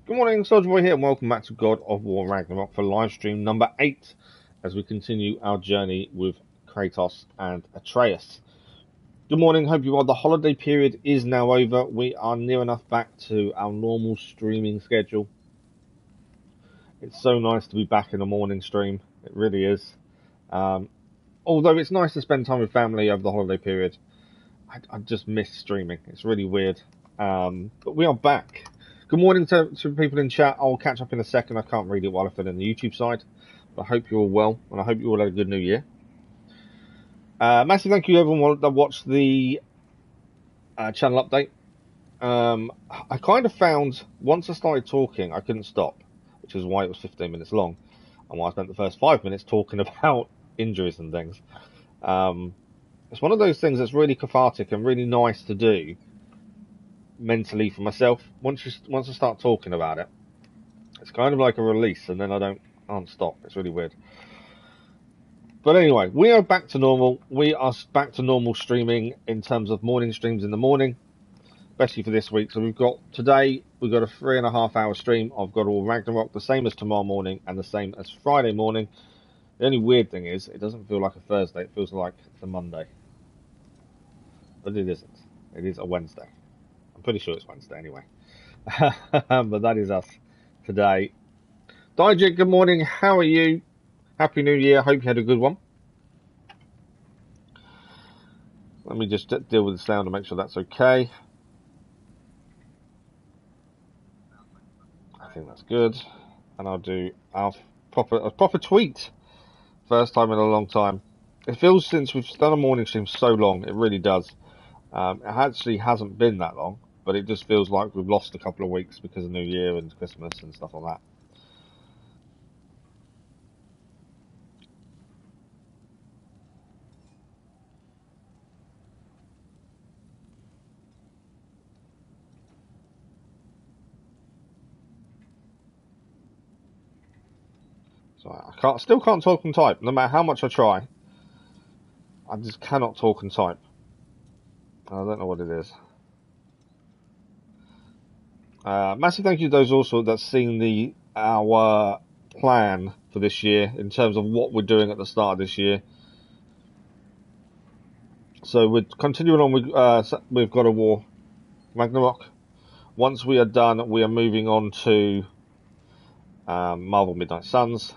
Good morning, Soldier Boy here, and welcome back to God of War Ragnarok for live stream number 8 as we continue our journey with Kratos and Atreus. Good morning, hope you are. The holiday period is now over. We are near enough back to our normal streaming schedule. It's so nice to be back in the morning stream, it really is. Although it's nice to spend time with family over the holiday period, I just miss streaming. It's really weird. But we are back. Good morning to people in chat. I'll catch up in a second. I can't read it while I fit in the YouTube side. But I hope you're all well, and I hope you all had a good New Year. Massive thank you to everyone that watched the channel update. I kind of found, once I started talking, I couldn't stop, which is why it was 15 minutes long, and why I spent the first 5 minutes talking about injuries and things. It's one of those things that's really cathartic and really nice to do mentally for myself. Once I start talking about it, it's kind of like a release, and then I can't stop. It's really weird. But anyway, we are back to normal. We are back to normal streaming in terms of morning streams in the morning, especially for this week. So we've got a 3.5 hour stream of God of War Ragnarok, the same as tomorrow morning and the same as Friday morning. The only weird thing is it doesn't feel like a Thursday. It feels like it's a Monday, but it isn't. It is a Wednesday. I'm pretty sure it's Wednesday anyway. But that is us today. Dijik, good morning. How are you? Happy New Year. Hope you had a good one. Let me just deal with the sound and make sure that's okay. I think that's good. And I'll do a proper tweet. First time in a long time. It feels, since we've done a morning stream so long, it really does. It actually hasn't been that long, but it just feels like we've lost a couple of weeks because of New Year and Christmas and stuff like that. So I still can't talk and type, no matter how much I try. I just cannot talk and type. I don't know what it is. Massive thank you to those also that's seen our plan for this year in terms of what we're doing at the start of this year. So we're continuing on with God of War Ragnarok. Once we are done, we are moving on to Marvel Midnight Suns.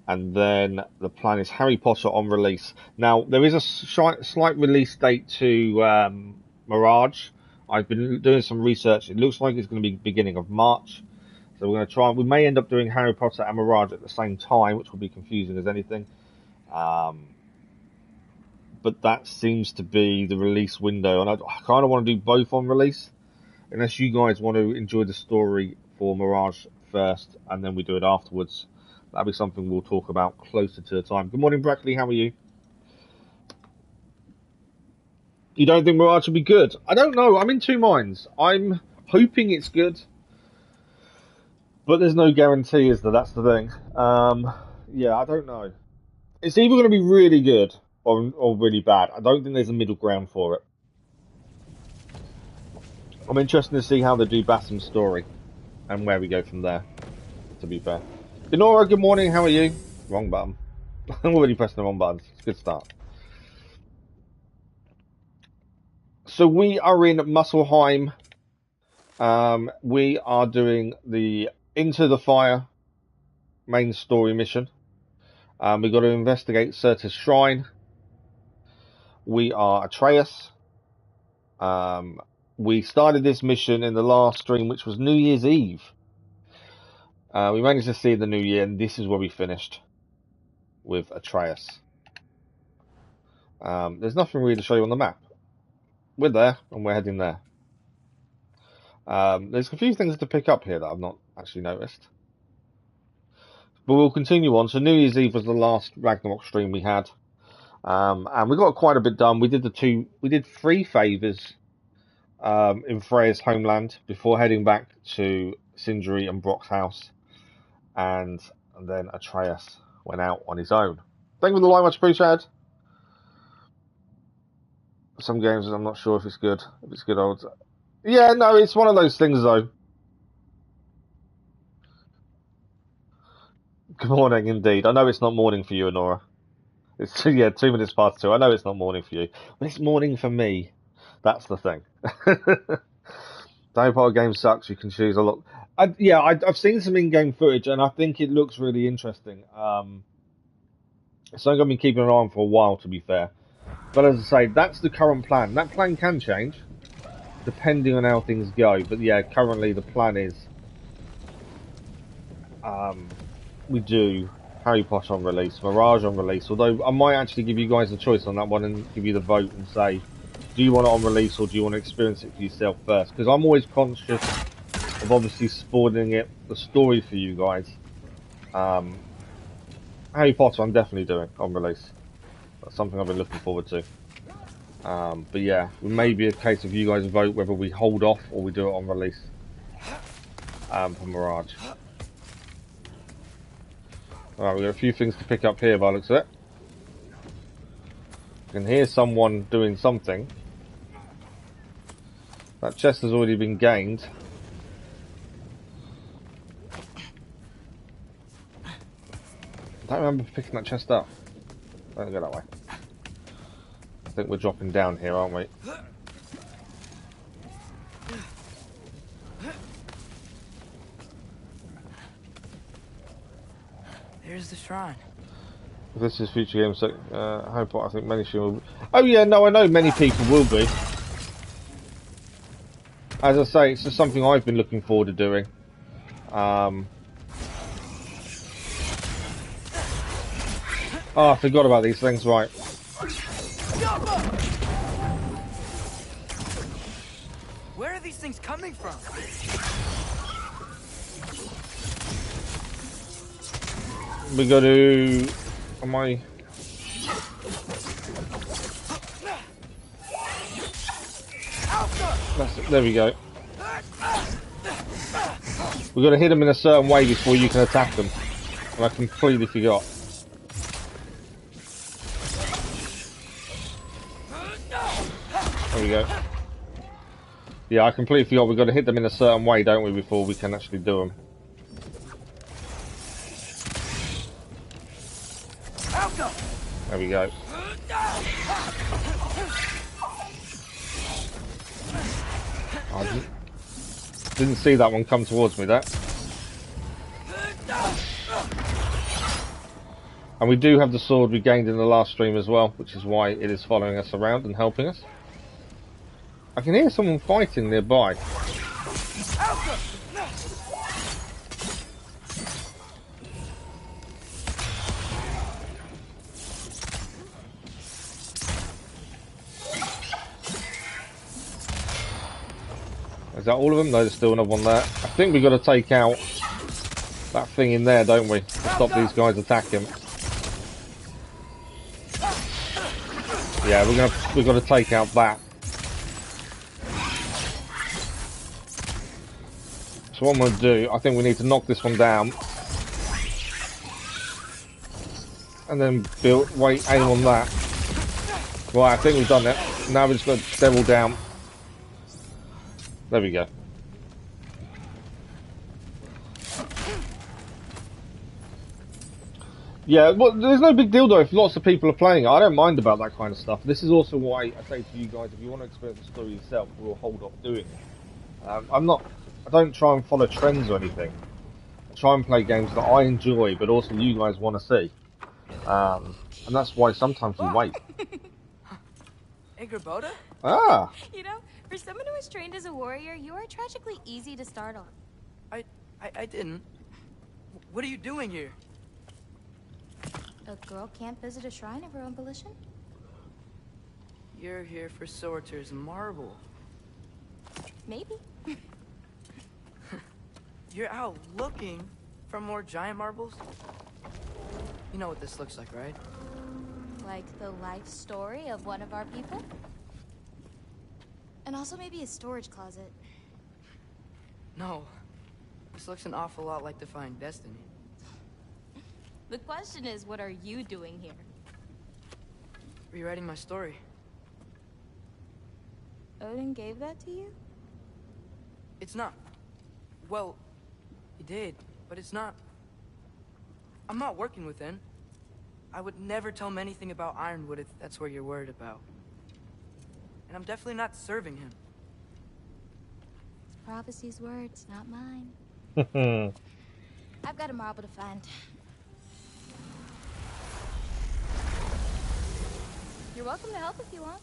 And then the plan is Harry Potter on release. Now, there is a slight release date to Mirage. I've been doing some research. It looks like it's going to be beginning of March. So we're going to try. We may end up doing Harry Potter and Mirage at the same time, which will be confusing as anything. But that seems to be the release window. And I kind of want to do both on release. Unless you guys want to enjoy the story for Mirage first, and then we do it afterwards. That'll be something we'll talk about closer to the time. Good morning, Brackley. How are you? You don't think Mirage will be good? I don't know. I'm in two minds. I'm hoping it's good, but there's no guarantee, is there? That's the thing. Yeah, I don't know. It's either going to be really good or really bad. I don't think there's a middle ground for it. I'm interested to see how they do Bassam's story and where we go from there, to be fair. Denora, good morning. How are you? Wrong button. I'm already pressing the wrong buttons. It's a good start. So we are in Musselheim. We are doing the Into the Fire main story mission. We've got to investigate Certus Shrine. We are Atreus. We started this mission in the last stream, which was New Year's Eve. We managed to see the new year, and this is where we finished with Atreus. There's nothing really to show you on the map. We're there, and we're heading there. There's a few things to pick up here that I've not actually noticed. But we'll continue on. So New Year's Eve was the last Ragnarok stream we had. And we got quite a bit done. We did 3 favours in Freya's homeland before heading back to Sindri and Brock's house. And then Atreus went out on his own. Thank you for the like, much appreciated. Some games I'm not sure if it's good. If it's good, yeah, no, it's one of those things though. Good morning, indeed. I know it's not morning for you, Honora. It's yeah, 2 minutes past 2. I know it's not morning for you, but it's morning for me. That's the thing. Don't part of game sucks. You can choose a lot. I've seen some in-game footage, and I think it looks really interesting. It's something I've been keeping an eye on for a while, to be fair. But as I say, that's the current plan. That plan can change depending on how things go. But yeah, currently the plan is we do Harry Potter on release, Mirage on release. Although I might actually give you guys a choice on that one and give you the vote and say, do you want it on release or do you want to experience it for yourself first? Because I'm always conscious of obviously spoiling the story for you guys. Harry Potter I'm definitely doing on release. That's something I've been looking forward to. But yeah, it may be a case of you guys vote whether we hold off or we do it on release for Mirage. Alright, we've got a few things to pick up here by the looks of it. I can hear someone doing something. That chest has already been gained. I don't remember picking that chest up. Don't go that way. I think we're dropping down here, aren't we? There's the shrine. This is future games. I think many will. Oh yeah, no, I know many people will be. As I say, it's just something I've been looking forward to doing. Oh, I forgot about these things. Right. Where are these things coming from? We got to. Am I? That's it. There we go. We got to hit them in a certain way before you can attack them, and I completely forgot. There we go. Yeah, I completely forgot. We've got to hit them in a certain way, don't we, before we can actually do them. There we go. I didn't see that one come towards me there. And we do have the sword we gained in the last stream as well, which is why it is following us around and helping us. I can hear someone fighting nearby. Is that all of them? No, there's still another one there. I think we've got to take out that thing in there, don't we? To stop these guys attacking. Yeah, we've got to take out that. So what I'm going to do, I think we need to knock this one down. And then aim on that. Right, I think we've done it. Now we've just got to devil down. There we go. Yeah, well, there's no big deal though if lots of people are playing it. I don't mind about that kind of stuff. This is also why I say to you guys, if you want to experience the story yourself, we'll hold off doing it. I don't try and follow trends or anything. I try and play games that I enjoy, but also you guys want to see. And that's why sometimes we wait. Hey, Gerboda? Ah! You know, for someone who is trained as a warrior, you are tragically easy to start on. I didn't. What are you doing here? A girl can't visit a shrine of her own volition? You're here for Sorcerer's Marble. Maybe. You're out looking for more giant marbles? You know what this looks like, right? Like the life story of one of our people? And also maybe a storage closet. No. This looks an awful lot like Defying Destiny. The question is, what are you doing here? Rewriting my story. Odin gave that to you? It's not. Well, he did, but it's not. I'm not working within. I would never tell him anything about Ironwood if that's what you're worried about. And I'm definitely not serving him. It's prophecy's words, not mine. I've got a marble to find. You're welcome to help if you want.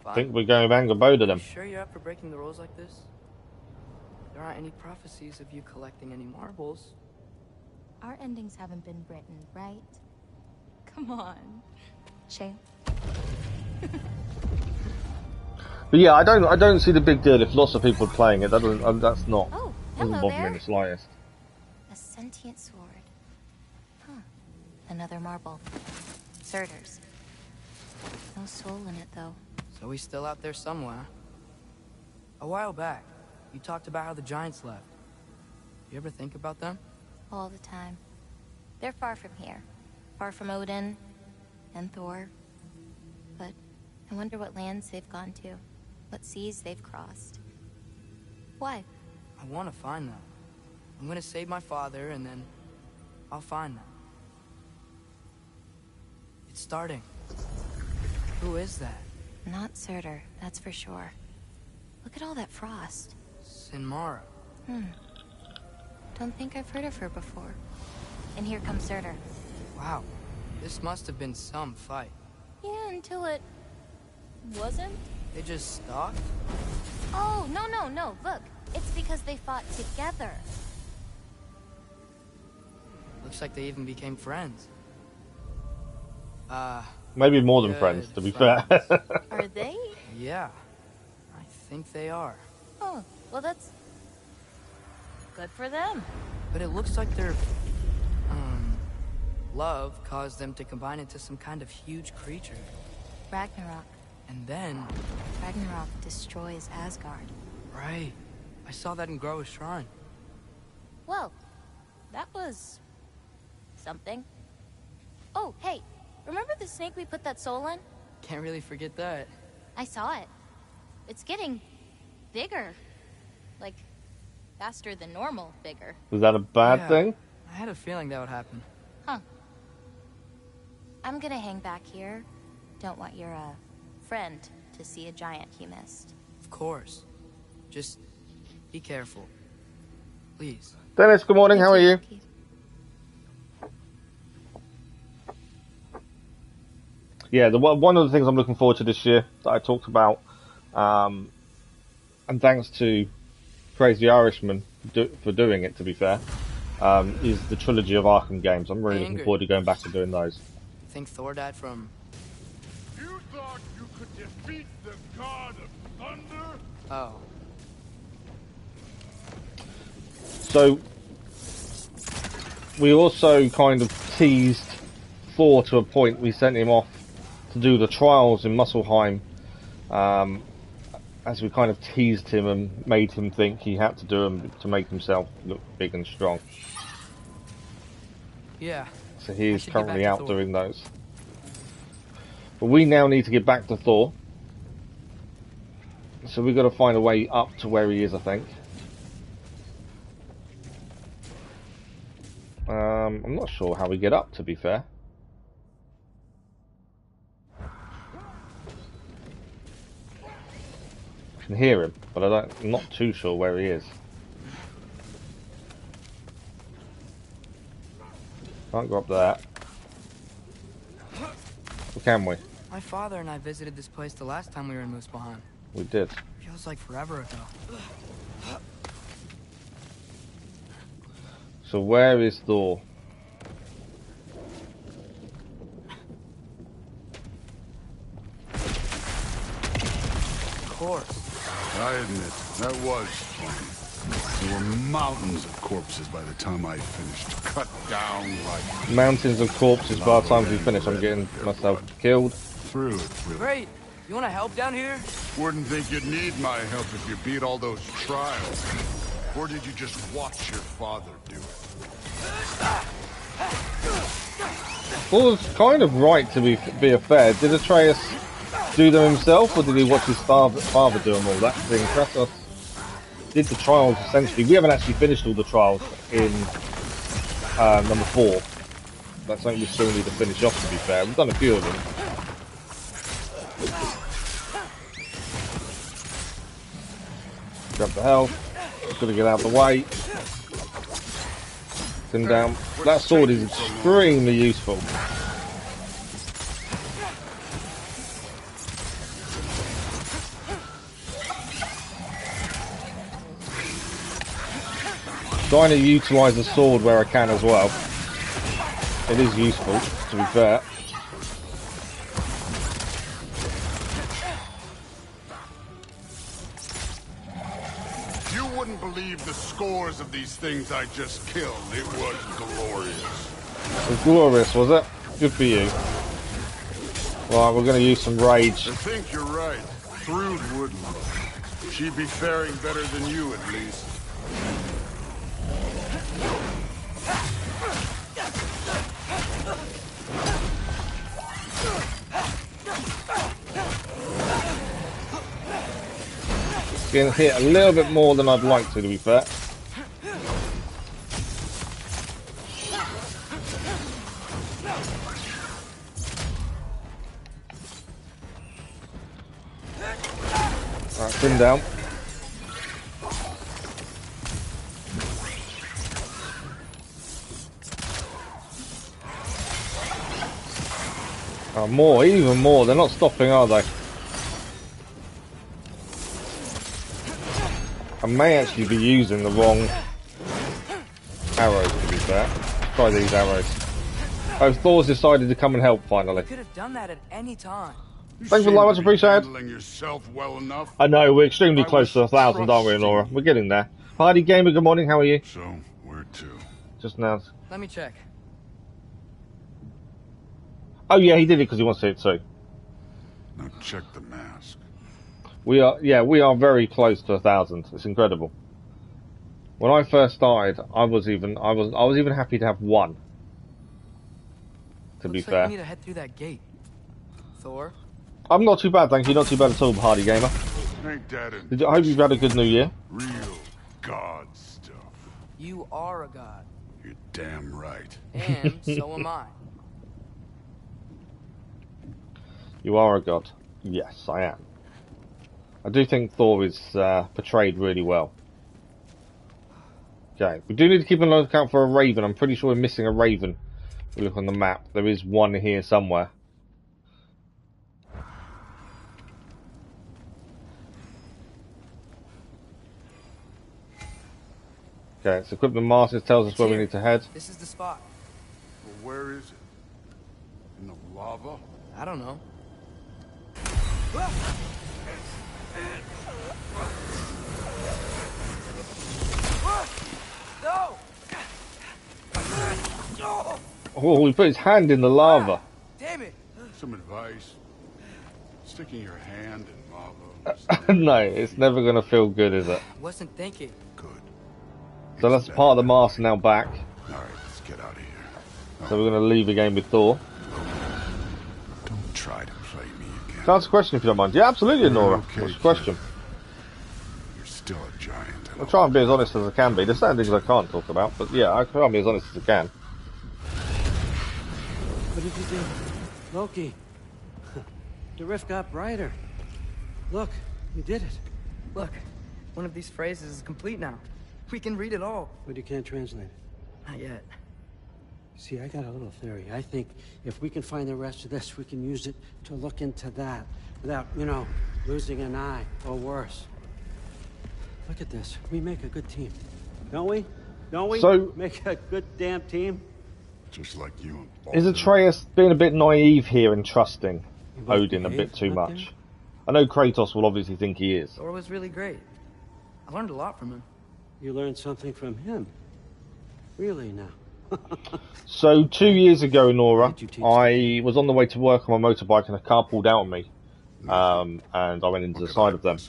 I think we're going to Angerboda then. You sure you're up for breaking the rules like this? There aren't any prophecies of you collecting any marbles. Our endings haven't been written, right? Come on. Shame. But yeah, I don't see the big deal if lots of people are playing it. That doesn't, that's not. Oh, Doesn't hello bother me there. in the slightest. A sentient sword. Huh. Another marble. Surters. No soul in it, though. So he's still out there somewhere. A while back, you talked about how the giants left. You ever think about them? All the time. They're far from here. Far from Odin and Thor. But I wonder what lands they've gone to. What seas they've crossed. Why? I want to find them. I'm gonna save my father, and then I'll find them. It's starting. Who is that? Not Surtur, that's for sure. Look at all that frost. Sinmara. Don't think I've heard of her before. And here comes Surtur. Wow. This must have been some fight. Yeah, until it... wasn't? They just stalked? Oh, no. Look, it's because they fought together. Looks like they even became friends. Maybe more than Good friends, to be friends. fair. Are they? Yeah. I think they are. Oh, well that's... good for them. But it looks like their... love caused them to combine into some kind of huge creature. Ragnarok. And then... Ragnarok destroys Asgard. Right. I saw that in Groa's shrine. Well, that was... something. Oh, hey, remember the snake we put that soul in? Can't really forget that. I saw it. It's getting... bigger. Like, faster than normal bigger. Was that a bad Yeah, thing? I had a feeling that would happen. Huh. I'm gonna hang back here. Don't want your, friend to see a giant he missed. Of course. Just be careful. Please. Dennis, good morning. How are you? Keith. Yeah, one of the things I'm looking forward to this year that I talked about, and thanks to Crazy Irishman for doing it, to be fair, is the trilogy of Arkham games. I'm really looking forward to going back and doing those. Think Thor died from... You thought you could defeat the god of thunder? Oh. So, we also kind of teased Thor to a point. We sent him off to do the trials in Muspelheim, as we kind of teased him and made him think he had to do them to make himself look big and strong. Yeah. So he is should get currently back out to Thor. doing those. But we now need to get back to Thor. So we've got to find a way up to where he is, I think. I'm not sure how we get up, to be fair. I can hear him, but I'm not too sure where he is. Can't go up there. Or can we? My father and I visited this place the last time we were in Muspelheim. We did. Feels like forever ago. So where is Thor? Of course. I admit, that was fun. There were mountains of corpses by the time I finished. Cut down like... Mountains of corpses by the time we finish. I'm getting myself killed. Through it, really. Great. You want to help down here? Wouldn't think you'd need my help if you beat all those trials. Or did you just watch your father do it? Well, it's kind of right to be fair. Did Atreus do them himself, or did he watch his father do them all? That's the thing. Kratos did the trials essentially. We haven't actually finished all the trials in number 4. That's something we still need to finish off, to be fair. We've done a few of them. Grab the health. Just gotta get out of the way. Him down. That sword is extremely useful. Trying to utilise the sword where I can as well. It is useful, to be fair. You wouldn't believe the scores of these things I just killed. It was glorious. It was glorious, was it? Good for you. Right, we're going to use some rage. I think you're right. Thrud would love. She'd be faring better than you, at least. Getting hit a little bit more than I'd like to be fair. Alright, pin down. Oh, more, even more. They're not stopping, are they? I may actually be using the wrong arrows, to be fair. Try these arrows. Oh, Thor's decided to come and help finally. You could have done that at any time. Thanks for the like, much appreciated. Yourself well enough. I know, we're extremely close to 1,000, aren't we, Nora? We're getting there. Hardy Gamer, good morning, how are you? So, where to? Just now. Let me check. Oh yeah, he did it because he wants to hit too. Now check the mask. We are very close to 1,000. It's incredible. When I first started, I was even happy to have 1. To be fair. Like we need to head through that gate. Thor? I'm not too bad, thank you. Not too bad at all, Hardy Gamer. Ain't that I hope you've had a good New Year. Real God stuff. You are a god. You're damn right. And so am I. You are a god. Yes, I am. I do think Thor is portrayed really well. Okay, we do need to keep an lookout for a raven. I'm pretty sure we're missing a raven. If we look on the map, there is one here somewhere. Okay, so equipment masters tells us where we need to head. This is the spot. Well, where is it? In the lava? I don't know. No! Oh, he put his hand in the lava. Damn it! Some advice. Sticking your hand in lava. No, it's never going to feel good, is it? Wasn't thinking. Good. So that's part of the mask now back. Alright, let's get out of here. So we're going to leave again with Thor. Don't try to play me again. Can I ask a question if you don't mind? Yeah, absolutely, Nora. Okay, What's the question? You're still a giant. I'll try and be as honest as I can be. There's certain things I can't talk about, but yeah, I'll try and be as honest as I can. What did you do? Loki. The rift got brighter. Look, you did it. Look, one of these phrases is complete now. We can read it all. But you can't translate it. Not yet. See, I got a little theory. I think if we can find the rest of this, we can use it to look into that without, you know, losing an eye or worse. Look at this. We make a good team. Don't we? Don't we? So, make a good damn team. Just like you. Is Atreus being a bit naive here and trusting Odin a bit too much? I know Kratos will obviously think he is. Thor was really great. I learned a lot from him. You learned something from him. Really now. So 2 years ago, Nora, I was on the way to work on my motorbike and a car pulled out on me. And I went into the side of them.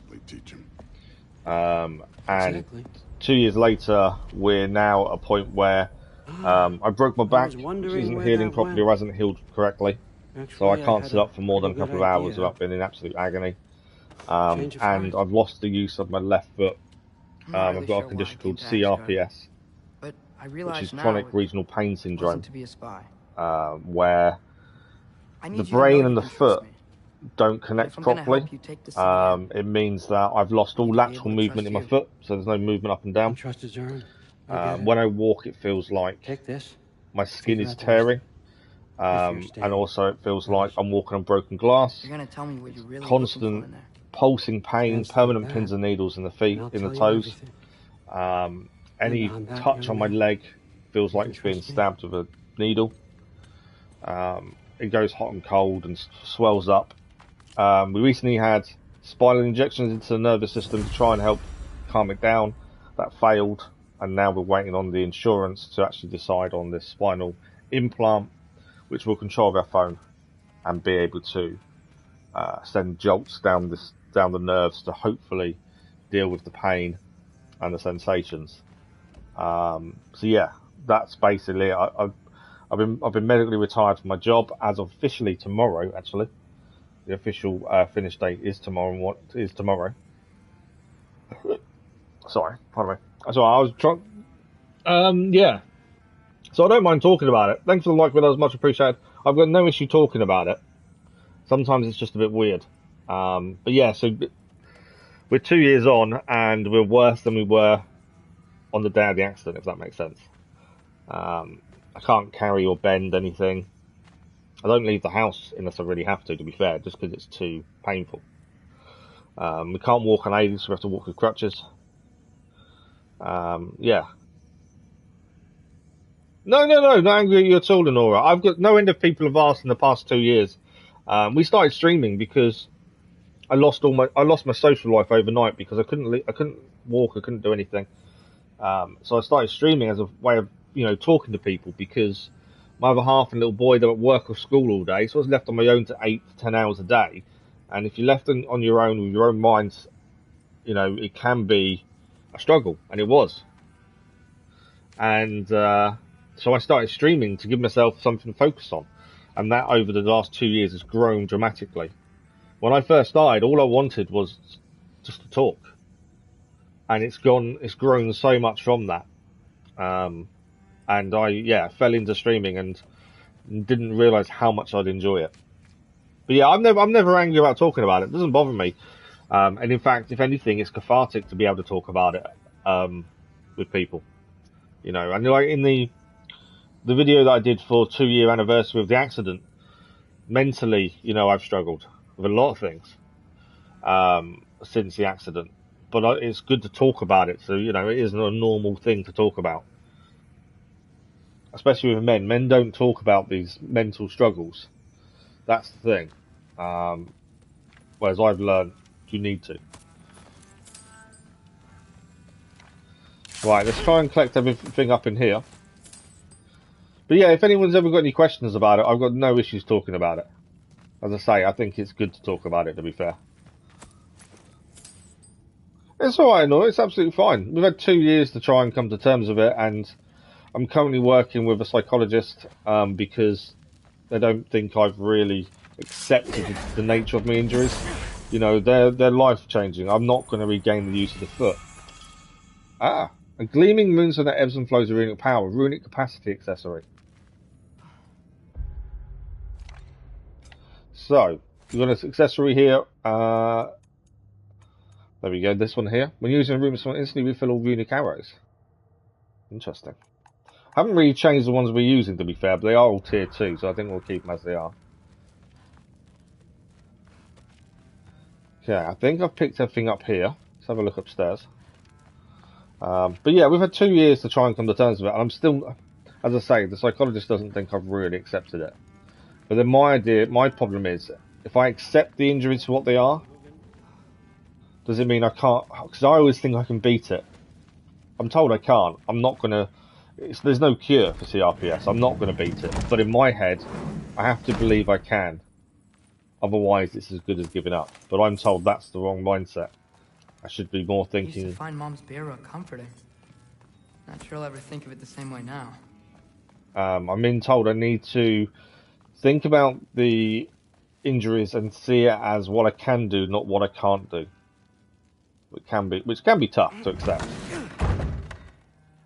And Exactly. 2 years later, we're now at a point where I broke my back, which isn't healing properly or hasn't healed correctely. So I can't sit up for more than a couple of hours without being in absolute agony. And I've lost the use of my left foot. I've got a condition called CRPS. But I realize which is now chronic it regional pain syndrome, wasn't to be a spy. where I need the you to know brain you and the can trust foot me. don't And connect if I'm gonna properly. help you take this to the end, It means that I've lost I all need to be lateral able to movement trust in my you. foot, so there's no movement up and down. Trust is earned. I get it. When I walk, it feels like Take this. my skin Figure is out the rest of tearing, staying. and also it feels Promise. like I'm walking on broken glass. you're gonna tell me what you're really looking for Constant in there. pulsing pain, Chance to permanent that, pins and needles in the and feet, I'll in the tell you toes. everything. Any And on that, touch young on my man, leg feels you like can it's being trust me. stabbed with a needle. It goes hot and cold and swells up. We recently had spinal injections into the nervous system to try and help calm it down. That failed, and now we're waiting on the insurance to actually decide on this spinal implant, which will control our phone and be able to send jolts down the nerves to hopefully deal with the pain and the sensations. So yeah, that's basically it. I've been medically retired from my job as of officially tomorrow. Actually, the official finish date is tomorrow. And what is tomorrow? Sorry, pardon me. So I was trying. Yeah. So I don't mind talking about it. Thanks for the like video, much appreciated. I've got no issue talking about it. Sometimes it's just a bit weird. But yeah, so we're 2 years on, and we're worse than we were on the day of the accident, if that makes sense. I can't carry or bend anything. I don't leave the house unless I really have to be fair, just because it's too painful. We can't walk on aids, so we have to walk with crutches. Yeah. No, not angry at you at all, Lenora. I've got no end of people have asked in the past 2 years. We started streaming because I lost my social life overnight because I couldn't walk, I couldn't do anything. So I started streaming as a way of, talking to people because my other half and little boy, they're at work or school all day, so I was left on my own to 8 to 10 hours a day. And if you're left on your own with your own minds, it can be a struggle, and it was. And so I started streaming to give myself something to focus on, and that over the last 2 years has grown dramatically. When I first started, all I wanted was just to talk, and it's grown so much from that. And I fell into streaming and didn't realize how much I'd enjoy it. But yeah, I'm never angry about talking about it. It doesn't bother me. And in fact, if anything, it's cathartic to be able to talk about it with people. And like in the video that I did for 2-year anniversary of the accident, mentally, I've struggled with a lot of things since the accident. But it's good to talk about it, so it isn't a normal thing to talk about. Especially with men. Men don't talk about these mental struggles. That's the thing. Whereas I've learned you need to. Right, let's try and collect everything up in here. But yeah, if anyone's ever got any questions about it, I've got no issues talking about it. As I say, I think it's good to talk about it, to be fair. It's alright, no, it's absolutely fine. We've had 2 years to try and come to terms with it, and I'm currently working with a psychologist because they don't think I've really accepted the nature of my injuries. They're life-changing. I'm not going to regain the use of the foot. A gleaming moonstone that ebbs and flows of runic power, runic capacity accessory. So, we've got an accessory here. There we go, this one here. When using a runic stone, instantly refill all runic arrows. Interesting. Haven't really changed the ones we're using, to be fair, but they are all tier 2, so I think we'll keep them as they are. Okay, I think I've picked everything up here. Let's have a look upstairs. But yeah, we've had 2 years to try and come to terms with it, and I'm still, as I say, the psychologist doesn't think I've really accepted it. But then my problem is, if I accept the injuries for what they are, does it mean I can't? Because I always think I can beat it. I'm told I can't. I'm not going to. There's no cure for CRPS. I'm not going to beat it. But in my head, I have to believe I can. Otherwise, it's as good as giving up. But I'm told that's the wrong mindset. I should be more I used thinking. to find Mom's Bureau comforting. Not sure I'll ever think of it the same way now. I'm being told I need to think about the injuries and see it as what I can do, not what I can't do. Which can be tough to accept.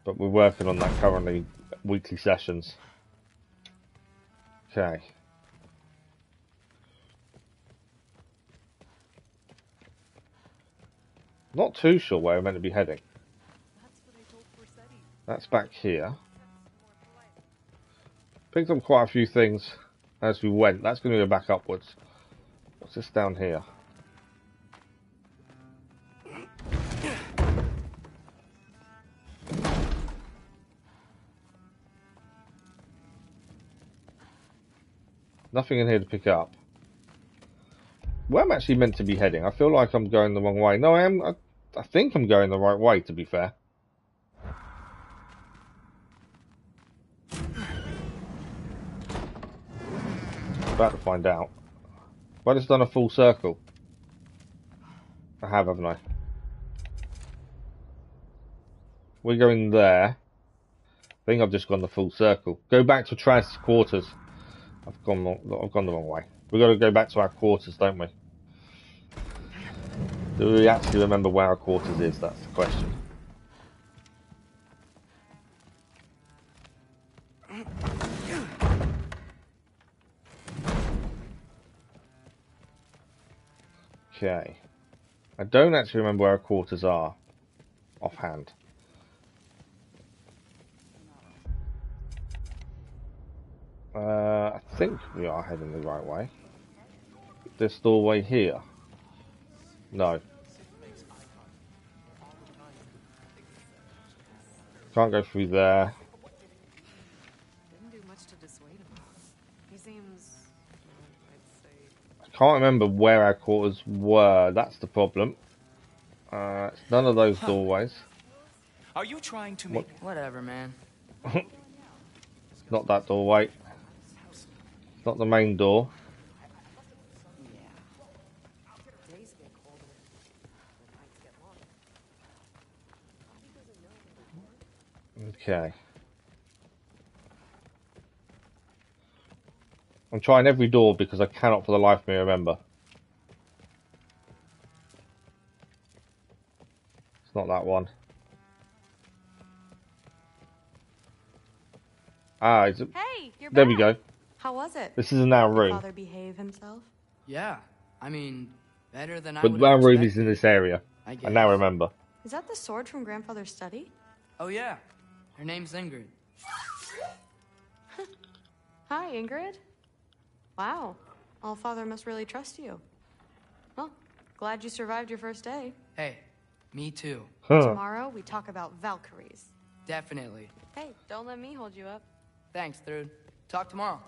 But we're working on that currently, weekly sessions. Okay. Not too sure where we're meant to be heading. That's back here. Picked up quite a few things as we went. That's going to go back upwards. What's this down here? Nothing in here to pick up. Where I'm actually meant to be heading? I feel like I'm going the wrong way. No, I am. I think I'm going the right way, to be fair. About to find out. But I just done a full circle. I have, haven't I? We're going there. I think I've just gone the full circle. Go back to Trask's quarters. I've gone the wrong way. We've got to go back to our quarters, don't we? Do we actually remember where our quarters is? That's the question. Okay. I don't actually remember where our quarters are offhand. I think we are heading the right way. This doorway here. No. Can't go through there. Didn't do much to dissuade him. He seems, I'd say... I can't remember where our quarters were. That's the problem. It's none of those doorways. Are you trying to make... Whatever, man. Not that doorway. Not the main door. Okay. I'm trying every door because I cannot for the life of me remember. It's not that one. Ah, is it? Hey, you're back. There we go. How was it? This is in our Did room. Father behave himself? Yeah, I mean, better than I But would our have room is expected, in this area. I guess. I now remember. Is that the sword from Grandfather's study? Oh yeah, her name's Ingrid. Hi, Ingrid. Wow, Allfather must really trust you. Well, glad you survived your first day. Hey, me too. Huh. Tomorrow we talk about Valkyries. Definitely. Hey, don't let me hold you up. Thanks, Thrud. Talk tomorrow.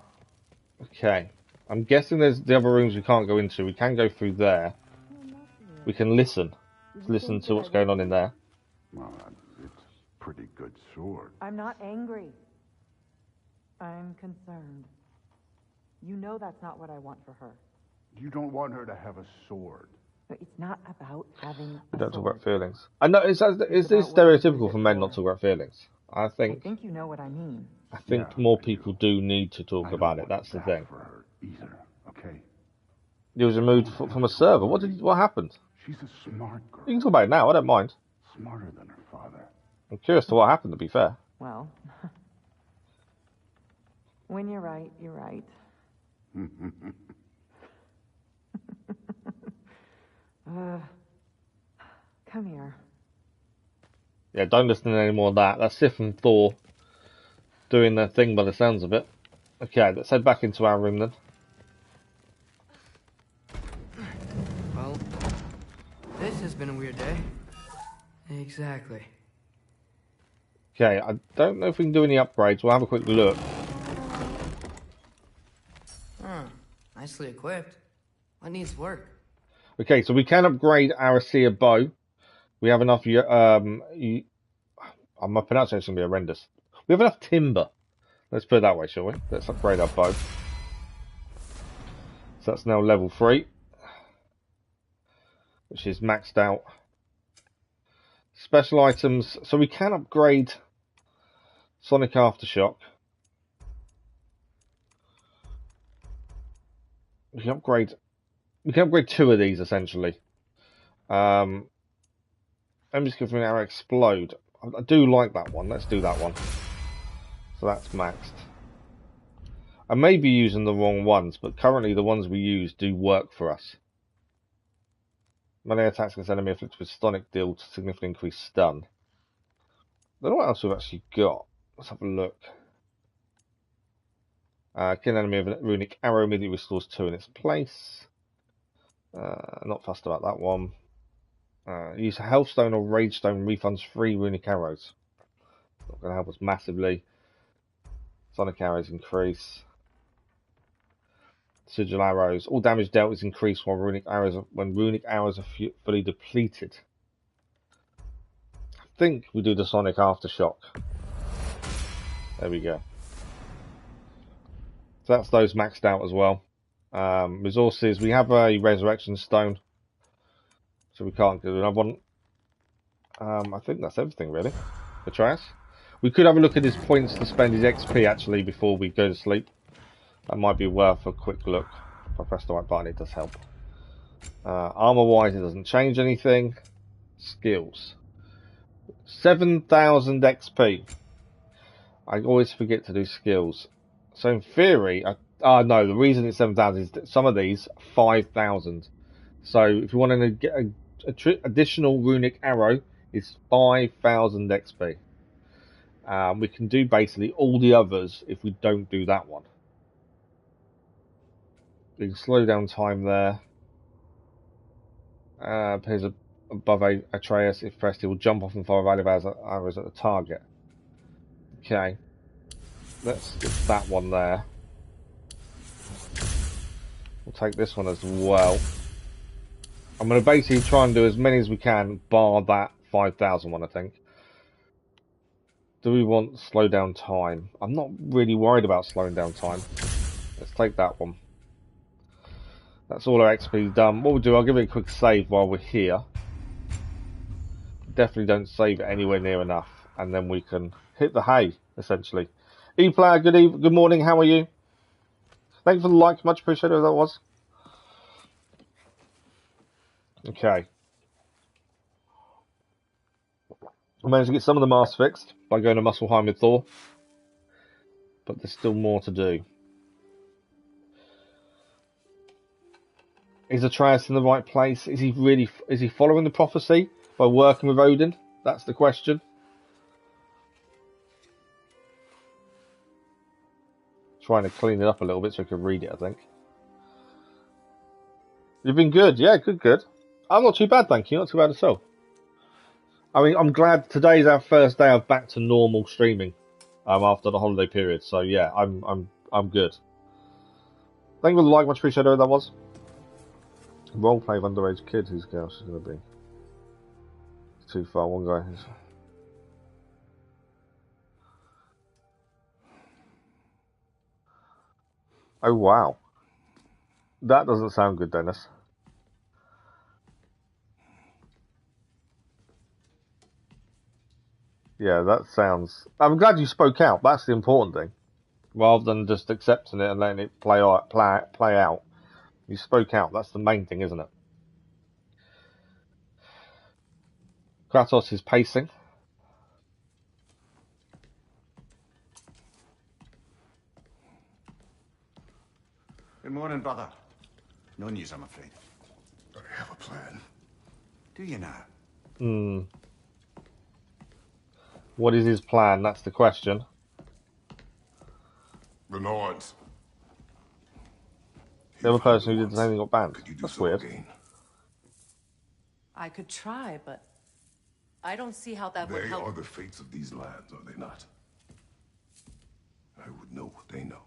Okay. I'm guessing there's the other rooms we can't go into. We can go through there. We can listen. Listen to what's going on in there. Well, it's a pretty good sword. I'm not angry. I'm concerned. You know that's not what I want for her. You don't want her to have a sword. But it's not about having We a don't talk sword. about feelings. I know, is this stereotypical for men not to talk about feelings? I I think think you know what I mean. yeah, more I people do. do need to talk I don't about it. want That's the that thing. for her either, okay? He was removed from a server. What happened? She's a smart girl. You can talk about it now. I don't mind. Smarter than her father. I'm curious to what happened. To be fair. Well, when you're right, you're right. Come here. Yeah, don't listen to any more of that. That's Sif and Thor doing their thing by the sounds of it. Okay, let's head back into our room then. Well, this has been a weird day. Exactly. Okay, I don't know if we can do any upgrades. We'll have a quick look. Huh. Nicely equipped. What needs work? Okay, so we can upgrade our seer bow. We have enough. My pronunciation is going to be horrendous. We have enough timber. Let's put it that way, shall we? Let's upgrade our bow. So that's now level 3, which is maxed out. Special items. So we can upgrade Sonic Aftershock. We can upgrade 2 of these essentially. I'm just going for our explode. I do like that one. Let's do that one. So that's maxed. I may be using the wrong ones, but currently the ones we use do work for us. Melee attacks against enemy afflicted with stonic deal to significantly increase stun. I don't know what else we've actually got. Let's have a look. Kill an enemy with a runic arrow immediately restores 2 in its place. Not fussed about that one. Use a health stone or rage stone refunds 3 runic arrows. Not going to help us massively. Sonic arrows increase. Sigil arrows. All damage dealt is increased when runic arrows are fully depleted. I think we do the Sonic Aftershock. There we go. So that's those maxed out as well. Resources. We have a Resurrection Stone. So we can't do another one. I think that's everything really. Atreus. We could have a look at his points to spend his XP actually before we go to sleep. That might be worth a quick look. If I press the right button, it does help. Armor wise, it doesn't change anything. Skills. 7,000 XP. I always forget to do skills. So in theory, no, the reason it's 7,000 is that some of these 5,000. So if you want to get an additional runic arrow, it's 5,000 XP. We can do basically all the others if we don't do that one. We can slow down time there. Appears above Atreus. If pressed, he will jump off and fire value arrows at the target. Okay. Let's get that one there. We'll take this one as well. I'm going to basically try and do as many as we can, bar that 5,000 one, I think. Do we want slow down time? I'm not really worried about slowing down time. Let's take that one. That's all our XP done. What we'll do, I'll give it a quick save while we're here. Definitely don't save it anywhere near enough. And then we can hit the hay, essentially. E-Player, good morning, how are you? Thank you for the like, much appreciated, that was. Okay. I managed to get some of the masks fixed by going to Muspelheim with Thor. But there's still more to do. Is Atreus in the right place? Is he following the prophecy by working with Odin? That's the question. Trying to clean it up a little bit so I can read it, I think. You've been good, yeah, good. I'm not too bad, thank you, not too bad at all. I mean, I'm glad today's our first day of back to normal streaming after the holiday period. So yeah, I'm good. Thank you for the like, much appreciated. Who that was. Roleplay of underage kid. Whose girl she's gonna be? It's too far. One guy. Oh wow, that doesn't sound good, Dennis. Yeah, that sounds... I'm glad you spoke out. That's the important thing. Rather than just accepting it and letting it play out. You spoke out. That's the main thing, isn't it? Kratos is pacing. Good morning, brother. No news, I'm afraid. I have a plan. Do you now? What is his plan? That's the question. The Nords. The other person who did the same thing got banned. That's weird. Again? I could try, but I don't see how that would help. They are the fates of these lands, are they not? I would know what they know.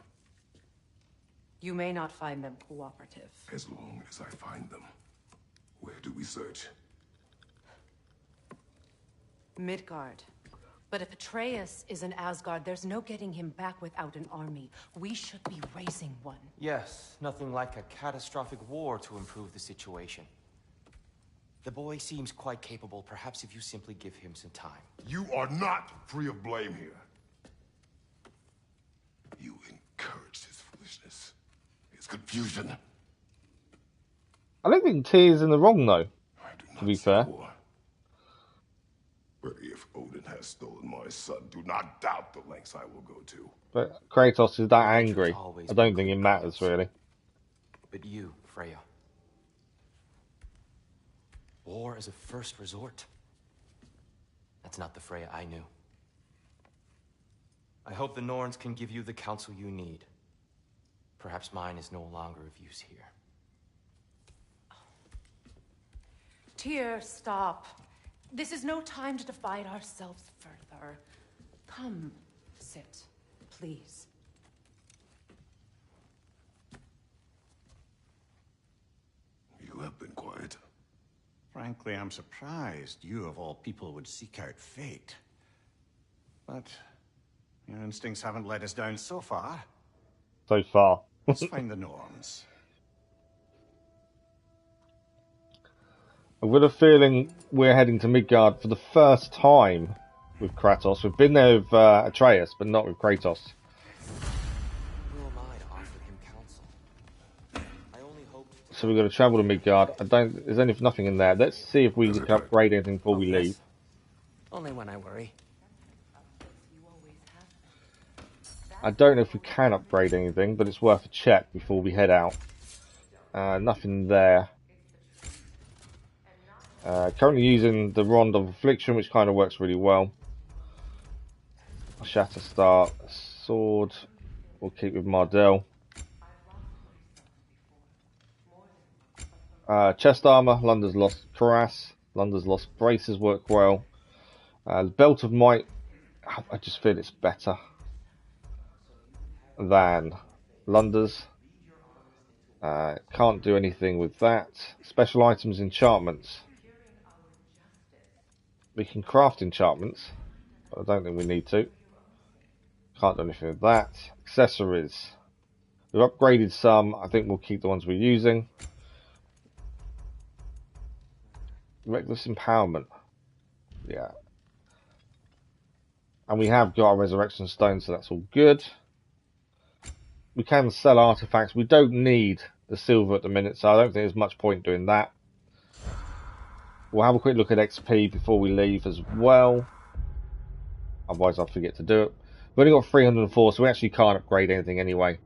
You may not find them cooperative. As long as I find them. Where do we search? Midgard. But if Atreus is in Asgard, there's no getting him back without an army. We should be raising one. Yes, nothing like a catastrophic war to improve the situation. The boy seems quite capable. Perhaps if you simply give him some time. You are not free of blame here. You encouraged his foolishness. His confusion. I don't think T is in the wrong, though, to be fair. War. But if Odin had has stolen my son, do not doubt the lengths I will go to. But Kratos is that angry. I don't think it matters, really. But you, Freya. War as a first resort. That's not the Freya I knew. I hope the Norns can give you the counsel you need. Perhaps mine is no longer of use here. Tyr, stop. This is no time to divide ourselves further. Come, sit, please. You have been quiet. Frankly, I'm surprised you of all people would seek out fate. But your instincts haven't let us down so far. So far. Let's find the Norns. I've got a feeling we're heading to Midgard for the first time with Kratos. We've been there with Atreus, but not with Kratos. Who am I to offer him counsel? I only hoped. So we've got to travel to Midgard. There's nothing in there. Let's see if we can upgrade anything before we leave. Only when I worry. I don't know if we can upgrade anything, but it's worth a check before we head out. Nothing there. Currently using the Rod of Affliction, which kind of works really well. Shatterstar Sword. We'll keep with Mardell. Chest armor. Lunda's Lost Cuirass. Lunda's Lost Braces work well. Belt of Might. I just feel it's better than Lunda's. Can't do anything with that. Special items, enchantments. We can craft enchantments, but I don't think we need to. Can't do anything with that. Accessories. We've upgraded some. I think we'll keep the ones we're using. Reckless Empowerment. Yeah. And we have got a Resurrection Stone, so that's all good. We can sell artifacts. We don't need the silver at the minute, so I don't think there's much point doing that. We'll have a quick look at XP before we leave as well. Otherwise I'll forget to do it. We've only got 304, so we actually can't upgrade anything anyway.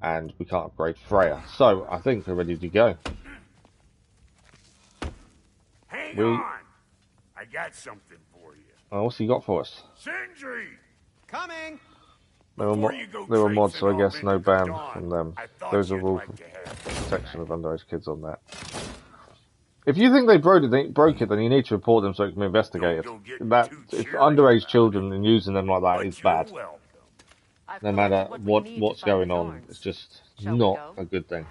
And we can't upgrade Freya. So I think we're ready to go. Hang on! I got something for you. Oh, what's he got for us? Sindri! Coming! They were mods, so I guess no ban from them. There's a rule for protection of underage kids on that. If you think they broke it, then you need to report them so it can be investigated. If underage children and using them like that is bad. No matter what's going on, it's just not a good thing.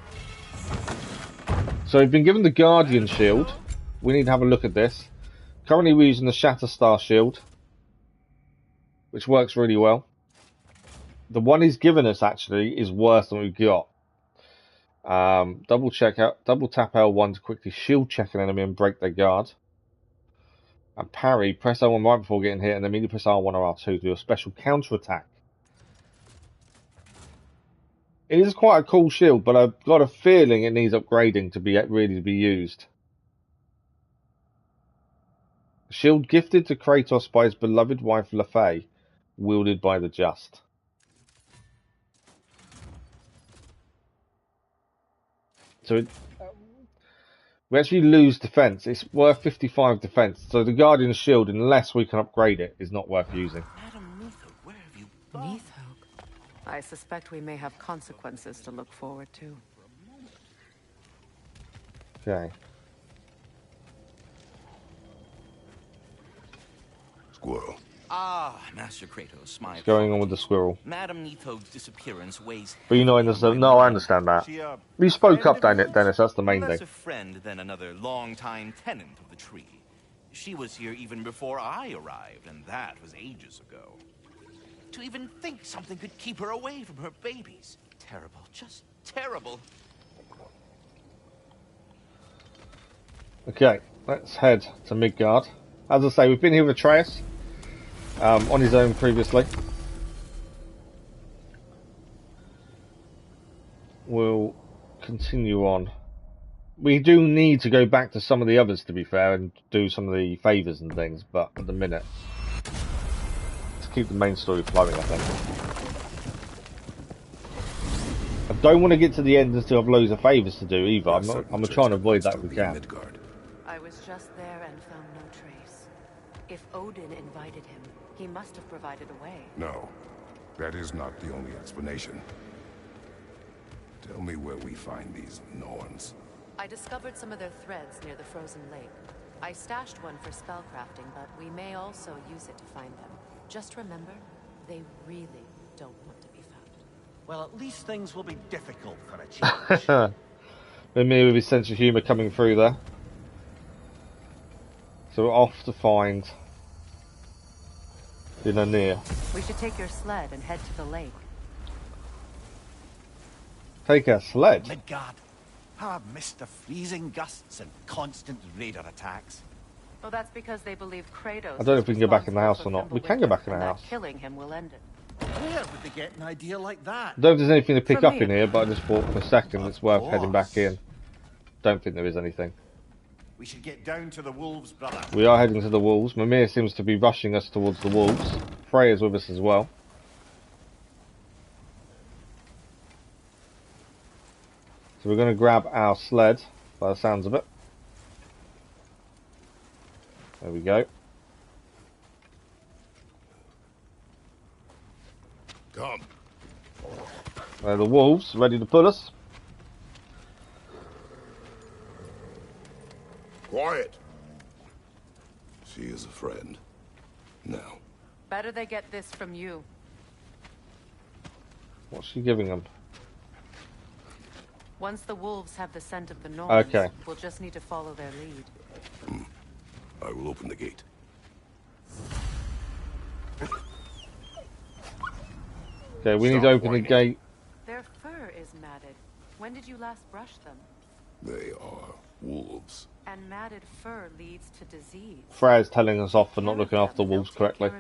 So we've been given the Guardian Shield. We need to have a look at this. Currently we're using the Shatterstar Shield, which works really well. The one he's given us actually is worse than we've got. Double tap L1 to quickly shield check an enemy and break their guard. And parry, press L1 right before getting hit, and then immediately press R1 or R2 to do a special counter attack. It is quite a cool shield, but I've got a feeling it needs upgrading to be used. Shield gifted to Kratos by his beloved wife Lefay, wielded by the just. So we actually lose defense. It's worth 55 defense. So the Guardian Shield, unless we can upgrade it, is not worth using. Madam Neithog, where have you been? Neithog? I suspect we may have consequences to look forward to. Okay. Squirrel. Ah, Master Kratos, my What's going on with the squirrel? Madam Neithog's disappearance weighs. But you know, no, I understand that. You spoke up, Dennis. That's the main Less thing. a friend than another long-time tenant of the tree. She was here even before I arrived, and that was ages ago. To even think something could keep her away from her babies. Terrible, just terrible. Okay, let's head to Midgard. As I say, we've been here with Atreus. On his own previously. We'll continue on. We do need to go back to some of the others, to be fair, and do some of the favours and things, but at the minute keep the main story flowing, I think. I don't want to get to the end and still have loads of favours to do either. I'm trying to avoid that if we can. Midgard. I was just there and found no trace. If Odin invited him, he must have provided a way. No, that is not the only explanation. Tell me where we find these Norns. I discovered some of their threads near the frozen lake. I stashed one for spellcrafting, but we may also use it to find them. Just remember, they really don't want to be found. Well, at least things will be difficult for a change. Me with his sense of humour coming through there. So we're off to find near. We should take your sled and head to the lake. Take our sled? Midgard. How I've missed the freezing gusts and constant raider attacks. Well, that's because they believe Kratos. I don't know if we can go back in the house or not. We can go back in the house. Killing him will end it. Where would they get an idea like that? I don't know if there's anything to pick up in here, but I just thought for a second it's worth heading back in. Don't think there is anything. We should get down to the wolves, brother. We are heading to the wolves. Mimir seems to be rushing us towards the wolves. Freya's with us as well. So we're going to grab our sled, by the sounds of it. There we go. Come. There are the wolves, ready to pull us. Quiet. She is a friend. Now. Better they get this from you. What's she giving them? Once the wolves have the scent of the Norns, okay, we'll just need to follow their lead. I will open the gate. Okay, we need to open the gate. Their fur is matted. When did you last brush them? They are wolves. And matted fur leads to disease. Freya's telling us off for not looking after the wolves correctly.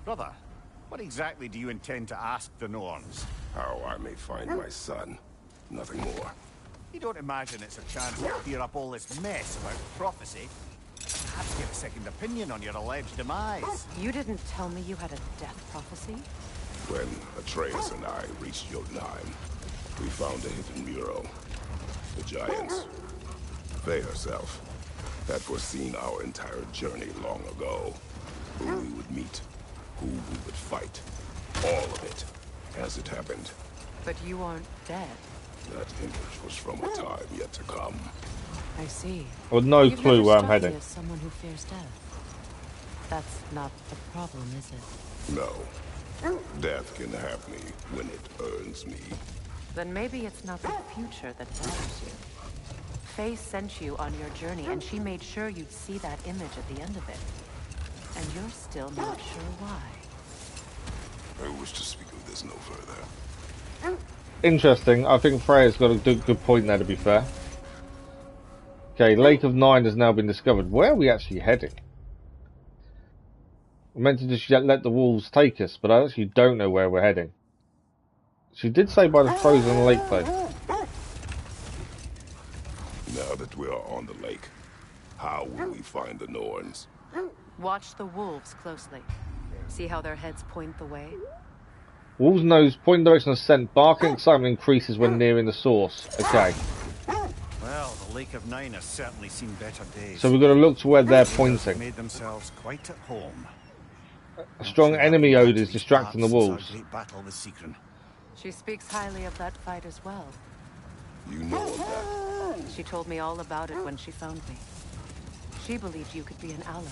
Brother, what exactly do you intend to ask the Norns? How I may find my son. Nothing more. You don't imagine it's a chance to clear up all this mess about prophecy? Perhaps get a second opinion on your alleged demise. You didn't tell me you had a death prophecy? When Atreus and I reached Jotunheim, we found a hidden mural. The giants, they herself, had foreseen our entire journey long ago. Who we would meet, who we would fight. All of it, as it happened. But you aren't dead. That image was from a time yet to come. I see. I have no clue where I'm heading. As someone who fears death. That's not the problem, is it? No. Death can have me when it earns me. Then maybe it's not the future that bothers you. Faye sent you on your journey, and she made sure you'd see that image at the end of it. And you're still not sure why. I wish to speak of this no further. Interesting. I think Freya's got a good point there, to be fair. Okay, Lake of Nine has now been discovered. Where are we actually heading? I meant to just let the wolves take us, but I actually don't know where we're heading. She did say by the frozen lake, though. Now that we are on the lake, how will we find the Norns? Watch the wolves closely. See how their heads point the way? Wolves' nose point in the direction of scent. Barking excitement increases when nearing the source. Okay. Well, the Lake of Nine has certainly seen better days. So we've got to look to where they're pointing. Made themselves quite at home. A strong enemy ode is distracting the wolves. Great battle with Sigrun. She speaks highly of that fight as well. You know of that? She told me all about it when she found me. She believed you could be an ally.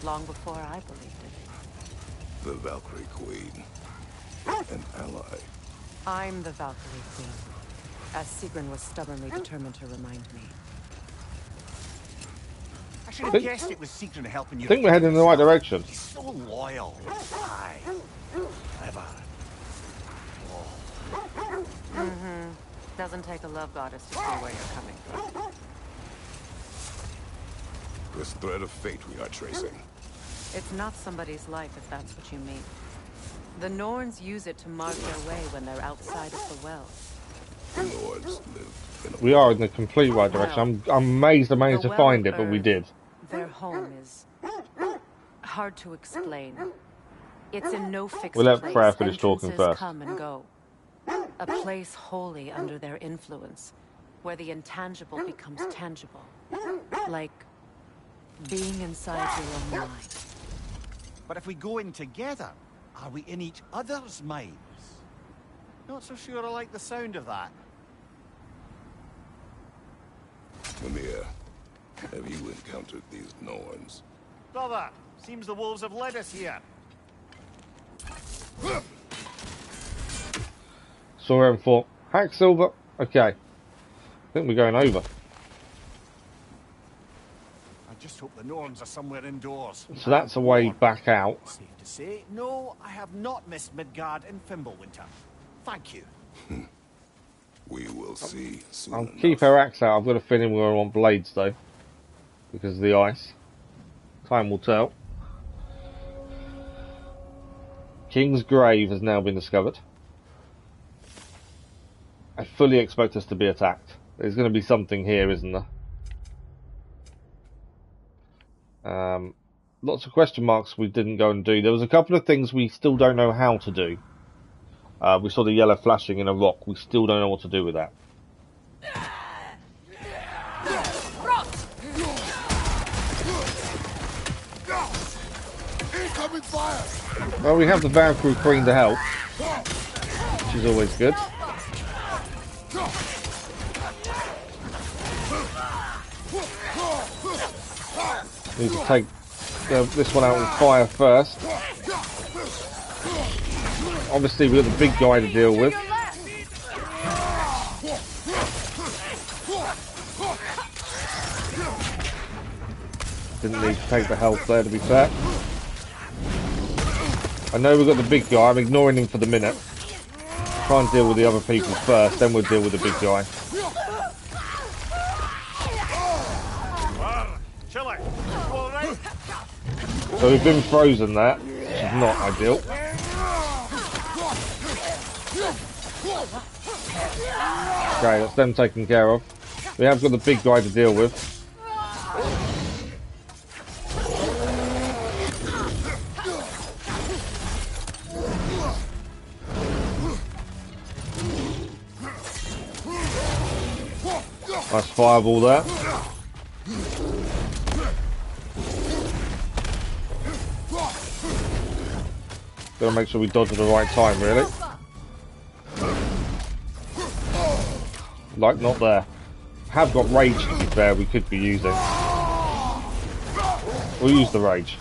Long before I believed it. The Valkyrie Queen. An ally. I'm the Valkyrie Queen. As Sigrun was stubbornly determined to remind me. I should have guessed it was Sigrun helping you. I think we're heading in the right direction. He's so loyal. Aye. Clever. Mm-hmm. Doesn't take a love goddess to see where you're coming from. This thread of fate we are tracing. It's not somebody's life, if that's what you mean. The Norns use it to mark their way when they're outside of the well. The Norns live in a We are in the complete right direction. I'm amazed I managed to find it, but we did. Their home is hard to explain. It's in no fixed We'll let place. Freya finish talking Entrances first. come and go. A place wholly under their influence, where the intangible becomes tangible. Like being inside your own mind. But if we go in together, are we in each other's minds? Not so sure I like the sound of that. Mimir, have you encountered these Norns? Brother, seems the wolves have led us here. Saw him for Hack Silver. Okay. I think we're going over. I just hope the Norns are somewhere indoors. So that's a way back out. Safe to say, no, I have not missed Midgard in Fimbulwinter. Thank you. We will see soon I'll enough. keep our axe out. I've got a feeling we're on blades though. Because of the ice. Time will tell. King's grave has now been discovered. I fully expect us to be attacked. There's going to be something here, isn't there? Lots of question marks we didn't go and do. There was a couple of things we still don't know how to do. We saw the yellow flashing in a rock. We still don't know what to do with that. Incoming fire! Well, we have the Valkyrie Queen to help, which is always good. Need to take this one out with fire first. Obviously, we've got the big guy to deal with. Didn't need to take the health there, to be fair. I know we've got the big guy. I'm ignoring him for the minute. Try and deal with the other people first, then we'll deal with the big guy. So we've been frozen there, which is not ideal. Okay, that's them taken care of. We have got the big guy to deal with. Nice fireball there. Gotta make sure we dodge at the right time, really. Like, not there. Have got rage to be fair, we could be using. We'll use the rage.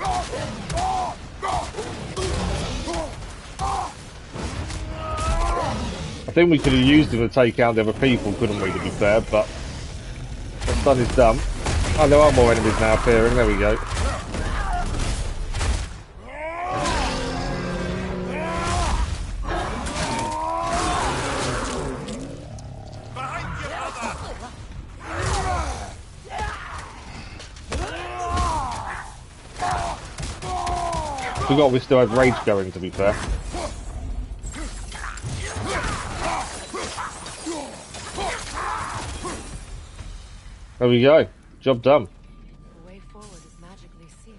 I think we could have used him to take out the other people, couldn't we, to be fair, but what's done is done. Oh, there are more enemies now appearing, there we go. Forgot we still have rage going, to be fair. There we go. Job done. The way forward is magically sealed.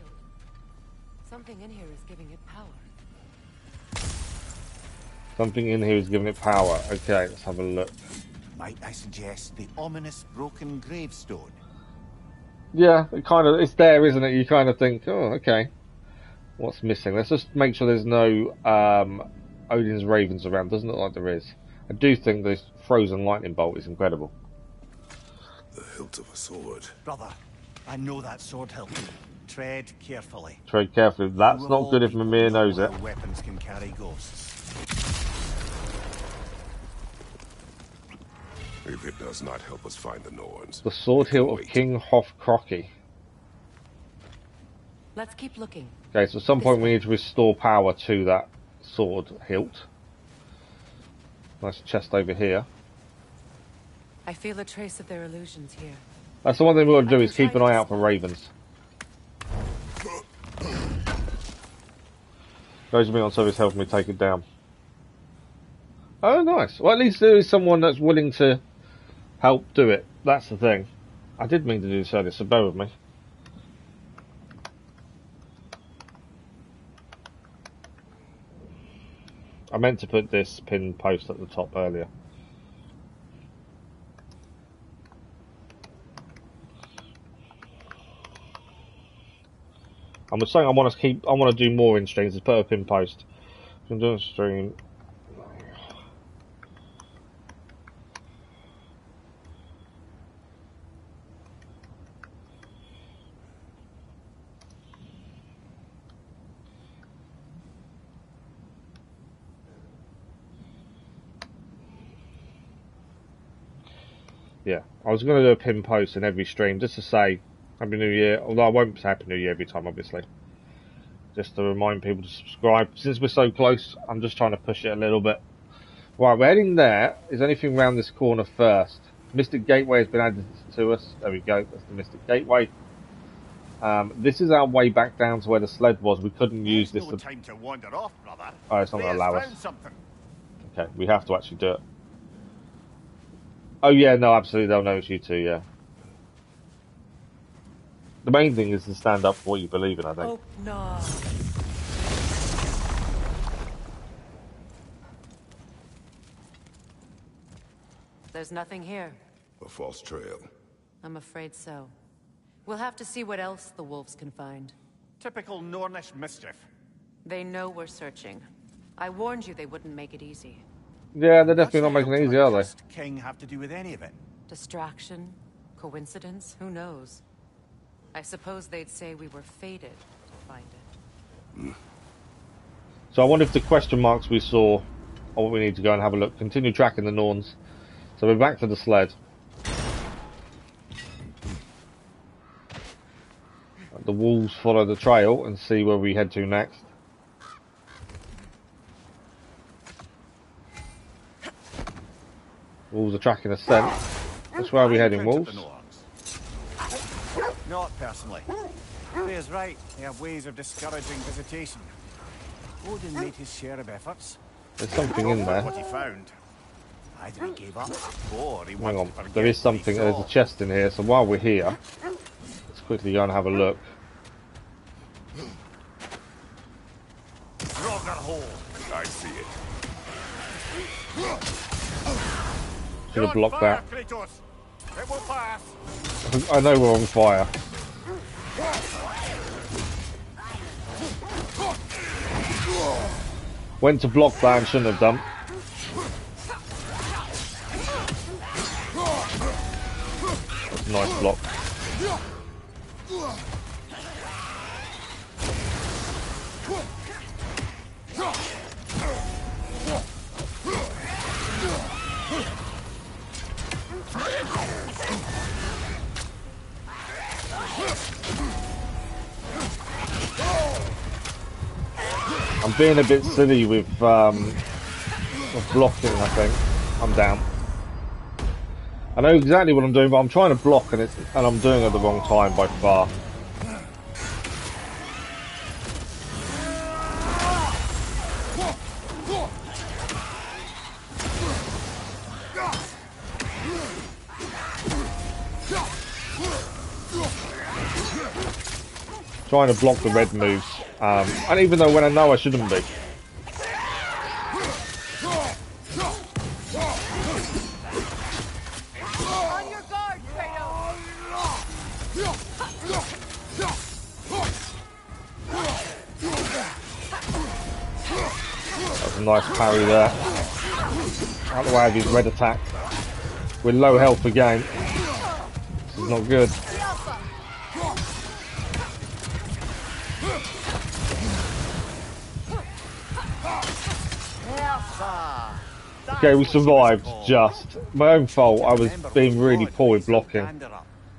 Something in here is giving it power. Something in here is giving it power. Okay, let's have a look. Might I suggest the ominous broken gravestone? Yeah, it's there, isn't it? You kind of think, oh, okay. What's missing? Let's just make sure there's no Odin's ravens around. Doesn't look like there is. I do think this frozen lightning bolt is incredible. The hilt of a sword. Brother, I know that sword hilt. Tread carefully. Tread carefully. That's not good if Mimir knows it. Weapons can carry ghosts. If it does not help us find the Norns. The sword hilt of King Hofkroki. Let's keep looking. Okay, so at some point we need to restore power to that sword hilt. Nice chest over here. I feel a trace of their illusions here. That's the one thing we want to do is keep an eye out for ravens. Those of me on service helping me take it down. Oh, nice. Well, at least there is someone that's willing to help do it. That's the thing. I did mean to do this earlier, so bear with me. I meant to put this pinned post at the top earlier. I was saying I want to do more in streams. Let's put a pin post. I'm doing a stream. Yeah, I was going to do a pin post in every stream just to say Happy New Year, although I won't say Happy New Year every time, obviously. Just to remind people to subscribe. Since we're so close, I'm just trying to push it a little bit. Right, we're heading there. Is anything round this corner first? Mystic Gateway has been added to us. There we go, that's the Mystic Gateway. This is our way back down to where the sled was. We couldn't use this. No time to wander off, brother. Oh, it's not going to allow us. Something. Okay, we have to actually do it. Oh yeah, no, absolutely, they'll know it's you two, yeah. The main thing is to stand up for what you believe in, I think. Oh, no. There's nothing here. A false trail. I'm afraid so. We'll have to see what else the wolves can find. Typical Nornish mischief. They know we're searching. I warned you they wouldn't make it easy. Yeah, they're definitely not making it easy, are they? King have to do with any of it? Distraction? Coincidence? Who knows? I suppose they'd say we were fated to find it. So I wonder if the question marks we saw are what we need to go and have a look. Continue tracking the Norns. So we're back to the sled. The wolves follow the trail and see where we head to next. Wolves are tracking a scent. That's where are we heading, wolves? Not personally. Freya's right. They have ways of discouraging visitation. Odin made his share of efforts. There's something in there. What he found. Either he gave up, or he Hang on, wanted to there is something. There's a chest in here. So while we're here, let's quickly go and have a look. I see it. Should have blocked that. Kratos. It will pass. I know we're on fire. Went to block that and shouldn't have done. That's a nice block. I'm being a bit silly with blocking, I think. I'm down. I know exactly what I'm doing, but I'm trying to block and I'm doing it at the wrong time by far. Trying to block the red moves, and even though when I know I shouldn't be. On your guard, Kratos! That was a nice parry there. Out the way of his red attack. With low health again. This is not good. Okay, we survived, just. My own fault, I was being really poor with blocking.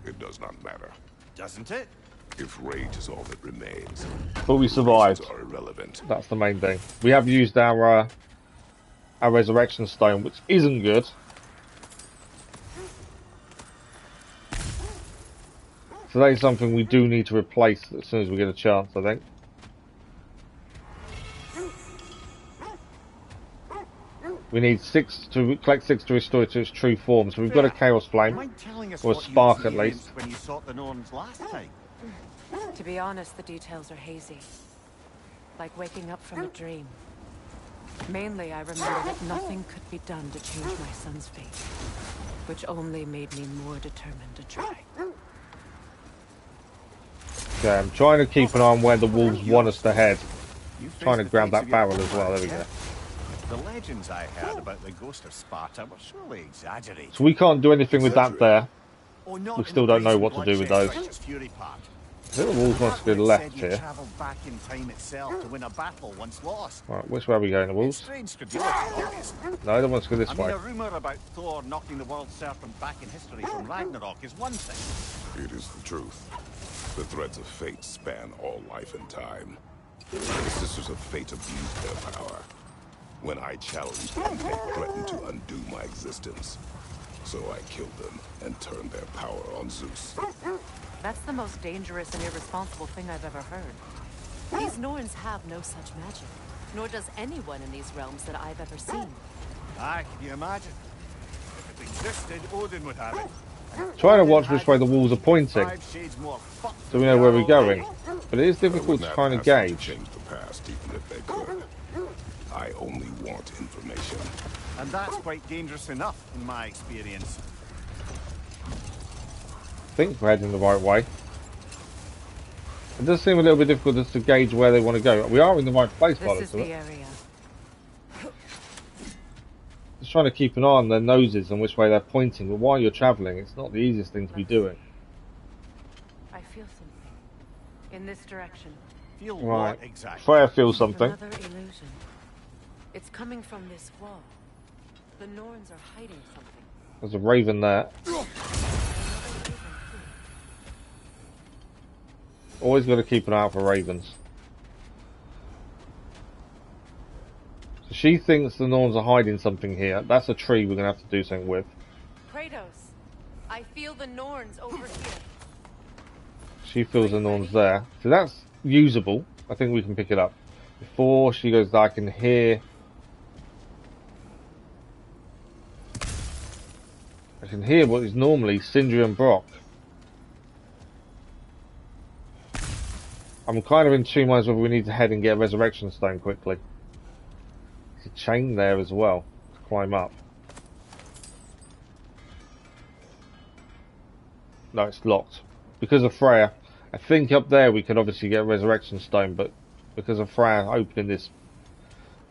It does not matter. Doesn't it? If rage is all that remains, But we survived. are irrelevant. That's the main thing. We have used our resurrection stone, which isn't good. So that is something we do need to replace as soon as we get a chance, I think. We need 6 to collect 6 to restore it to its true form. So we've got a Chaos Flame, or a Spark at least. When you sought the Norns last time. To be honest, the details are hazy. Like waking up from a dream. Mainly, I remember that nothing could be done to change my son's fate. Which only made me more determined to try. Okay, I'm trying to keep an eye on where the wolves want us to head. Trying to grab that barrel as well, there we go. The legends I heard about the ghost of Sparta were surely exaggerated. So we can't do anything with that there. We still don't know what to do with those. I think the wolves want us to go to the left here. Back in time itself to win a battle once lost. Right, which way are we going, the wolves? Strange credulity, obviously. No, they want to go this way. A rumour about Thor knocking the world serpent back in history from Ragnarok is one thing. It is the truth. The threads of fate span all life and time. The Sisters of Fate abused their power. When I challenged them, they threatened to undo my existence. So I killed them and turned their power on Zeus. That's the most dangerous and irresponsible thing I've ever heard. These Norns have no such magic, nor does anyone in these realms that I've ever seen. Ah, can you imagine? If it existed, Odin would have it. Trying to watch which way the walls are pointing, so we know where we're going. But it is difficult to kind of gauge. Change the past, even if they could. I only want information. And that's quite dangerous enough, in my experience. I think we're heading the right way. It does seem a little bit difficult just to gauge where they want to go. We are in the right place, by the looks of it. Area. Just trying to keep an eye on their noses and which way they're pointing. But while you're travelling, it's not the easiest thing to be doing. I feel something in this direction. Feel right. What exactly? Freya feels something. Another illusion. It's coming from this wall. The Norns are hiding something. There's a raven there. Always got to keep an eye out for ravens. So she thinks the Norns are hiding something here. That's a tree we're going to have to do something with. Kratos, I feel the Norns over here. She feels the Norns there. So that's usable. I think we can pick it up. Before she goes, I can hear... I can hear what is normally Sindri and Brock. I'm kind of in two minds whether we need to head and get a resurrection stone quickly. There's a chain there as well to climb up. No, it's locked. Because of Freya. I think up there we could obviously get a resurrection stone, but because of Freya opening this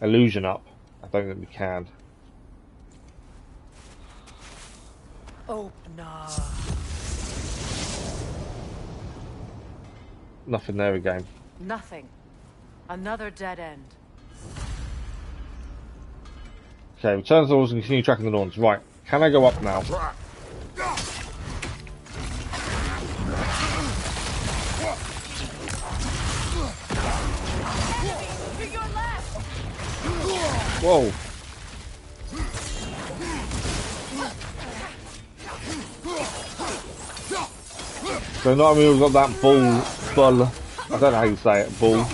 illusion up, I don't think we can. Open up. Nothing there again. Nothing. Another dead end. Okay, return to the walls and continue tracking the Norns. Right, can I go up now? Whoa. So not only we've got that bull, I don't know how you say it, bull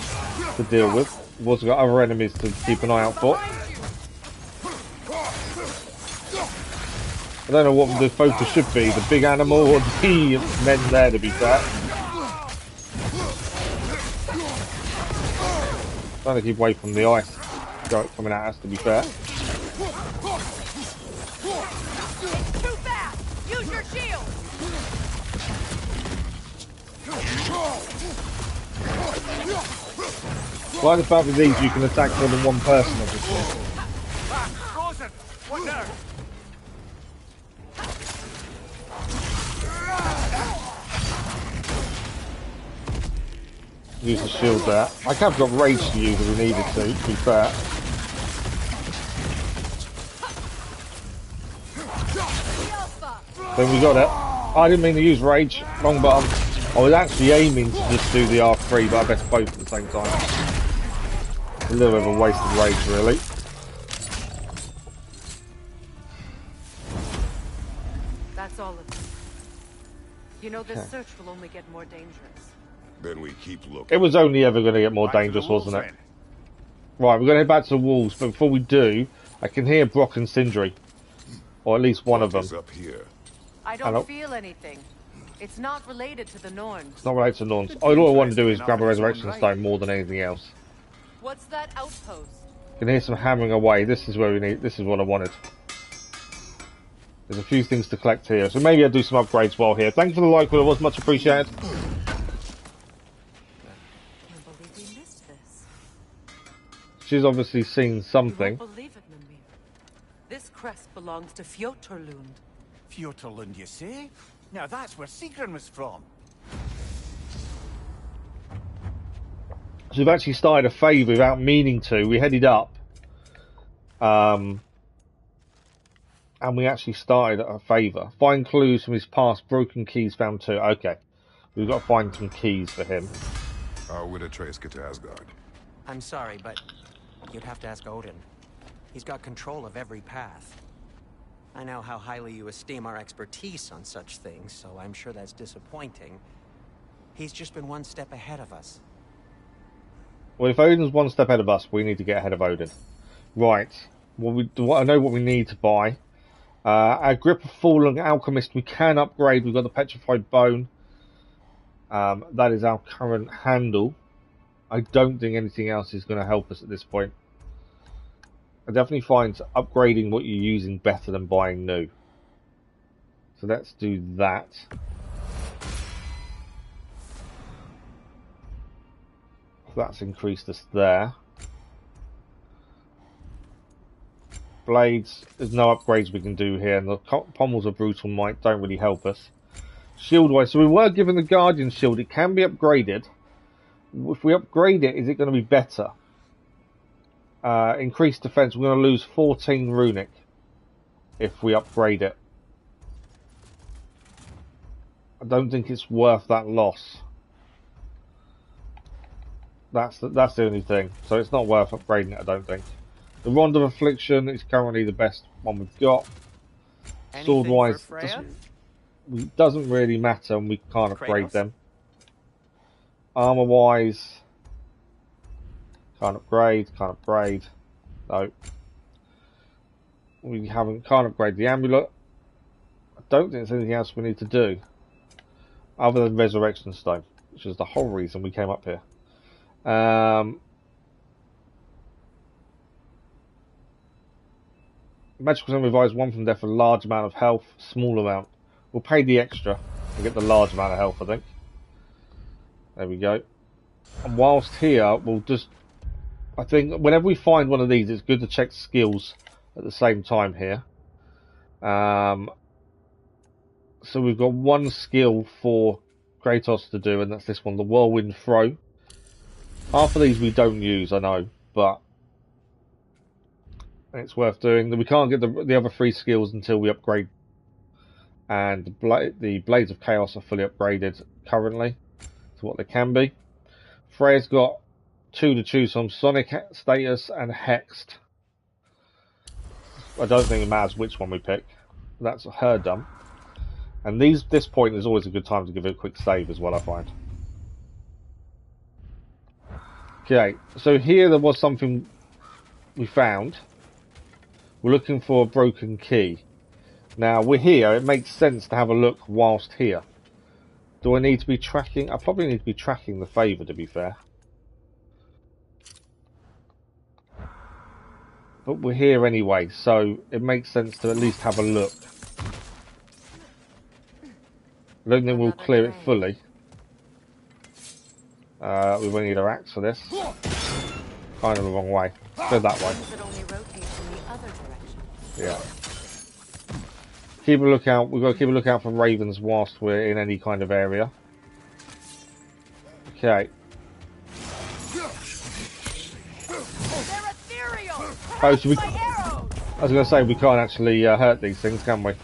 to deal with. We've also got other enemies to keep an eye out for. I don't know what the focus should be, the big animal or the men there, to be fair. Trying to keep away from the ice coming at us, to be fair. Too fast! Use your shield! Why the fact with these you can attack more than one person, obviously. Frozen! What now? Use the shield there. I have got rage to use if we needed to be fair. Then we got it. I didn't mean to use rage. Wrong button. I was actually aiming to just do the R3, but I best both at the same time. It's a little bit of a waste of rage, really. That's all of it. You know, this search will only get more dangerous. Then we keep looking. It was only ever going to get more dangerous, wasn't it? Right, we're going to head back to the walls, but before we do, I can hear Brock and Sindri, or at least one of them. Up here. I don't feel anything. It's not related to the Norns. It's not related to Norns. All I want to do is grab a resurrection stone more than anything else. What's that outpost? I can hear some hammering away. This is where we need. This is what I wanted. There's a few things to collect here, so maybe I'll do some upgrades while here. Thank you for the like, Will. It was much appreciated. Can't believe we missed this. She's obviously seen something. You won't believe it, Mimir. This crest belongs to Fjotorlund. Fjotorlund, you say? Now that's where Sigrun was from. So we've actually started a favour without meaning to. We headed up. And we actually started a favour. Find clues from his past. Broken keys found too. Okay. We've got to find some keys for him. How would Atreus get to Asgard? I'm sorry, but you'd have to ask Odin. He's got control of every path. I know how highly you esteem our expertise on such things, so I'm sure that's disappointing. He's just been one step ahead of us. Well, if Odin's one step ahead of us, we need to get ahead of Odin. Right. Well, I know what we need to buy. Our Grip of Fallen Alchemist we can upgrade. We've got the Petrified Bone. That is our current handle. I don't think anything else is going to help us at this point. I definitely find upgrading what you're using better than buying new. So let's do that. That's increased us there. Blades, there's no upgrades we can do here, and the pommels of Brutal Might don't really help us. Shield wise, so we were given the Guardian Shield. It can be upgraded. If we upgrade it, is it going to be better? Increased defense, we're going to lose 14 runic if we upgrade it. I don't think it's worth that loss. That's the only thing. So it's not worth upgrading it, I don't think. The Rod of Affliction is currently the best one we've got. Sword wise, doesn't really matter, and we can't upgrade them. Armor wise, can't upgrade. No. We can't upgrade the amulet. I don't think there's anything else we need to do other than Resurrection Stone, which is the whole reason we came up here. Magical Stone revives 1 from death for a large amount of health, small amount. We'll pay the extra and get the large amount of health, I think. There we go. And whilst here, we'll just... I think whenever we find one of these, it's good to check skills at the same time here. So we've got one skill for Kratos to do, and that's this one, the Whirlwind Throw. Half of these we don't use, I know, but it's worth doing. We can't get the other 3 skills until we upgrade. And the Blades of Chaos are fully upgraded currently to what they can be. Freya's got 2 to choose from, Sonic Status and Hexed. I don't think it matters which one we pick. That's her done. And this point is always a good time to give it a quick save as well, I find. Okay, so here there was something we found. We're looking for a broken key. Now we're here, it makes sense to have a look whilst here. Do I need to be tracking? I probably need to be tracking the favour, to be fair. But we're here anyway, so it makes sense to at least have a look. I don't think we'll clear it fully. We will need our axe for this. Kind of the wrong way. Go that way. Yeah. Keep a lookout. We've got to keep a lookout for ravens whilst we're in any kind of area. Okay. Oh, so I was going to say we can't actually hurt these things, can we?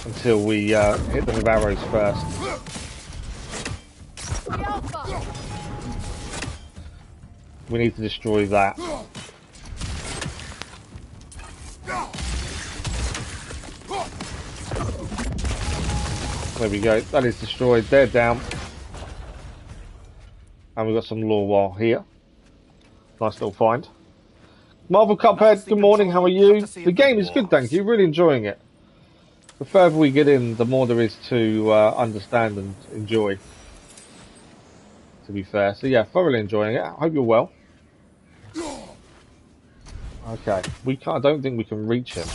Until we hit them with arrows first. We need to destroy that. There we go. That is destroyed. They're down. And we've got some lore wall here. Nice little find. Marvel Cuphead, good morning, how are you? The game is good, thank you, really enjoying it. The further we get in, the more there is to understand and enjoy, to be fair. So yeah, thoroughly enjoying it. I hope you're well. Okay, I don't think we can reach him.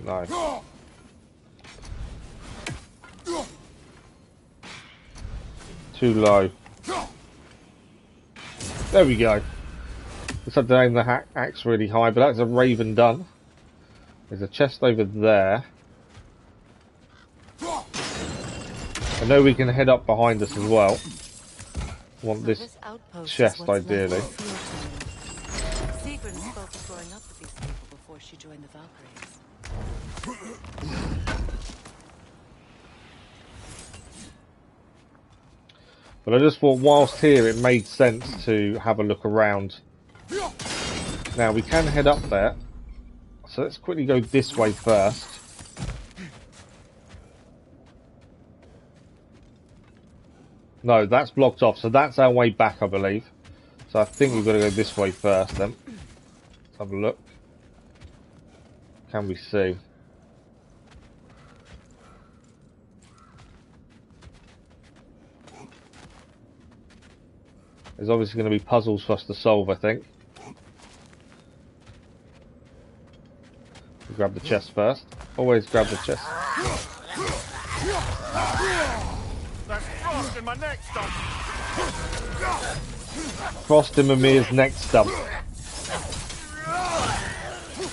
No. Too low. There we go. Just had to aim the axe really high, but that's a raven done. There's a chest over there. I know we can head up behind us as well. Want this chest ideally. Sigrun spoke of growing up with these people before she joined the Valkyries. But I just thought whilst here it made sense to have a look around. Now we can head up there. So let's quickly go this way first. No, that's blocked off, so that's our way back, I believe. So I think we've got to go this way first then. Let's have a look. Can we see? There's obviously going to be puzzles for us to solve, I think. We'll grab the chest first. Always grab the chest. That's frost in my neck stump. Frost in Mimir's neck stump.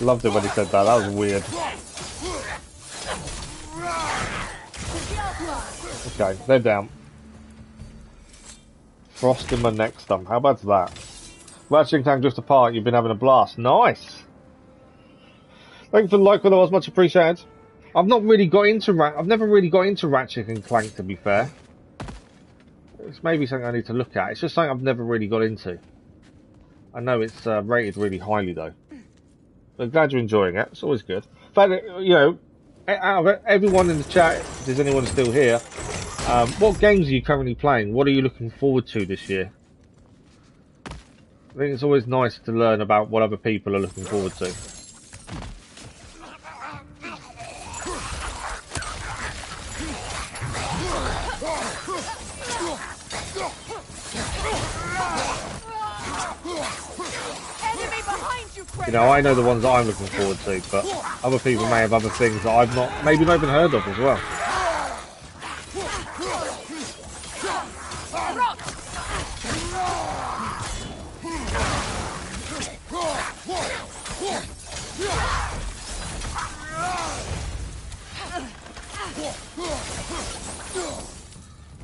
Loved it when he said that. That was weird. Okay, they're down. Frost in my neck stump. How bad's that? Ratchet and Clank Drift Apart. You've been having a blast. Nice. Thank you for the like, although I was much appreciated. I've never really got into Ratchet and Clank, to be fair. It's maybe something I need to look at. It's just something I've never really got into. I know it's rated really highly though. But glad you're enjoying it. It's always good. In fact, you know, out of everyone in the chat, if there's anyone still here, what games are you currently playing? What are you looking forward to this year? I think it's always nice to learn about what other people are looking forward to. You know, I know the ones that I'm looking forward to, but other people may have other things that I've maybe not even heard of as well.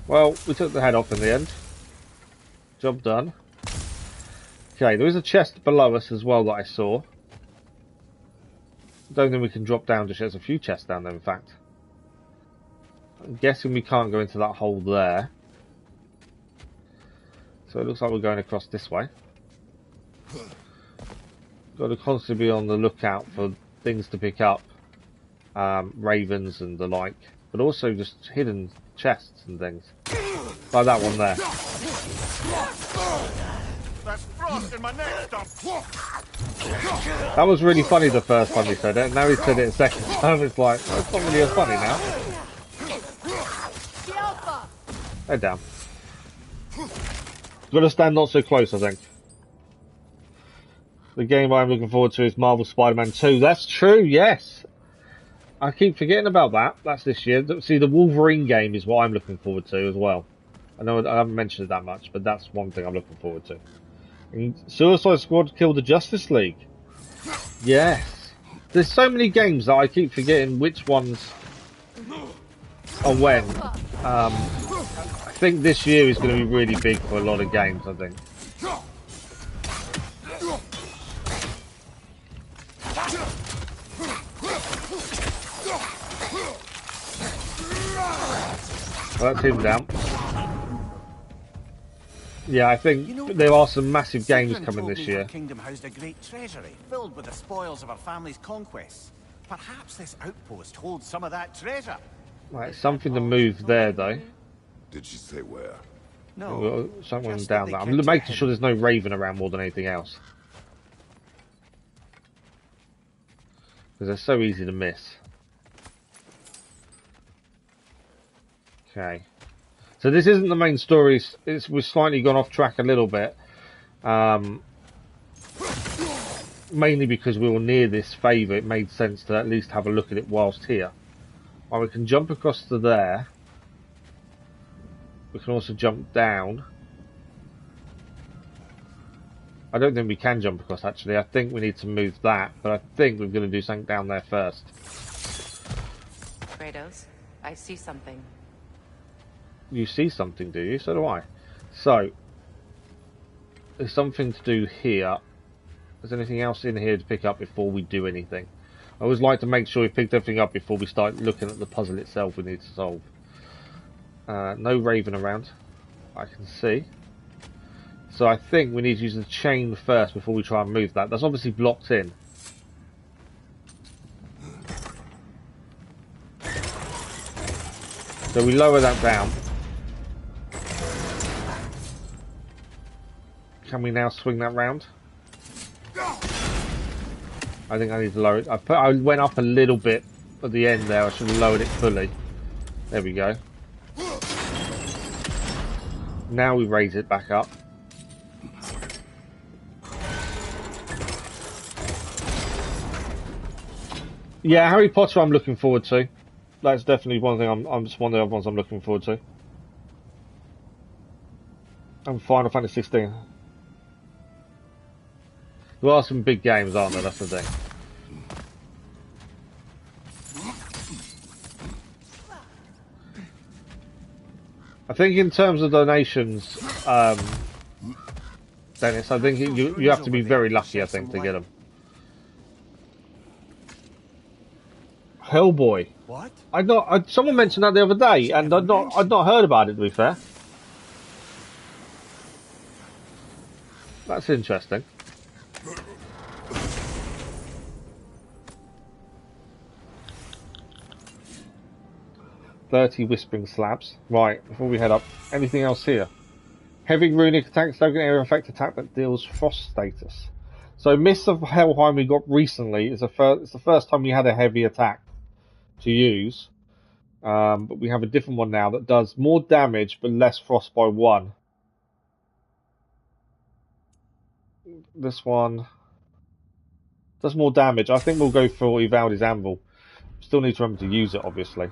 Well, we took the head off in the end. Job done. Okay, there is a chest below us as well that I saw. Don't think we can drop down just yet. There's a few chests down there, in fact. I'm guessing we can't go into that hole there. So it looks like we're going across this way. Got to constantly be on the lookout for things to pick up. Ravens and the like. But also just hidden chests and things. Like that one there. That's frost in my neck stump. That was really funny the first time he said it, and now he said it a second time. It's like, well, it's not really as funny now. They're down. Got to stand not so close, I think. The game I'm looking forward to is Marvel Spider-Man 2. That's true, yes. I keep forgetting about that. That's this year. See, the Wolverine game is what I'm looking forward to as well. I know I haven't mentioned it that much, but that's one thing I'm looking forward to. And Suicide Squad killed the Justice League. Yes. There's so many games that I keep forgetting which ones are when. I think this year is going to be really big for a lot of games, I think. Well, that's him down. Yeah, I think there are some massive games coming this year. Our kingdom housed a great treasury filled with the spoils of our family's conquests. Perhaps this outpost holds some of that treasure. Right, something to move there, though. Did she say where? No, someone just down that there. they I'm kept making your sure head- there's no raven around more than anything else. Because they're so easy to miss. Okay. So this isn't the main story. We've slightly gone off track a little bit. Mainly because we were near this favour, it made sense to at least have a look at it whilst here. Well, we can jump across to there. We can also jump down. I don't think we can jump across, actually. I think we need to move that, but I think we're going to do something down there first. Kratos, I see something. You see something, do you? So do I. So, there's something to do here. Is there anything else in here to pick up before we do anything? I always like to make sure we picked everything up before we start looking at the puzzle itself we need to solve. No raven around, I can see. So I think we need to use the chain first before we try and move that. That's obviously blocked in. So we lower that down. Can we now swing that round? I think I need to lower it. I went up a little bit at the end there. I should have lowered it fully. There we go. Now we raise it back up. Yeah, Harry Potter I'm looking forward to. That's definitely one thing I'm just one of the other ones I'm looking forward to. And Final Fantasy 16. There are some big games, aren't there? That's the thing. I think in terms of donations, Dennis, I think you have to be very lucky, I think, to get them. Hellboy. What? Someone mentioned that the other day, and I'd not heard about it, to be fair. That's interesting. "30 whispering slabs." Right, before we head up, anything else here? Heavy runic attack, token area effect attack that deals frost status. So Mists of Helheim we got recently is it's the first time we had a heavy attack to use. But we have a different one now that does more damage but less frost by 1. This one does more damage. I think we'll go for Ivaldi's Anvil. Still need to remember to use it, obviously.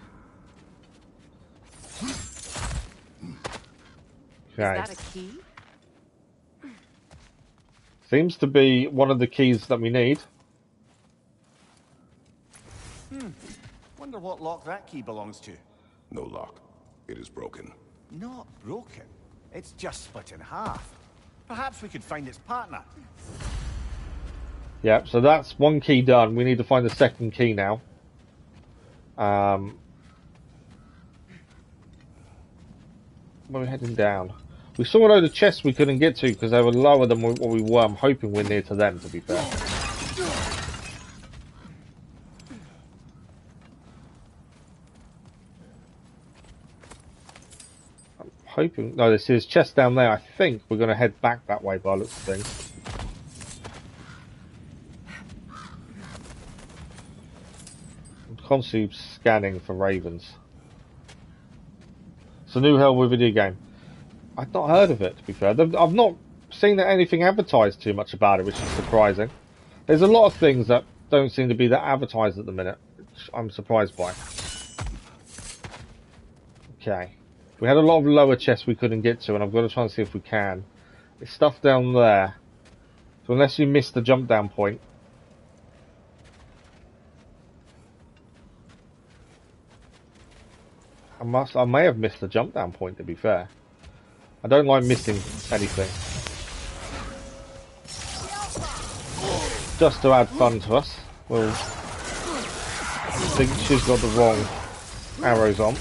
Okay. Is that a key? Seems to be one of the keys that we need. Wonder what lock that key belongs to. No lock. It is broken. Not broken. It's just split in half. Perhaps we could find its partner. Yeah, so that's one key done. We need to find the second key now. Where are we heading down? We saw a load of chests we couldn't get to because they were lower than what we were. I'm hoping we're near to them, to be fair. I'm hoping... No, this is chest down there. I think we're going to head back that way by the looks of things. I'm constantly scanning for ravens. It's a new Hellboy video game. I've not heard of it, to be fair. I've not seen anything advertised too much about it, which is surprising. There's a lot of things that don't seem to be that advertised at the minute, which I'm surprised by. Okay. We had a lot of lower chests we couldn't get to, and I've got to try and see if we can. There's stuff down there. So unless you missed the jump down point... I may have missed the jump down point, to be fair. I don't like missing anything. Just to add fun to us, we'll... I think she's got the wrong arrows on.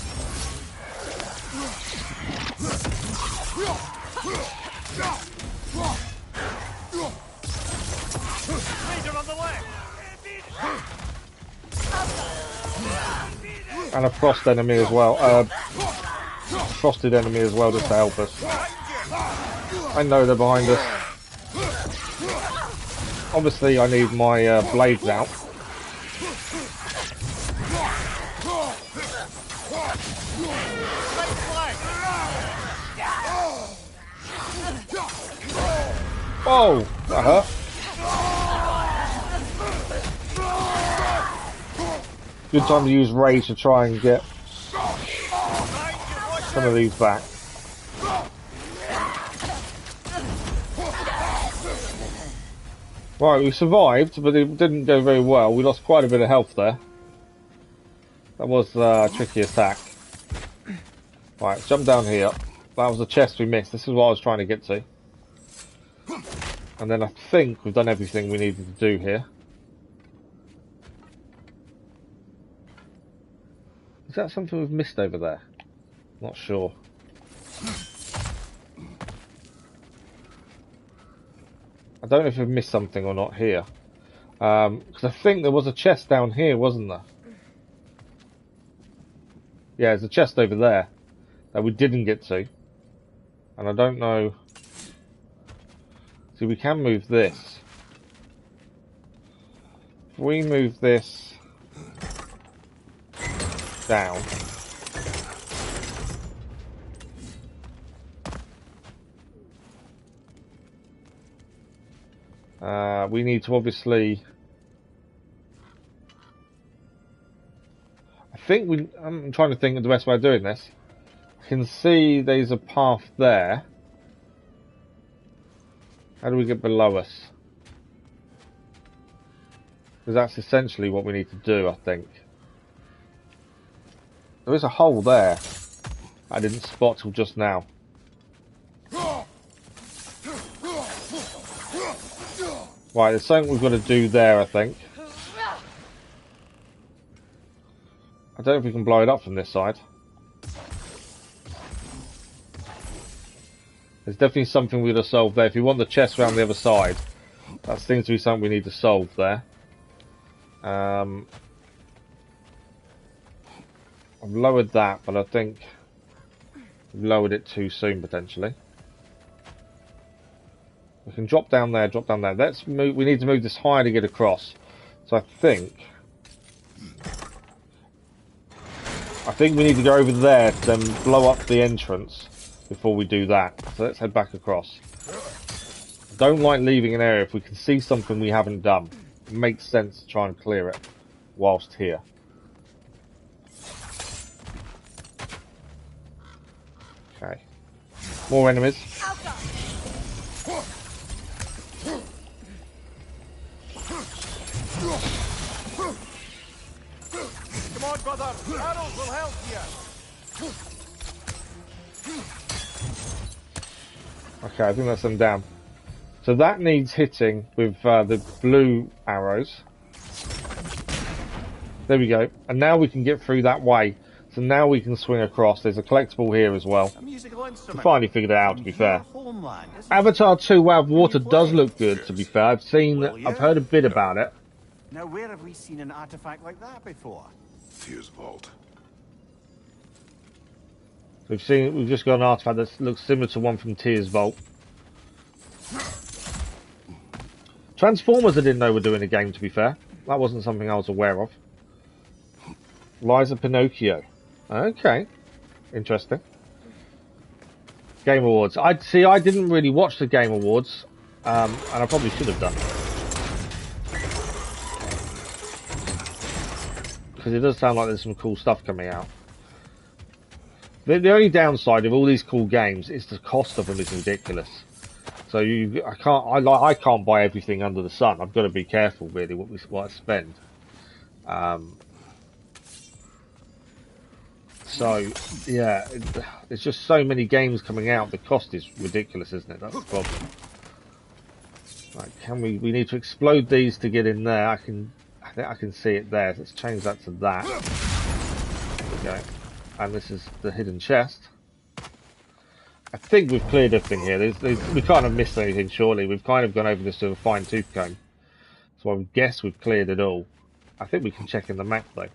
And a frost enemy as well. frosted enemy as well just to help us. I know they're behind us. Obviously I need my blades out. Oh, that hurt. Good time to use rage to try and get some of these back. Right, we survived, but it didn't go very well. We lost quite a bit of health there. That was a tricky attack. Right, let's jump down here. That was the chest we missed. This is what I was trying to get to. And then I think we've done everything we needed to do here. Is that something we've missed over there? Not sure. I don't know if we've missed something or not here. Because I think there was a chest down here, wasn't there? Yeah, there's a chest over there that we didn't get to. And I don't know... See, we can move this. If we move this down... we need to obviously... I'm trying to think of the best way of doing this. I can see there's a path there. How do we get below us? Because that's essentially what we need to do, I think. There is a hole there I didn't spot till just now. Right, there's something we've got to do there, I think. I don't know if we can blow it up from this side. There's definitely something we've got to solve there. If you want the chest around the other side, that seems to be something we need to solve there. I've lowered that, but I think we've lowered it too soon, potentially. We can drop down there, drop down there. Let's move. We need to move this higher to get across. So I think we need to go over there to then blow up the entrance before we do that. So let's head back across. I don't like leaving an area if we can see something we haven't done. It makes sense to try and clear it whilst here. Okay. More enemies. Come on, brother. Arrows will help you. Okay, I think that's them down. So that needs hitting with the blue arrows. There we go. And now we can get through that way. So now we can swing across. There's a collectible here as well. We finally figured it out, to be fair. Avatar 2 Wow of Water does look good, to be fair. I've heard a bit about it. Now, where have we seen an artifact like that before? Tears Vault. We've just got an artifact that looks similar to one from Tears Vault. Transformers I didn't know were doing a game, to be fair. That wasn't something I was aware of. Liza Pinocchio. Okay. Interesting. Game Awards. I didn't really watch the Game Awards, and I probably should have done. Because it does sound like there's some cool stuff coming out. The only downside of all these cool games is the cost of them is ridiculous. So I can't buy everything under the sun. I've got to be careful really what I spend. So yeah, there's just so many games coming out. The cost is ridiculous, isn't it? That's the problem. Right, we need to explode these to get in there. I think I can see it there. Let's change that to that. There we go. And this is the hidden chest. I think we've cleared everything here. We can't have missed anything, surely. We've kind of gone over this with a fine-tooth comb. So I would guess we've cleared it all. I think we can check in the map, though.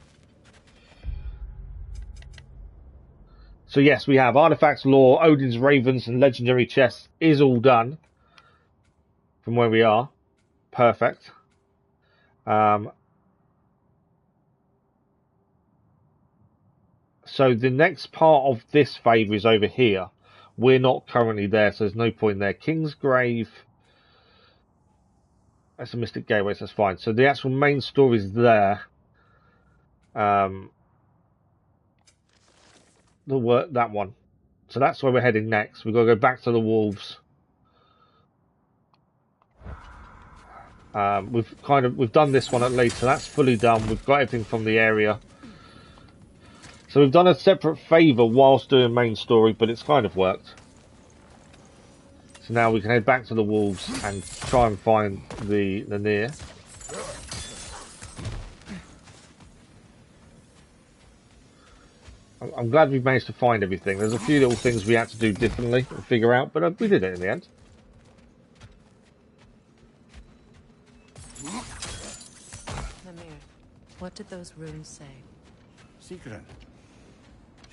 So yes, we have artifacts, lore, Odin's ravens, and legendary chests is all done from where we are. Perfect. So the next part of this favour is over here. We're not currently there, so there's no point there. King's Grave. That's a Mystic Gateway, so that's fine. So the actual main story is there. That one. So that's where we're heading next. We've got to go back to the Wolves. We've done this one at least, so that's fully done. We've got everything from the area. So we've done a separate favour whilst doing main story, but it's kind of worked. So now we can head back to the Wolves and try and find the Near. I'm glad we've managed to find everything. There's a few little things we had to do differently and figure out, but we did it in the end. Mimir, what did those runes say? Sigrun.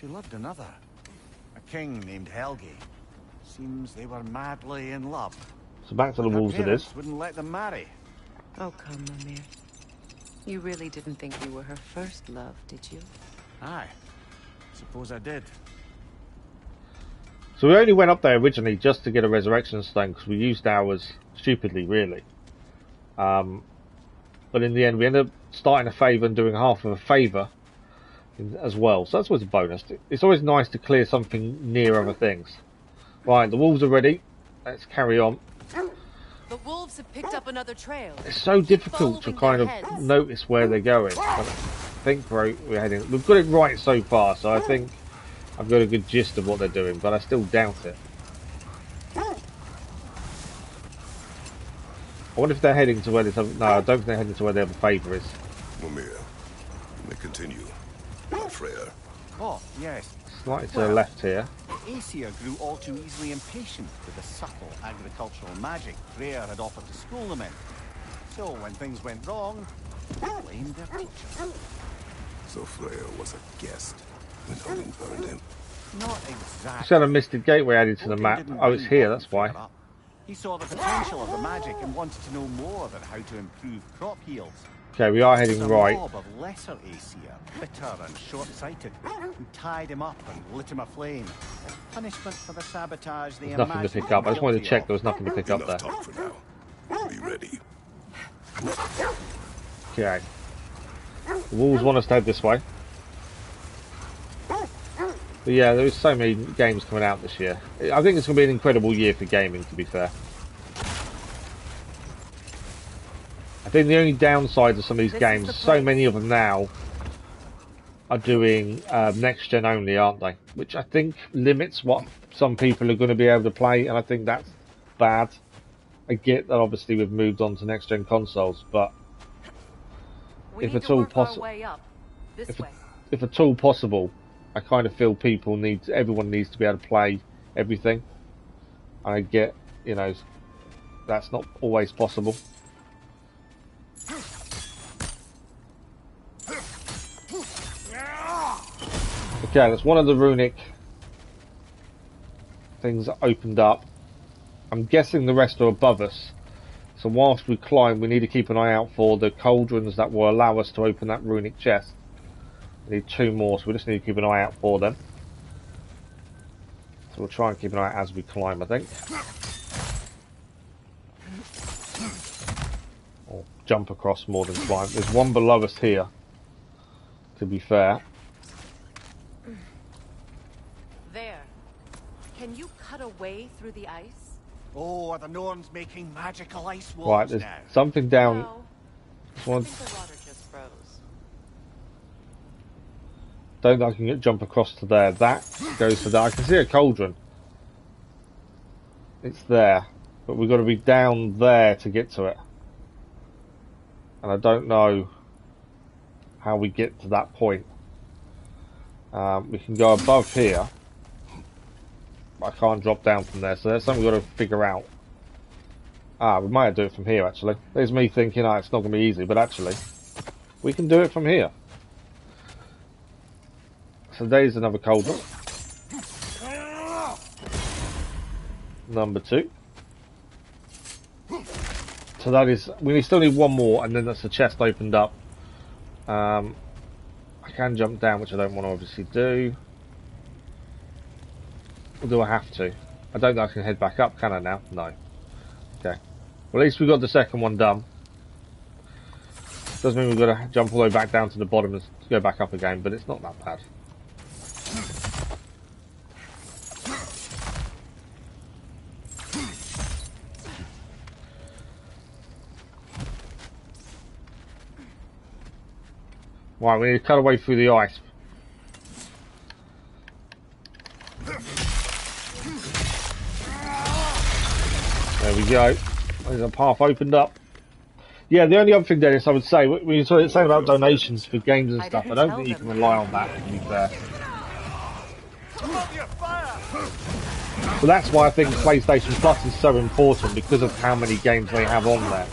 She loved another. A king named Helgi. Seems they were madly in love. So back to the Wolves it is. Wouldn't let them marry. Oh, come, Mimir. You really didn't think you were her first love, did you? Aye. Suppose I did. So we only went up there originally just to get a resurrection stone because we used ours stupidly, really. But in the end, we ended up starting a favour and doing half of a favour as well. So that's always a bonus. It's always nice to clear something near other things. Right, the Wolves are ready. Let's carry on. The wolves have picked up another trail. It's so difficult to kind of notice where they're going. But I think we're heading. We've got it right so far, so I think I've got a good gist of what they're doing, but I still doubt it. I wonder if they're heading to where this other... No, I don't think they're heading to where the other favour is. Mimir, you may continue. Freya. Oh, yes. Slightly to the left here. Aesir grew all too easily impatient with the subtle agricultural magic Freya had offered to school them in. So when things went wrong, they blamed their teacher. So Freya was a guest when Odin burned him. Not exactly. Just had a Mystic Gateway added to the map. Oh, it's here, that's why. He saw the potential of the magic and wanted to know more about how to improve crop yields. Okay, we are heading right. A mob of lesser Aesir, bitter and short-sighted, who tied him up and lit him aflame. Punishment for the sabotage they There's nothing to pick up. I just wanted to check there was nothing to pick up there. Talk for now. Be ready. Okay. The Wolves want us to head this way. But yeah, there's so many games coming out this year. I think it's going to be an incredible year for gaming, to be fair. I think the only downsides of some of these games, so many of them now are doing next gen only, aren't they? Which I think limits what some people are going to be able to play, and I think that's bad. I get that obviously we've moved on to next gen consoles, but if at all possible, if at all possible, I kind of feel everyone needs to be able to play everything. I get, you know, that's not always possible. Okay, that's one of the runic things that opened up. I'm guessing the rest are above us. So whilst we climb, we need to keep an eye out for the cauldrons that will allow us to open that runic chest. We need 2 more, so we just need to keep an eye out for them. So we'll try and keep an eye out as we climb, I think. Or jump across more than climb. There's one below us here, to be fair. There. Can you cut a way through the ice? Oh, are the Norns making magical ice walls Right, there's now? something down. No. One. I think the water just froze. Don't think I can jump across to there. That goes to there. I can see a cauldron. It's there. But we've got to be down there to get to it. And I don't know how we get to that point. We can go above here. I can't drop down from there, so that's something we've got to figure out. We might have to do it from here, actually. There's me thinking, it's not going to be easy, but actually, we can do it from here. So there's another cauldron. number 2. So that is, we still need one more, and then that's the chest opened up. I can jump down, which I don't want to obviously do. Or do I have to? I don't think I can head back up, can I now? No. Okay. Well, at least we got the second one done. Doesn't mean we've got to jump all the way back down to the bottom and go back up again, but it's not that bad. Right, we need to cut away through the ice. There we go. There's a path opened up. Yeah, the only other thing, Dennis, I would say, when you're saying about donations for games and stuff, I don't think you can rely on that, to be fair. But that's why I think PlayStation Plus is so important, because of how many games they have on there.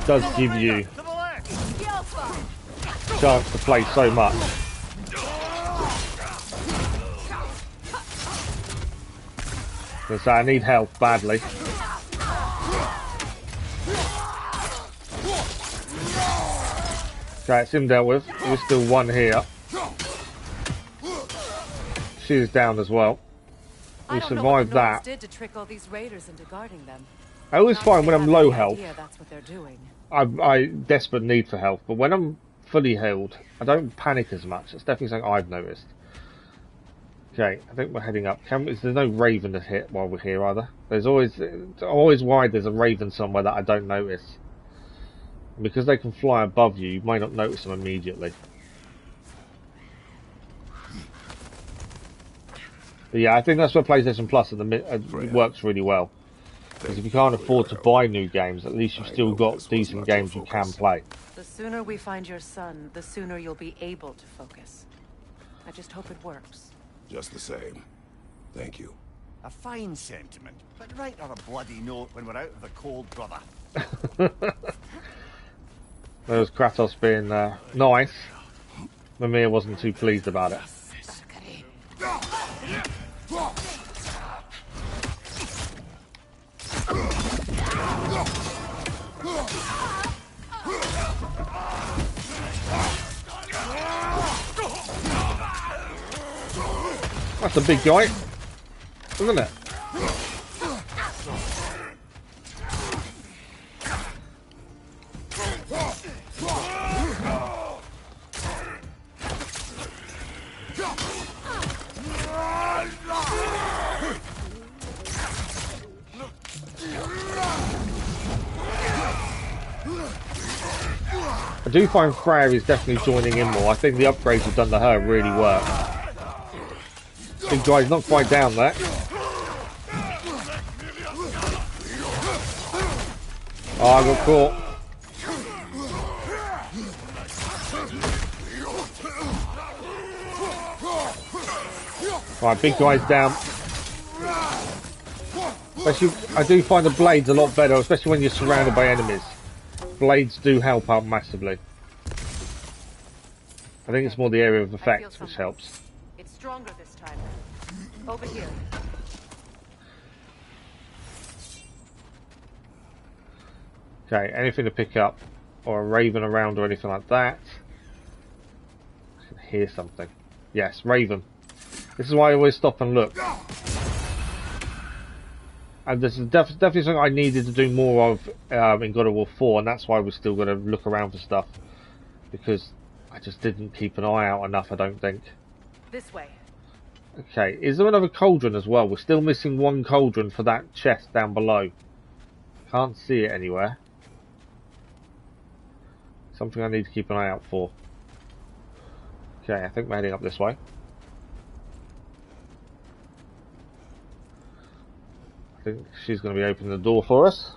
It does give you a chance to play so much. So I need help badly. Okay, it's him dealt with. There's still one here. She's down as well. We survived that. Did to trick all these raiders into guarding them. I always find when I'm low health, That's what they're doing. I desperate need for health, but when I'm fully healed, I don't panic as much. That's definitely something I've noticed. Okay, I think we're heading up. There's no raven to hit while we're here either. There's always worried there's a raven somewhere that I don't notice. And because they can fly above you, you might not notice them immediately. But yeah, I think that's where PlayStation Plus works really well. Because if you can't afford to buy new games, at least you've still got decent games you can play. The sooner we find your son, the sooner you'll be able to focus. I just hope it works. Just the same. Thank you. A fine sentiment, but write her a bloody note when we're out of the cold, brother. There's Kratos being nice. Mimir wasn't too pleased about it. That's a big guy, isn't it? I do find Freya is definitely joining in more. I think the upgrades we've done to her really work. Big guy's not quite down there. Oh, I got caught. Right, big guy's down. Especially, I do find the blades a lot better, especially when you're surrounded by enemies. Blades do help out massively. I think it's more the area of effect which helps. It's stronger this time. Over here. Okay, anything to pick up, or a raven around or anything like that. I can hear something. Yes, raven. This is why I always stop and look. And this is definitely something I needed to do more of in God of War 4, and that's why we're still going to look around for stuff. Because I just didn't keep an eye out enough, I don't think. This way. Okay, is there another cauldron as well? We're still missing one cauldron for that chest down below. Can't see it anywhere. Something I need to keep an eye out for. Okay, I think we're heading up this way. I think she's going to be opening the door for us.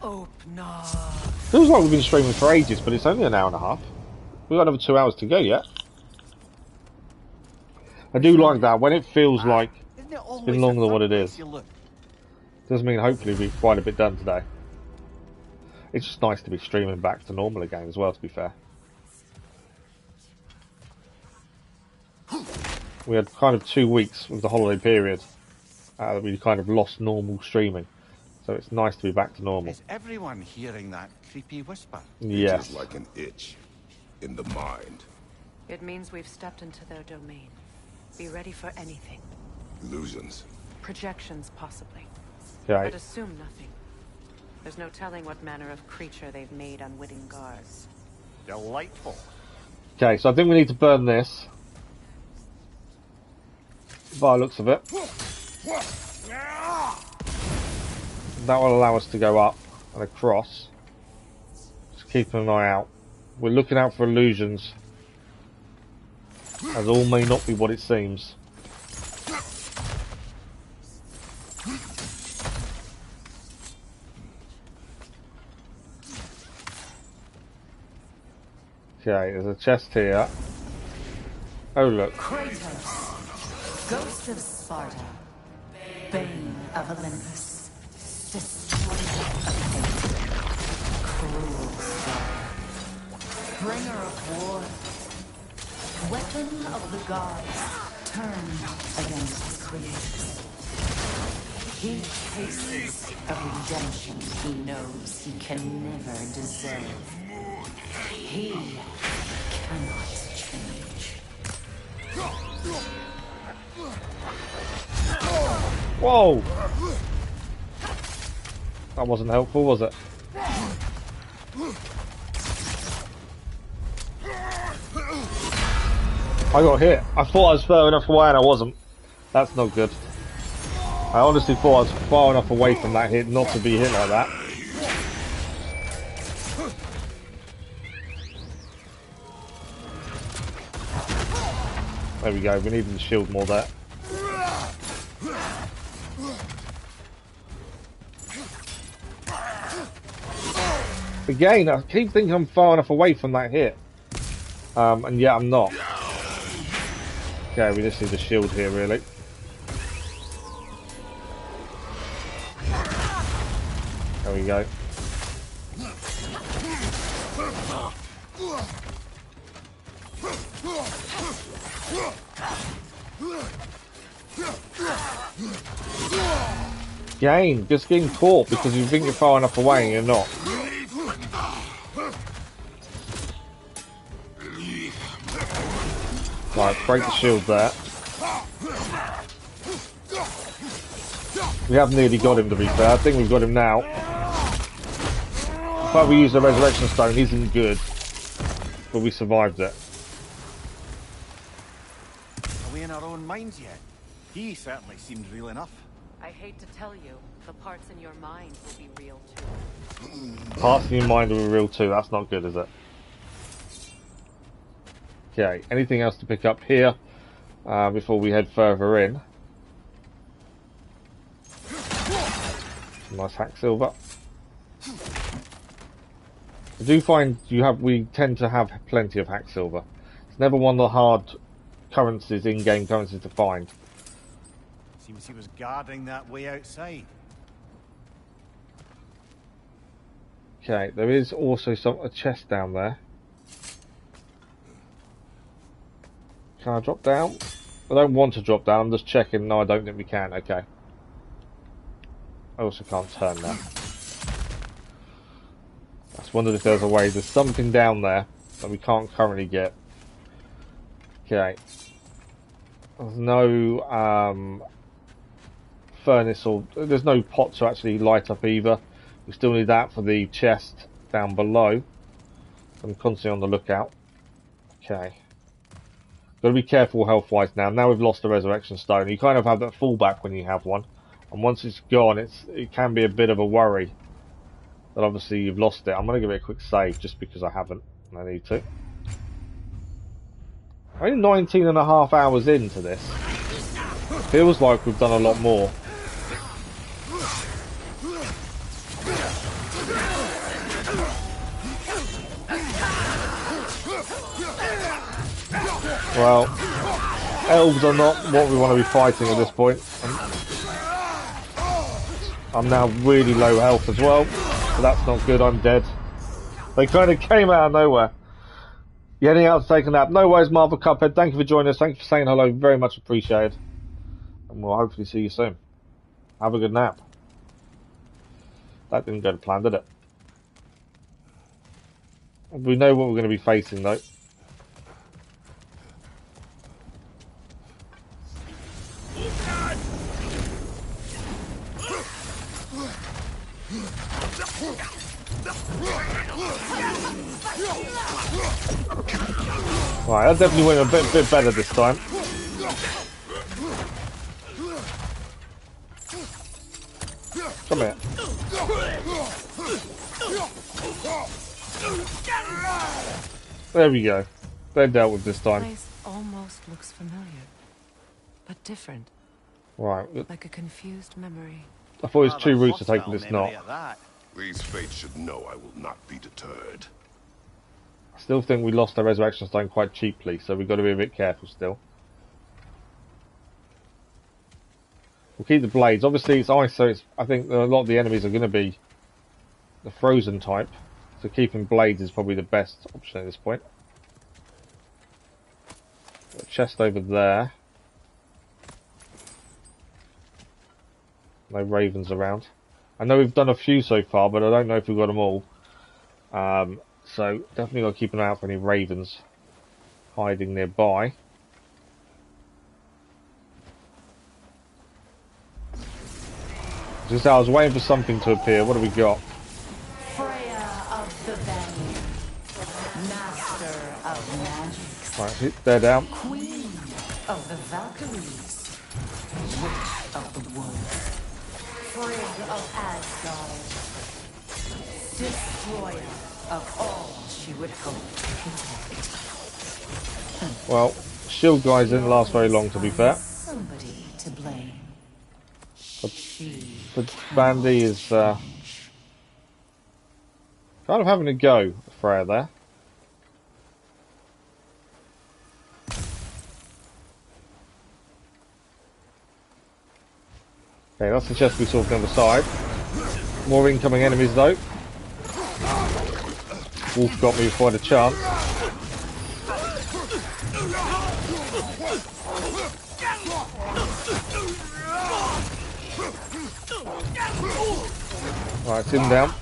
Open up. Feels like we've been streaming for ages, but it's only an hour and a half. We've got another 2 hours to go yet. I do like that, when it feels like it's been longer than what it is. Doesn't mean hopefully we've quite a bit done today. It's just nice to be streaming back to normal again as well, to be fair. We had kind of 2 weeks with the holiday period that we kind of lost normal streaming. So it's nice to be back to normal. Is everyone hearing that creepy whisper? Yes. It is like an itch in the mind. It means we've stepped into their domain. Be ready for anything. Illusions. Projections, possibly. Okay. But assume nothing. There's no telling what manner of creature they've made unwitting guards. Delightful. Okay, so I think we need to burn this. By the looks of it. That will allow us to go up and across. Just keeping an eye out. We're looking out for illusions, as all may not be what it seems. Okay, there's a chest here. Oh look. Kratos, Ghost of Sparta, Bane of Olympus. Destroyer of fate, cruel star, bringer of war, weapon of the gods, turned against the creators. He tastes a redemption he knows he can never deserve. He cannot change. Whoa! That wasn't helpful, was it? I got hit. I thought I was far enough away and I wasn't. That's not good. I honestly thought I was far enough away from that hit not to be hit like that. There we go, we needed the shield more there. Again, I keep thinking I'm far enough away from that hit. And yet I'm not. Okay, we just need a shield here, really. There we go. Again, just getting caught because you think you're far enough away and you're not. Right, break the shield there. We have nearly got him, to be fair. I think we've got him now. But we used the resurrection stone isn't good, but we survived it. Are we in our own minds yet? He certainly seemed real enough. I hate to tell you, the parts in your mind will be real too. Parts in your mind will be real too. That's not good, is it? Okay, anything else to pick up here before we head further in? Nice hack silver. I do find we tend to have plenty of hack silver. It's never one of the hard currencies, in-game currencies to find. Seems he was guarding that way outside. Okay, there is also a chest down there. Can I drop down? I don't want to drop down, I'm just checking. No, I don't think we can. Okay. I also can't turn now. I just wondered if there's a way. There's something down there that we can't currently get. Okay. There's no furnace or there's no pot to actually light up either. We still need that for the chest down below. I'm constantly on the lookout. Okay. Got to be careful health-wise now. Now we've lost the resurrection stone. You kind of have that fallback when you have one, and once it's gone, it can be a bit of a worry that obviously you've lost it. I'm going to give it a quick save just because I haven't, and I need to. I'm only 19.5 hours into this. Feels like we've done a lot more. Well, elves are not what we want to be fighting at this point. I'm now really low health as well, so that's not good. I'm dead. They kind of came out of nowhere. You're heading out to take a nap. No worries, Marvel Cuphead. Thank you for joining us. Thank you for saying hello. Very much appreciated. And we'll hopefully see you soon. Have a good nap. That didn't go to plan, did it? We know what we're going to be facing, though. Right, that definitely went a bit better this time. Come here. There we go. They dealt with this time. Place almost looks familiar, but different. Right. Like a confused memory. I thought it was 2 routes to take this knot. These fates should know I will not be deterred. I still think we lost the Resurrection Stone quite cheaply, so we've got to be a bit careful still. We'll keep the blades. Obviously it's ice, so I think a lot of the enemies are going to be the frozen type. So keeping blades is probably the best option at this point. Got a chest over there. No ravens around. I know we've done a few so far, but I don't know if we've got them all. So definitely got to keep an eye out for any ravens hiding nearby. Just I was waiting for something to appear. What do we got? Freya of the Vanir, master of magic. Right, they're down. Queen of the Valkyries, witch of the woods, Frigg of Asgard, destroyer of all she would hope to protect. Well, shield guys didn't last very long, to be fair. Somebody to blame. But Bandy is kind of having a go at Freya there. Okay, that's the chest we saw from the other side. More incoming enemies though. Wolf got me before I had a chance. Right, it's him down.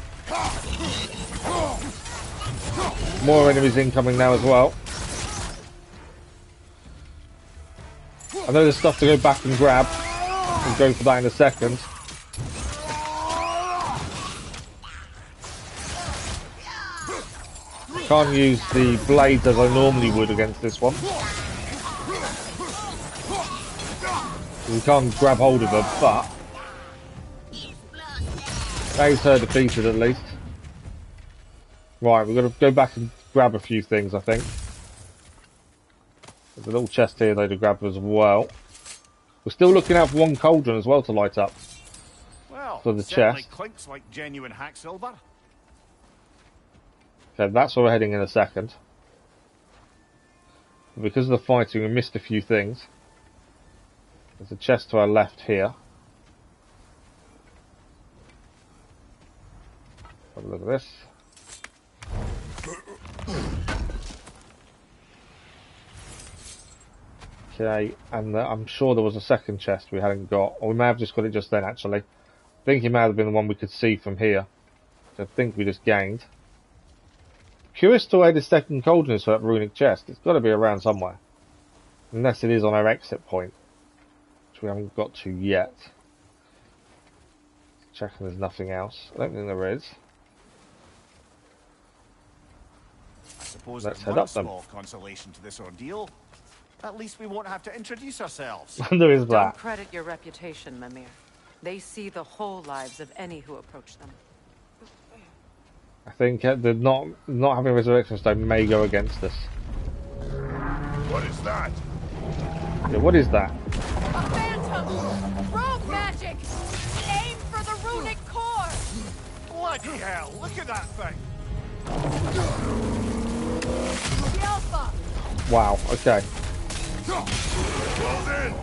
More enemies incoming now as well. I know there's stuff to go back and grab. We'll go for that in a second. Can't use the blades as I normally would against this one. We can't grab hold of her, but that is her defeated at least. Right, we've got to go back and grab a few things, I think. There's a little chest here though to grab as well. We're still looking out for one cauldron as well to light up. Well, for the certainly chest. clinks like genuine hack silver. Okay, that's where we're heading in a second. But because of the fighting, we missed a few things. There's a chest to our left here. Have a look at this. Okay, and I'm sure there was a second chest we hadn't got, or we may have just got it just then actually. I think it may have been the one we could see from here. So I think we just gained. Curious to where the second cauldron is for that runic chest. It's got to be around somewhere. Unless it is on our exit point, which we haven't got to yet. Checking there's nothing else. I don't think there is. I suppose Let's there's head one up then. small consolation to this ordeal. At least we won't have to introduce ourselves. There is that. Don't credit your reputation, Mimir. They see the whole lives of any who approach them. I think the not having a resurrection stone may go against us. What is that? Yeah, what is that? A phantom! Rogue magic! Aim for the runic core! Bloody hell, look at that thing! The Alpha! Wow, okay. Well then,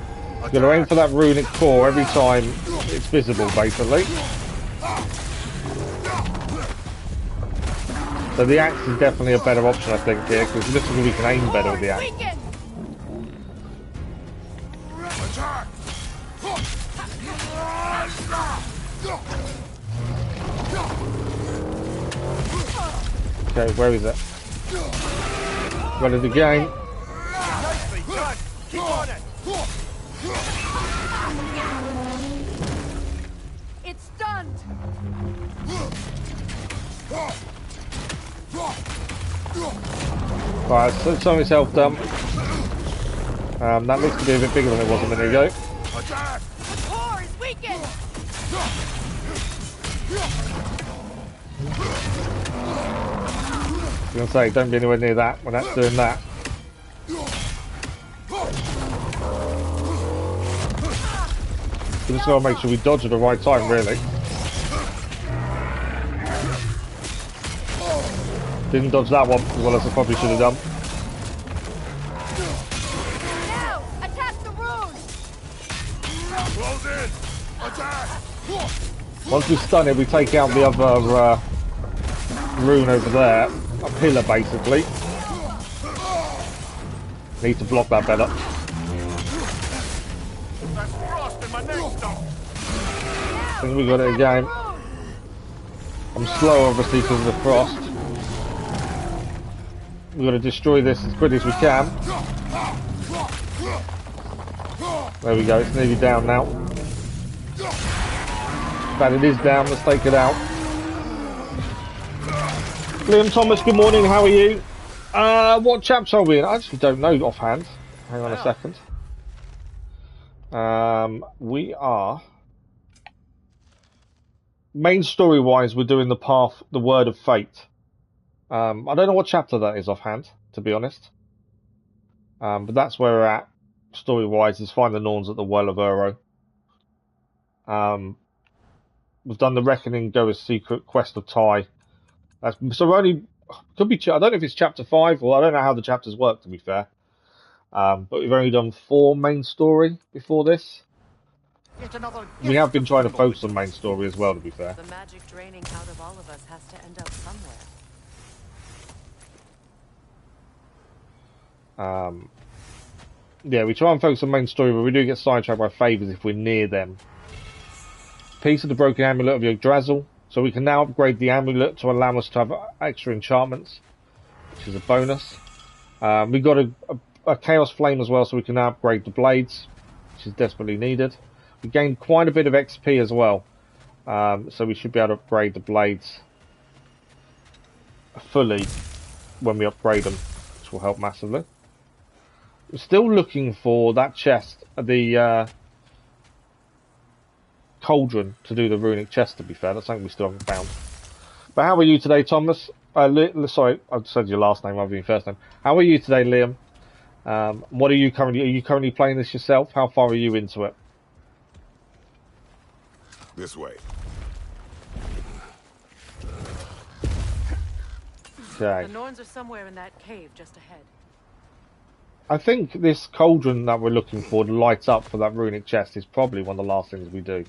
You're going to aim for that runic core every time it's visible, basically. So the axe is definitely a better option, I think, here, because this is where we can aim better with the axe. Attack! Okay, where is it? Ready to game. Nicely done! Keep on it! It's stunned. Right, so something's health dump. That looks to be a bit bigger than it was a minute ago. Attack! The core is weakened. I was gonna say, don't be anywhere near that when that's doing that. We just gotta make sure we dodge at the right time, really. Didn't dodge that one as well as I probably should have done. Now, attack the rune. Close in! Attack! Once we stun it, we take out the other rune over there. A pillar, basically. Need to block that better. That's frost in my neck stuff! I think we got it again. I'm slow, obviously, because of the frost. We've got to destroy this as quick as we can. There we go, it's nearly down now. But it is down, let's take it out. Liam Thomas, good morning, how are you? What chapter are we in? I actually don't know offhand. Hang on a second. We are... Main story-wise, we're doing the path, the Word of Fate. I don't know what chapter that is offhand, to be honest. But that's where we're at, story-wise, is find the Norns at the Well of Uro. We've done the Reckoning, go as secret, Quest of Ty. So we're only, could be, I don't know if it's chapter 5, or I don't know how the chapters work, to be fair. But we've only done 4 main story before this. We have been trying to focus on main story as well, to be fair. The magic draining out of all of us has to end up somewhere. Yeah, we try and focus on main story, but we do get sidetracked by favours if we're near them. Piece of the broken amulet of Yggdrasil. So we can now upgrade the amulet to allow us to have extra enchantments, which is a bonus. We've got a Chaos Flame as well, so we can now upgrade the blades, which is desperately needed. We gained quite a bit of XP as well, so we should be able to upgrade the blades fully when we upgrade them, which will help massively. We're still looking for that chest, the cauldron to do the runic chest, to be fair. That's something we still haven't found. But how are you today, Thomas? Sorry, I said your last name rather than your first name. How are you today, Liam? What are you currently playing this yourself? How far are you into it? This way. Okay. The Norns are somewhere in that cave just ahead. I think this cauldron that we're looking for to light up for that runic chest is probably one of the last things we do.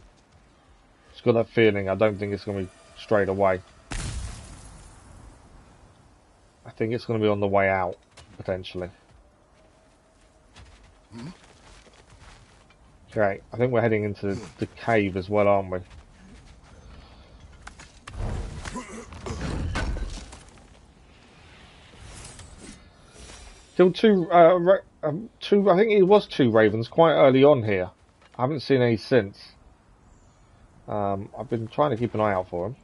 It's got that feeling. I don't think it's going to be straight away. I think it's going to be on the way out, potentially. Okay, I think we're heading into the cave as well, aren't we? Still two, I think it was 2 ravens quite early on here. I haven't seen any since. I've been trying to keep an eye out for them.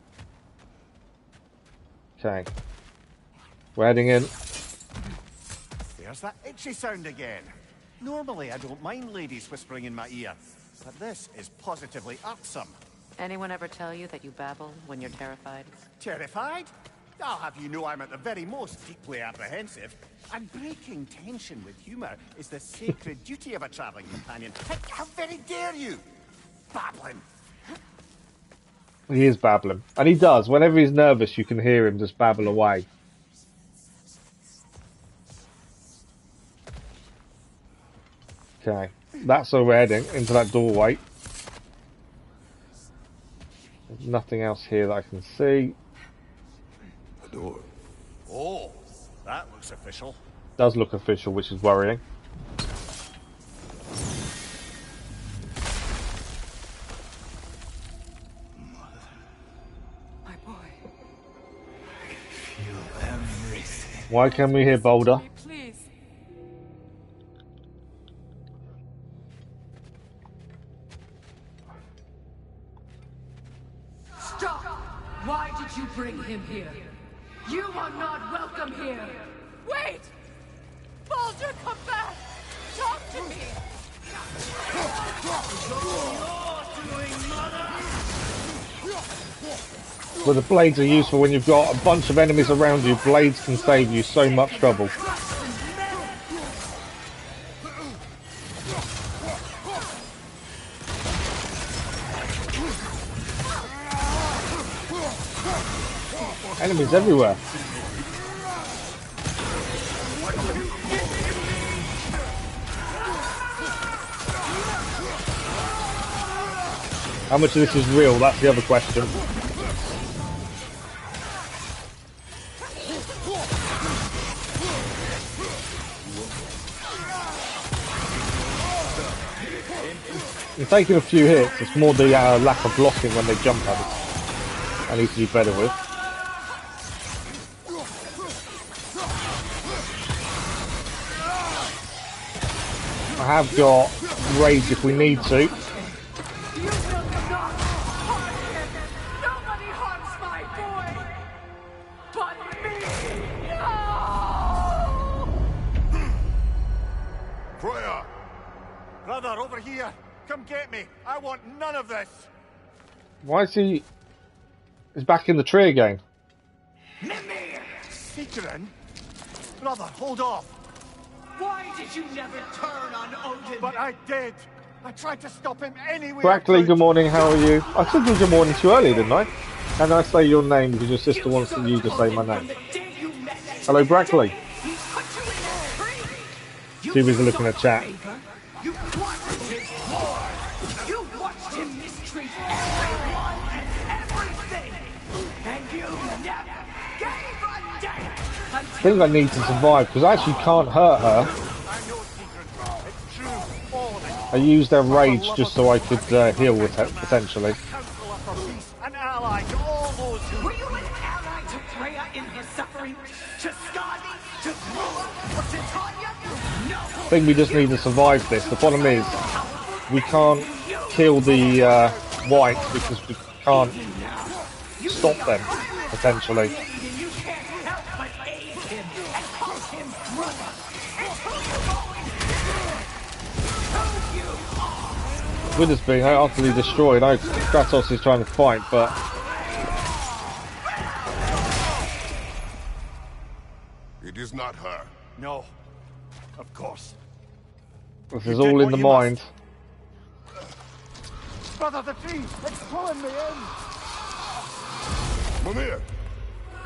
Okay. We're heading in. There's that itchy sound again. Normally I don't mind ladies whispering in my ear, but this is positively irksome. Anyone ever tell you that you babble when you're terrified? Terrified? I'll have you know I'm at the very most deeply apprehensive. And breaking tension with humour is the sacred duty of a travelling companion. How very dare you! Babbling! He is babbling. And he does. Whenever he's nervous, you can hear him just babble away. Okay. That's where we're heading, into that doorway. There's nothing else here that I can see. A door. looks official. Does look official, which is worrying. My boy. Feel everything. Why can we hear Boulder? Please. Stop! Why did you bring him here? You are not welcome here! Wait! Baldur, come back! Talk to me! Well, the blades are useful when you've got a bunch of enemies around you. Blades can save you so much trouble. Enemies everywhere. How much of this is real? That's the other question. You're taking a few hits. It's more the lack of blocking when they jump at it. I need to be better with. I have got rage if we need to. Nobody harms my boy! But me! No! Freya! Brother, over here! Come get me! I want none of this! Why is he... He's back in the tree again. Seekerin? Brother, hold off! Why did you never turn on Odin? But I did! I tried to stop him anyway! Brackley, good morning, how are you? I said good morning too early, didn't I? Can I say your name because your sister wants you to say my name? Hello, Brackley. Too busy looking at chat. You watched him mistreat everyone and everything! And you never gave a damn! I think I need to survive because I actually can't hurt her. I used their rage just so I could heal with it, potentially. An ally to all those who... Were you an ally to Freya in her suffering? To Skadi? To Grua? Or to Tanya? No! I think we just need to survive this. The problem is, we can't kill the whites because we can't stop them, potentially. You can't help but aid him and call him brother. With us being utterly destroyed, I know Kratos is trying to fight, but it is not her. No, of course. this is all in the mind. Brother, the tree! It's pulling me in! Mimir!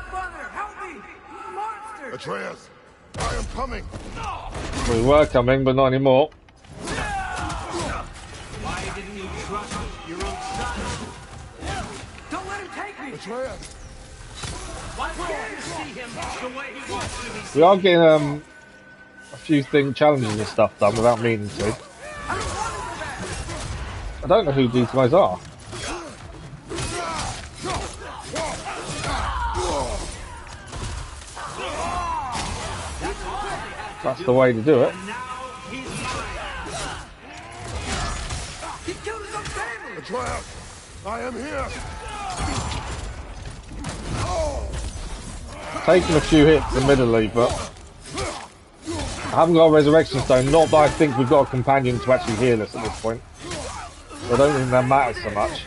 Brother, help me! Monster! Atreus! I am coming! We were coming, but not anymore. Why didn't you trust your own son? Don't let him take me! Atreus! Why can't you see him the way he wants to be seen? We are getting a few challenges and stuff done without meaning to. I don't know who these guys are. That's the way to do it. Atreus! I am here! Taking a few hits, admittedly, but I haven't got a resurrection stone. Not that I think we've got a companion to actually heal us at this point. So I don't think that matters so much.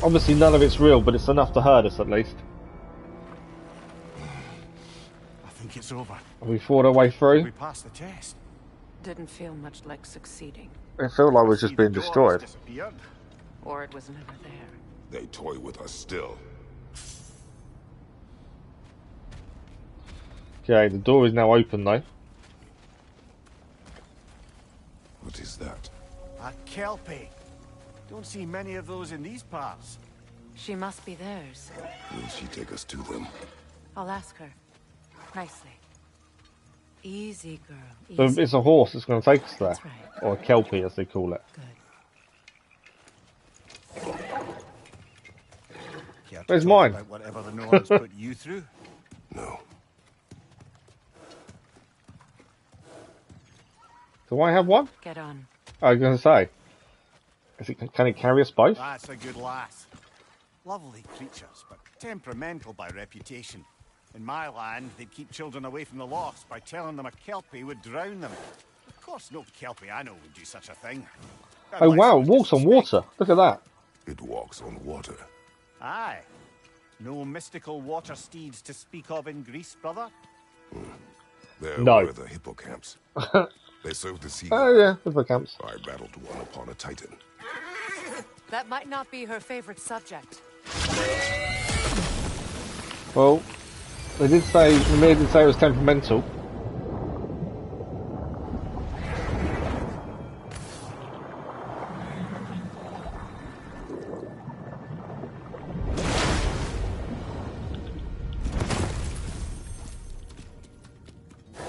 Obviously none of it's real, but it's enough to hurt us at least. I think it's over. We fought our way through. We passed the test. Didn't feel much like succeeding. It felt like we was just being destroyed. Or it was never there. They toy with us still. Okay, the door is now open though. What is that? A kelpie. Don't see many of those in these parts. She must be theirs. Will she take us to them? I'll ask her. Nicely. Easy, girl. So Easy. it's a horse that's going to take us there. That's right. Or a kelpie, as they call it. Good. Care to Where's talk mine? about whatever the Norns put you through? No. Do I have one? Get on. I was going to say. Can it carry us both? That's a good lass. Lovely creatures, but temperamental by reputation. In my land, they'd keep children away from the lost by telling them a kelpie would drown them. Of course, no kelpie I know would do such a thing. Oh wow, it walks on water. Look at that. It walks on water. Aye. No mystical water steeds to speak of in Greece, brother? There No. were the hippocamps. They served the sea. Oh yeah, hippocamps. I battled one upon a titan. That might not be her favorite subject. Well, they did say, Mimir did say it was temperamental.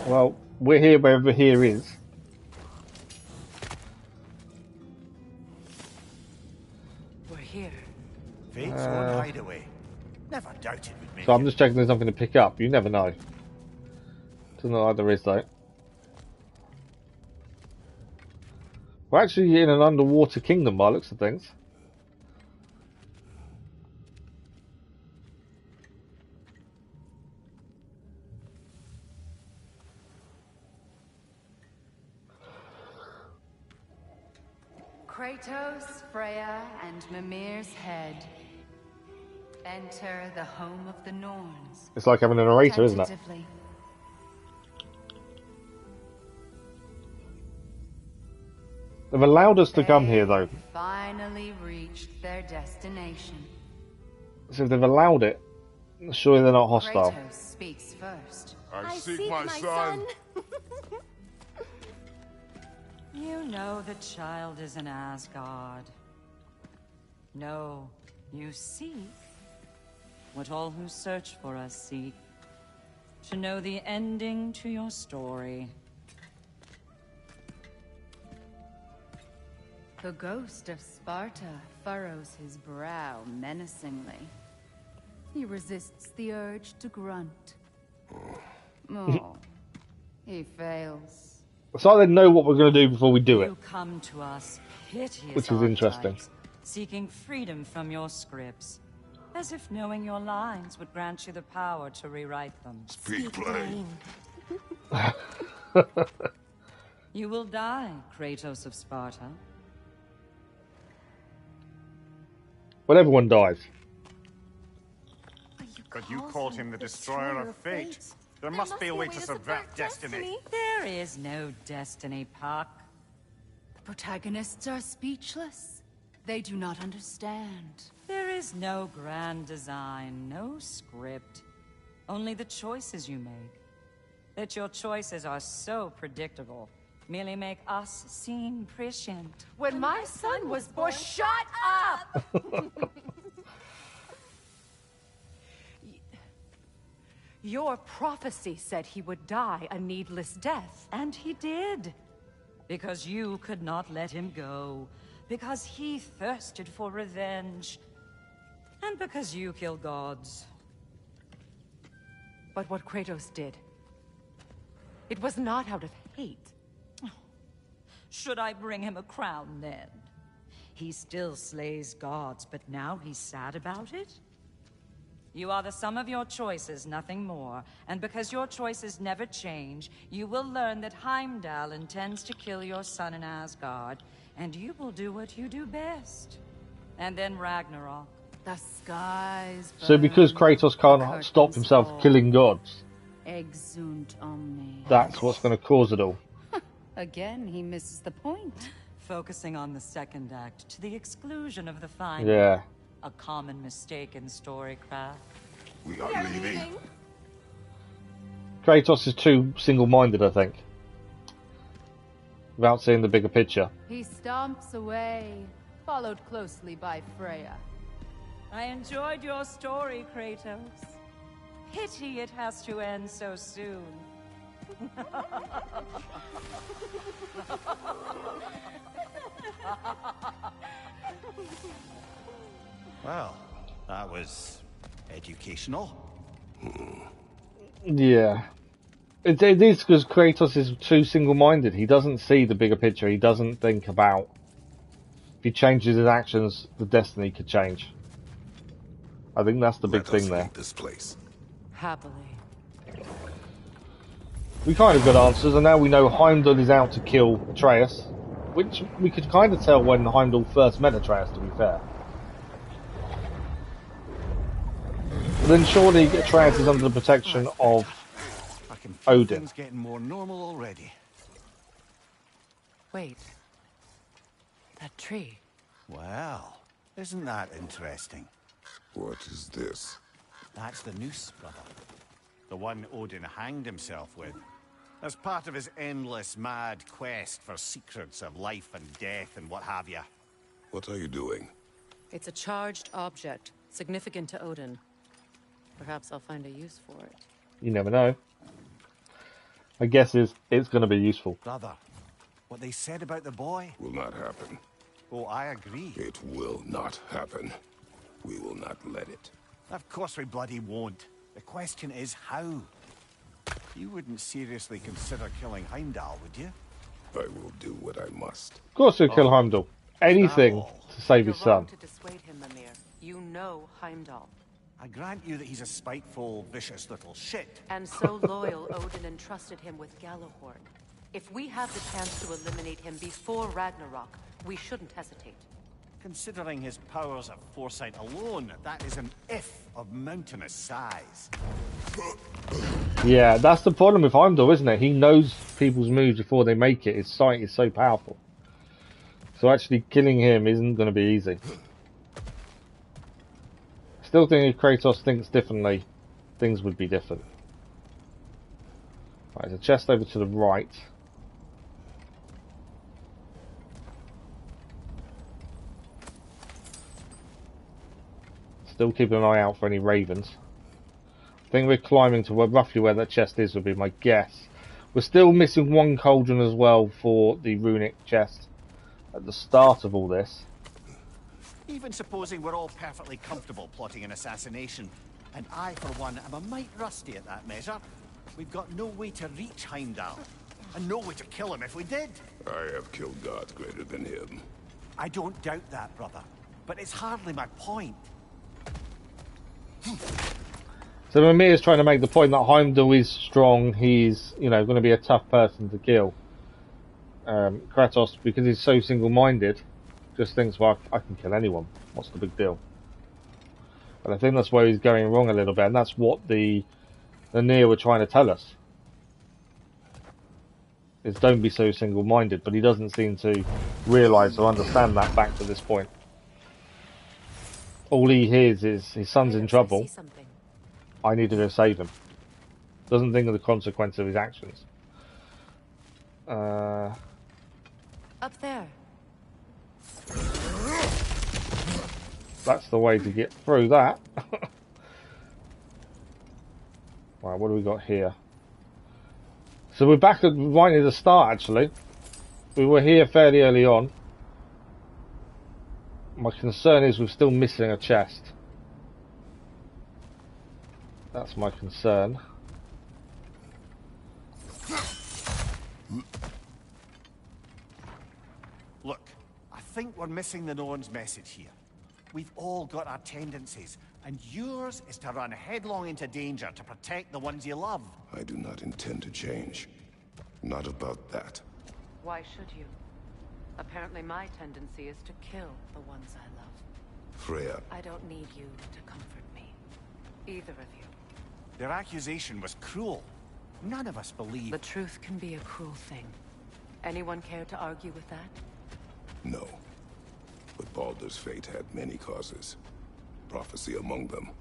Well, we're here wherever here is. We're here. Fate's own hideaway. Never doubted we'd make So I'm it. just checking there's something to pick up. You never know. Doesn't look like there is though. We're actually in an underwater kingdom by the looks of things. Kratos, Freya, and Mimir's head. Enter the home of the Norns. It's like having a narrator, isn't it? Tentatively. They've allowed us to come here though. Finally reached their destination. So if they've allowed it, surely they're not hostile. Kratos speaks first. I seek my son. You know the child is in Asgard. No, you seek what all who search for us seek. To know the ending to your story. The ghost of Sparta furrows his brow menacingly. He resists the urge to grunt. Oh, he fails. So they know what we're going to do before we do it. You come to us piteous Which is interesting. archetypes, seeking freedom from your scripts. As if knowing your lines would grant you the power to rewrite them. Speak plain. You will die, Kratos of Sparta. But everyone dies. But you called him the destroyer of fate. There must be a way to subvert destiny. There is no destiny, Puck. The protagonists are speechless. They do not understand. There is no grand design, no script. Only the choices you make. That your choices are so predictable merely make us seem prescient. When my son was born, shut up! Your prophecy said he would die a needless death. And he did. Because you could not let him go. Because he thirsted for revenge. And because you kill gods. But what Kratos did, it was not out of hate. Should I bring him a crown then? He still slays gods, but now he's sad about it? You are the sum of your choices, nothing more. And because your choices never change, you will learn that Heimdall intends to kill your son in Asgard, and you will do what you do best. And then Ragnarok. The skies burn. So because Kratos can't stop himself killing gods, Exunt omni. that's what's going to cause it all. Again, he misses the point. Focusing on the second act to the exclusion of the final. Yeah. A common mistake in storycraft. We are leaving. Kratos is too single-minded, I think. Without seeing the bigger picture. He stomps away, followed closely by Freya. I enjoyed your story, Kratos. Pity it has to end so soon. Well, that was educational. Yeah. It is because Kratos is too single-minded. He doesn't see the bigger picture. He doesn't think about if he changes his actions, the destiny could change. I think that's the big thing there. This place. Happily. We kind of got answers, and now we know Heimdall is out to kill Atreus, which we could kind of tell when Heimdall first met Atreus, to be fair. But then surely Atreus is under the protection of Odin. Things getting more normal already. Wait. That tree. Well, isn't that interesting? What is this? That's the noose, brother. The one Odin hanged himself with. As part of his endless, mad quest for secrets of life and death and what have you. What are you doing? It's a charged object, significant to Odin. Perhaps I'll find a use for it. You never know. I guess it's going to be useful. Brother, what they said about the boy will not happen. Oh, I agree. It will not happen. We will not let it. Of course we bloody won't. The question is how. You wouldn't seriously consider killing Heimdall, would you? I will do what I must. Of course he'll kill Heimdall. Anything to save his son. To dissuade him, Mimir. You know Heimdall. I grant you that he's a spiteful, vicious little shit. And so loyal, Odin entrusted him with Gjallarhorn. If we have the chance to eliminate him before Ragnarok, we shouldn't hesitate. Considering his powers of foresight alone, that is an if of mountainous size. Yeah, that's the problem with Heimdall, isn't it? He knows people's moves before they make it. His sight is so powerful. So actually killing him isn't going to be easy. Still think if Kratos thinks differently, things would be different. Right, there's a chest over to the right. Still keeping an eye out for any ravens. I think we're climbing to roughly where that chest is, would be my guess. We're still missing one cauldron as well for the runic chest at the start of all this. Even supposing we're all perfectly comfortable plotting an assassination, and I, for one, am a mite rusty at that measure, we've got no way to reach Heimdall, and no way to kill him if we did. I have killed gods greater than him. I don't doubt that, brother, but it's hardly my point. So Mimir is trying to make the point that Heimdall is strong, he's, you know, going to be a tough person to kill. Kratos, because he's so single-minded, just thinks, well, I can kill anyone. What's the big deal? And I think that's where he's going wrong a little bit, and that's what the Nier were trying to tell us. Is don't be so single-minded, but he doesn't seem to realise or understand that back to this point. All he hears is his son's in trouble. I need to go save him. Doesn't think of the consequence of his actions. Up there. That's the way to get through that. Right, what do we got here? So we're back at right near the start, actually. We were here fairly early on. My concern is we're still missing a chest. That's my concern. Look, I think we're missing the Norn's message here. We've all got our tendencies, and yours is to run headlong into danger to protect the ones you love. I do not intend to change. Not about that. Why should you? Apparently my tendency is to kill the ones I love. Freya. I don't need you to comfort me. Either of you. Their accusation was cruel. None of us believe. The truth can be a cruel thing. Anyone care to argue with that? No. But Baldur's fate had many causes. Prophecy among them.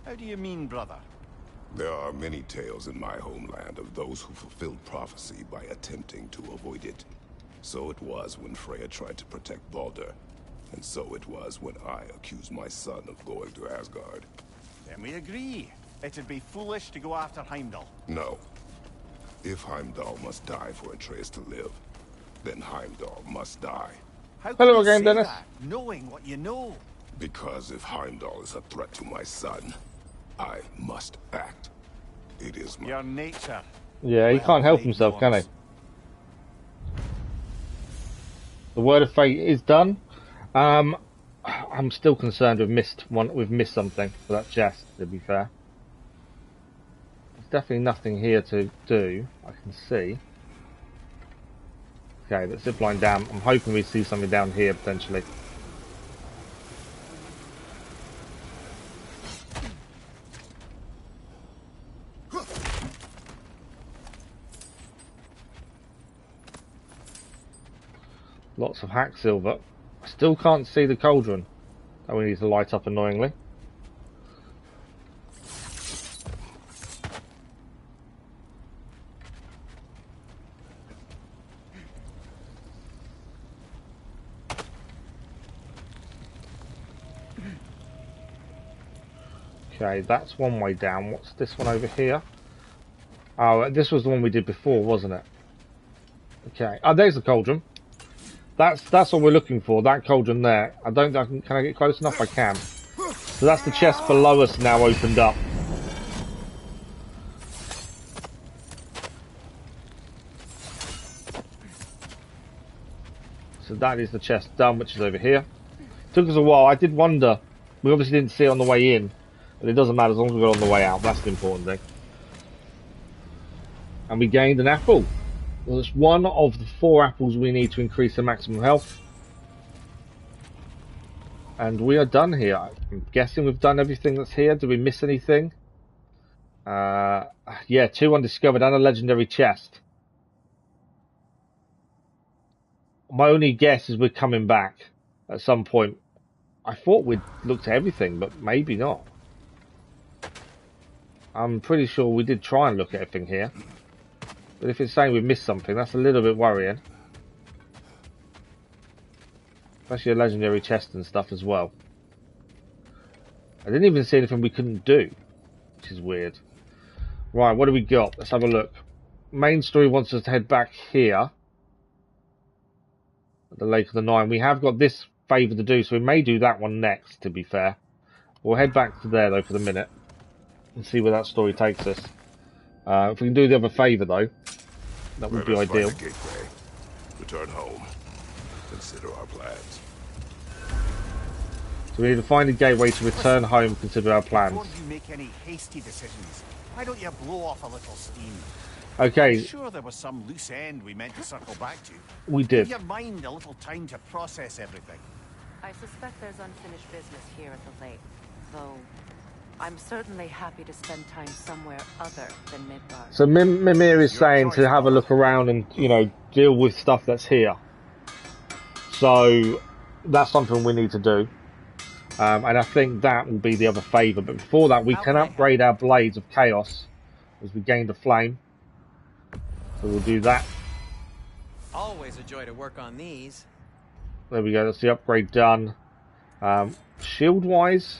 How do you mean, brother? There are many tales in my homeland of those who fulfilled prophecy by attempting to avoid it. So it was when Freya tried to protect Baldur. And so it was when I accused my son of going to Asgard. Then we agree. It'd be foolish to go after Heimdall. No. If Heimdall must die for Atreus to live, then Heimdall must die. How can Hello you again, say Dennis. that, knowing what you know? Because if Heimdall is a threat to my son, I must act. It is my... Your nature. Yeah, he can't help himself, can he? The word of fate is done. I'm still concerned we've missed something for that chest, to be fair. There's definitely nothing here to do, I can see. Okay, let's zip line down. I'm hoping we see something down here, potentially. Lots of hack silver. I still can't see the cauldron that we need to light up annoyingly. Okay, that's one way down. What's this one over here? Oh, this was the one we did before, wasn't it? Okay. Oh, there's the cauldron. That's what we're looking for. That cauldron there. I don't. Can I get close enough? I can. So that's the chest below us now opened up. So that is the chest done, which is over here. Took us a while. I did wonder. We obviously didn't see it on the way in, but it doesn't matter as long as we got on the way out. That's the important thing. And we gained an apple. Well, it's one of the 4 apples we need to increase the maximum health. And we are done here. I'm guessing we've done everything that's here. Did we miss anything? Yeah, 2 undiscovered and a legendary chest. My only guess is we're coming back at some point. I thought we'd looked at everything, but maybe not. I'm pretty sure we did try and look at everything here. But if it's saying we've missed something, that's a little bit worrying. Especially a legendary chest and stuff as well. I didn't even see anything we couldn't do, which is weird. Right, what do we got? Let's have a look. Main story wants us to head back here. At the Lake of the Nine. We have got this favour to do, so we may do that one next, to be fair. We'll head back to there, though, for the minute. And see where that story takes us. If we can do the other favour, though, that would be ideal. Find a gateway. Return home. Consider our plans. So we need to find a gateway to return home, consider our plans. Before you make any hasty decisions, why don't you blow off a little steam? Okay. I'm sure there was some loose end we meant to circle back to. We did. Give your mind a little time to process everything. I suspect there's unfinished business here at the lake, though I'm certainly happy to spend time somewhere other than Midgard. So Mimir is saying to have a look around and, you know, deal with stuff that's here. So that's something we need to do. And I think that will be the other favour. But before that, we can upgrade our Blades of Chaos as we gain the flame. So we'll do that. Always a joy to work on these. There we go, that's the upgrade done. Shield-wise,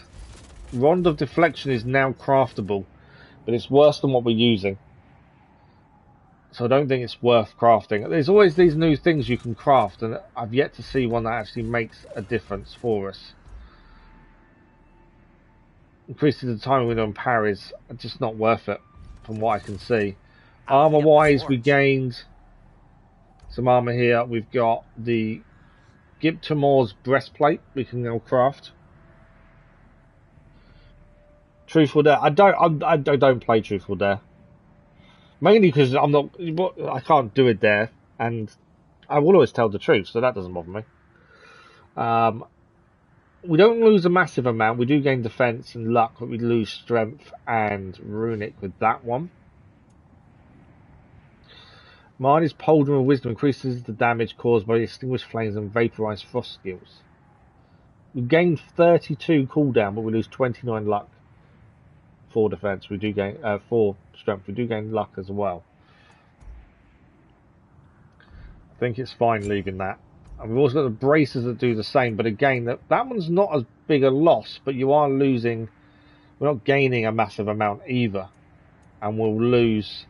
Rod of Deflection is now craftable, but it's worse than what we're using. So I don't think it's worth crafting. There's always these new things you can craft, and I've yet to see one that actually makes a difference for us. Increasing the time window and parries are just not worth it, from what I can see. Armour-wise, we gained some armour here. We've got the Giptomor's breastplate we can now craft. Truth or Dare. I don't play Truth or Dare. Mainly because I can't do it there, and I will always tell the truth, so that doesn't bother me. We don't lose a massive amount. We do gain defense and luck, but we lose strength and runic with that one. Marnie's Pauldron of Wisdom increases the damage caused by extinguished flames and vaporized frost skills. We gain 32 cooldown, but we lose 29 luck. 4 defense. We do gain 4 strength. We do gain luck as well. I think it's fine leaving that. And we've also got the braces that do the same, but again, that one's not as big a loss, but you are losing, we're not gaining a massive amount either. And we'll lose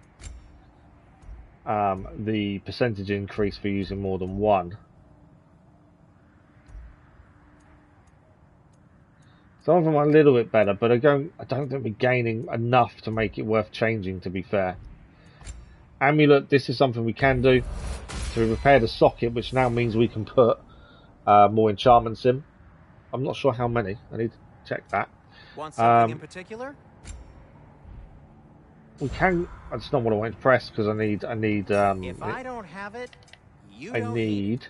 the percentage increase for using more than one. Some of them are a little bit better, but I don't think we're gaining enough to make it worth changing, to be fair. Amulet, this is something we can do. So we repair the socket, which now means we can put more enchantments in. I'm not sure how many. I need to check that. Want something in particular? We can. That's not what I want to press because I need. If I don't have it, you don't need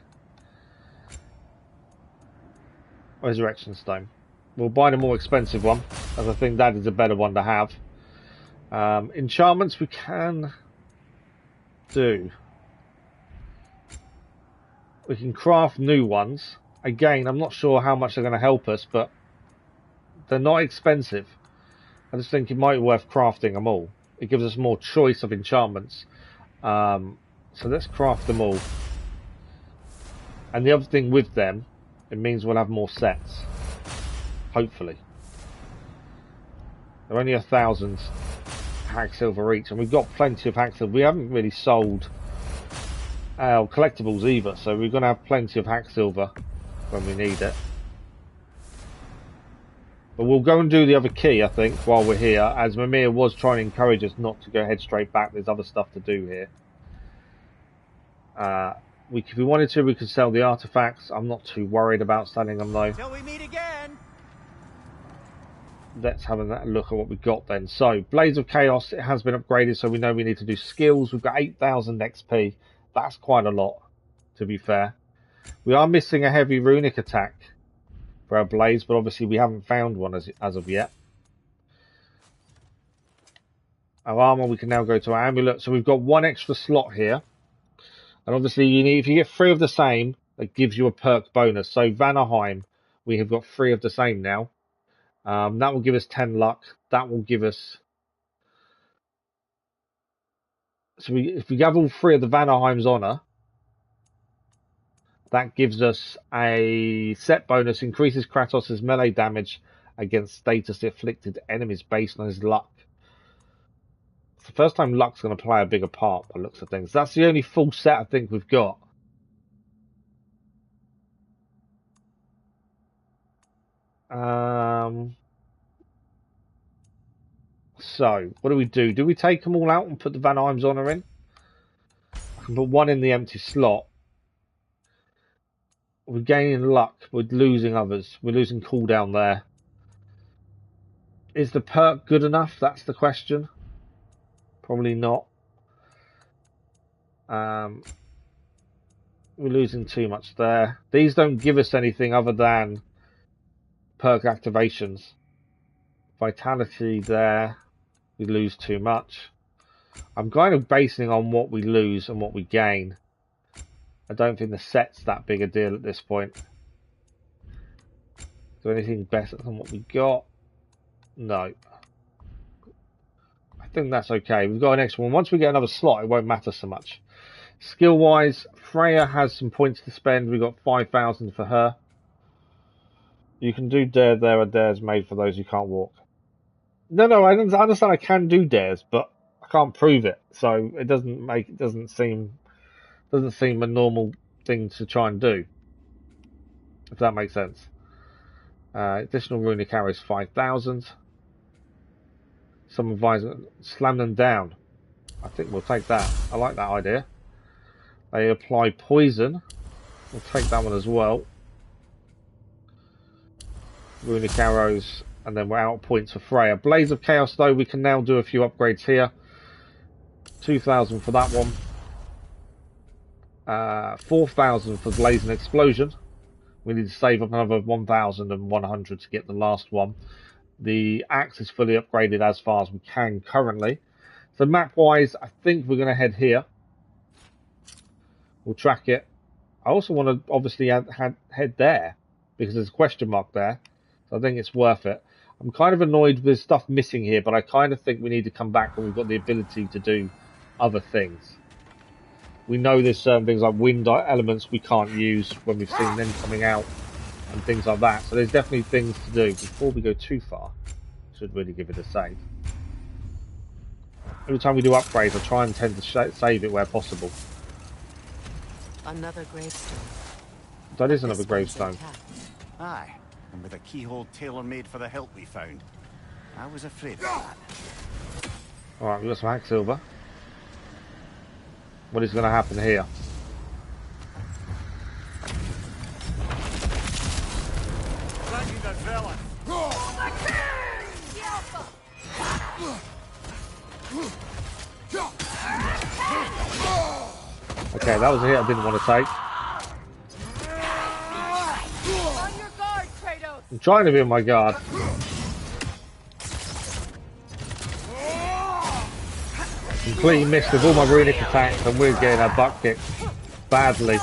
Resurrection Stone. We'll buy the more expensive one, as I think that is a better one to have. Enchantments we can do. We can craft new ones. Again, I'm not sure how much they're going to help us, but they're not expensive. I just think it might be worth crafting them all. It gives us more choice of enchantments. So let's craft them all. And the other thing with them, it means we'll have more sets. Hopefully. They're only 1,000 hack silver each, and we've got plenty of hack silver. We haven't really sold our collectibles either, so we're going to have plenty of hack silver when we need it. But we'll go and do the other key, I think, while we're here, as Mimir was trying to encourage us not to go head straight back. There's other stuff to do here. If we wanted to, we could sell the artifacts. I'm not too worried about selling them, though. Till we meet again. Let's have a look at what we got then. So, Blades of Chaos, it has been upgraded, so we know we need to do skills. We've got 8,000 XP. That's quite a lot, to be fair. We are missing a heavy runic attack for our blades, but obviously we haven't found one as of yet. Our armor, we can now go to our amulet. So we've got one extra slot here. And obviously, if you get 3 of the same, that gives you a perk bonus. So Vanaheim, we have got 3 of the same now. That will give us 10 luck. That will give us... So if we have all 3 of the Vanaheim's honor, that gives us a set bonus, increases Kratos' melee damage against status afflicted enemies based on his luck. It's the first time luck's going to play a bigger part by the looks of things. That's the only full set I think we've got. So, what do we do? Do we take them all out and put the Vanaheim's honor in? I can put one in the empty slot. We're gaining luck. We're losing others. We're losing cooldown there. Is the perk good enough? That's the question. Probably not. We're losing too much there. These don't give us anything other than perk activations. Vitality there. We lose too much. I'm kind of basing on what we lose and what we gain. I don't think the set's that big a deal at this point. Is there anything better than what we got? No. I think that's okay. We've got an extra one. Once we get another slot, it won't matter so much. Skill-wise, Freya has some points to spend. We've got 5,000 for her. You can do dare. There are dares made for those who can't walk. No, I understand I can do dares, but I can't prove it. So it doesn't seem a normal thing to try and do, if that makes sense. Additional runic arrows 5,000. Some advisor, slam them down. I think we'll take that. I like that idea. They apply poison. We'll take that one as well. Runic arrows, and then we're out of points for Freya. Blades of Chaos, though, we can now do a few upgrades here. 2,000 for that one. 4,000 for Blazing Explosion. We need to save up another 1,100 to get the last one. The axe is fully upgraded as far as we can currently. So map-wise, I think we're going to head here. We'll track it. I also want to obviously head there, because there's a question mark there. So I think it's worth it. I'm kind of annoyed with stuff missing here, but I kind of think we need to come back when we've got the ability to do other things. We know there's certain things like wind elements we can't use when we've seen them coming out and things like that. So there's definitely things to do before we go too far. Should really give it a save. Every time we do upgrades, I try and tend to save it where possible. Another gravestone. That is another gravestone. Aye, and with a keyhole tailor-made for the hilt we found. I was afraid of that. Alright, we've got some hack silver. What is going to happen here? Okay, that was a hit I didn't want to take. On your guard, Kratos. I'm trying to be on my guard. Completely missed with all my runic attacks and we're getting our butt kicked badly.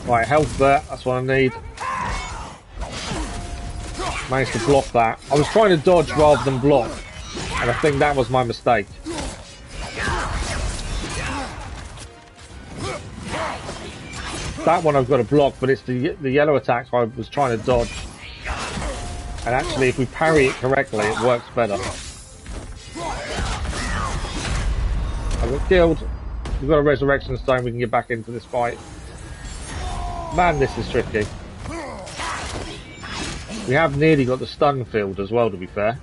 Right, health there, that's what I need. Managed to block that. I was trying to dodge rather than block, and I think that was my mistake. That one I've got to block, but it's the yellow attacks I was trying to dodge. And actually, if we parry it correctly, it works better. I got killed. We've got a resurrection stone, we can get back into this fight. Man, this is tricky. We have nearly got the stun field as well, to be fair.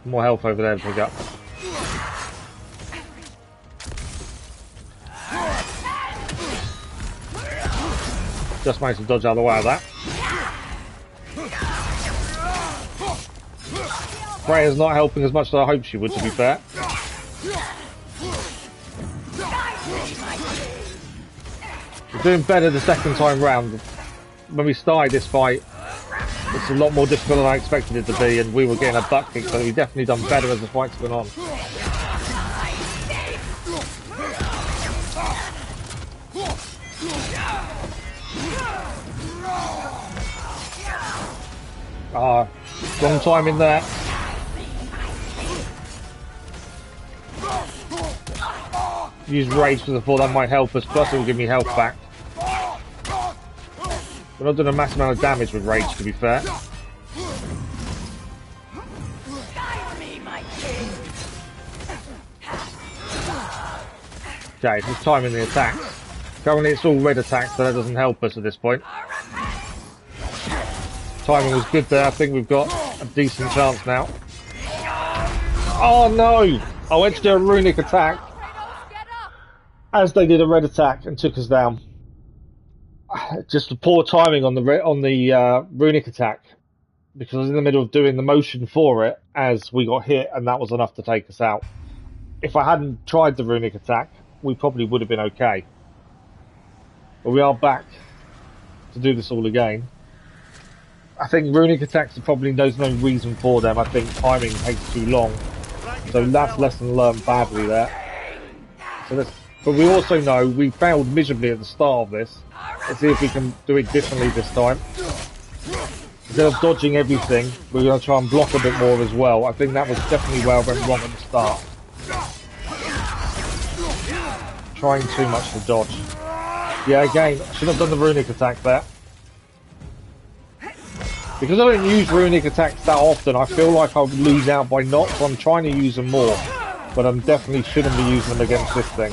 More health over there to pick up. Just managed to dodge out of the way of that. Freya's not helping as much as I hoped she would, to be fair. We're doing better the second time round. When we started this fight, it's a lot more difficult than I expected it to be, and we were getting a butt kick, so we've definitely done better as the fight's gone on. Ah, wrong time in there. Use rage for the fall, that might help us, plus it will give me health back. We're not doing a massive amount of damage with rage, to be fair. Okay, just timing the attacks. Currently it's all red attacks, so that doesn't help us at this point. Timing was good there, I think we've got a decent chance now. Oh no! I went to do a runic attack as they did a red attack and took us down. Just the poor timing on the runic attack, because I was in the middle of doing the motion for it as we got hit, and that was enough to take us out. If I hadn't tried the runic attack, we probably would have been okay. But we are back to do this all again. I think runic attacks are probably, there's no reason for them. I think timing takes too long. So that's lesson learned badly there. So but we also know we failed miserably at the start of this. Let's see if we can do it differently this time. Instead of dodging everything, we're going to try and block a bit more as well. I think that was definitely where I went wrong at the start. Trying too much to dodge. Yeah, again, I should have done the runic attack there. Because I don't use runic attacks that often, I feel like I would lose out by not, so I'm trying to use them more. But I definitely shouldn't be using them against this thing.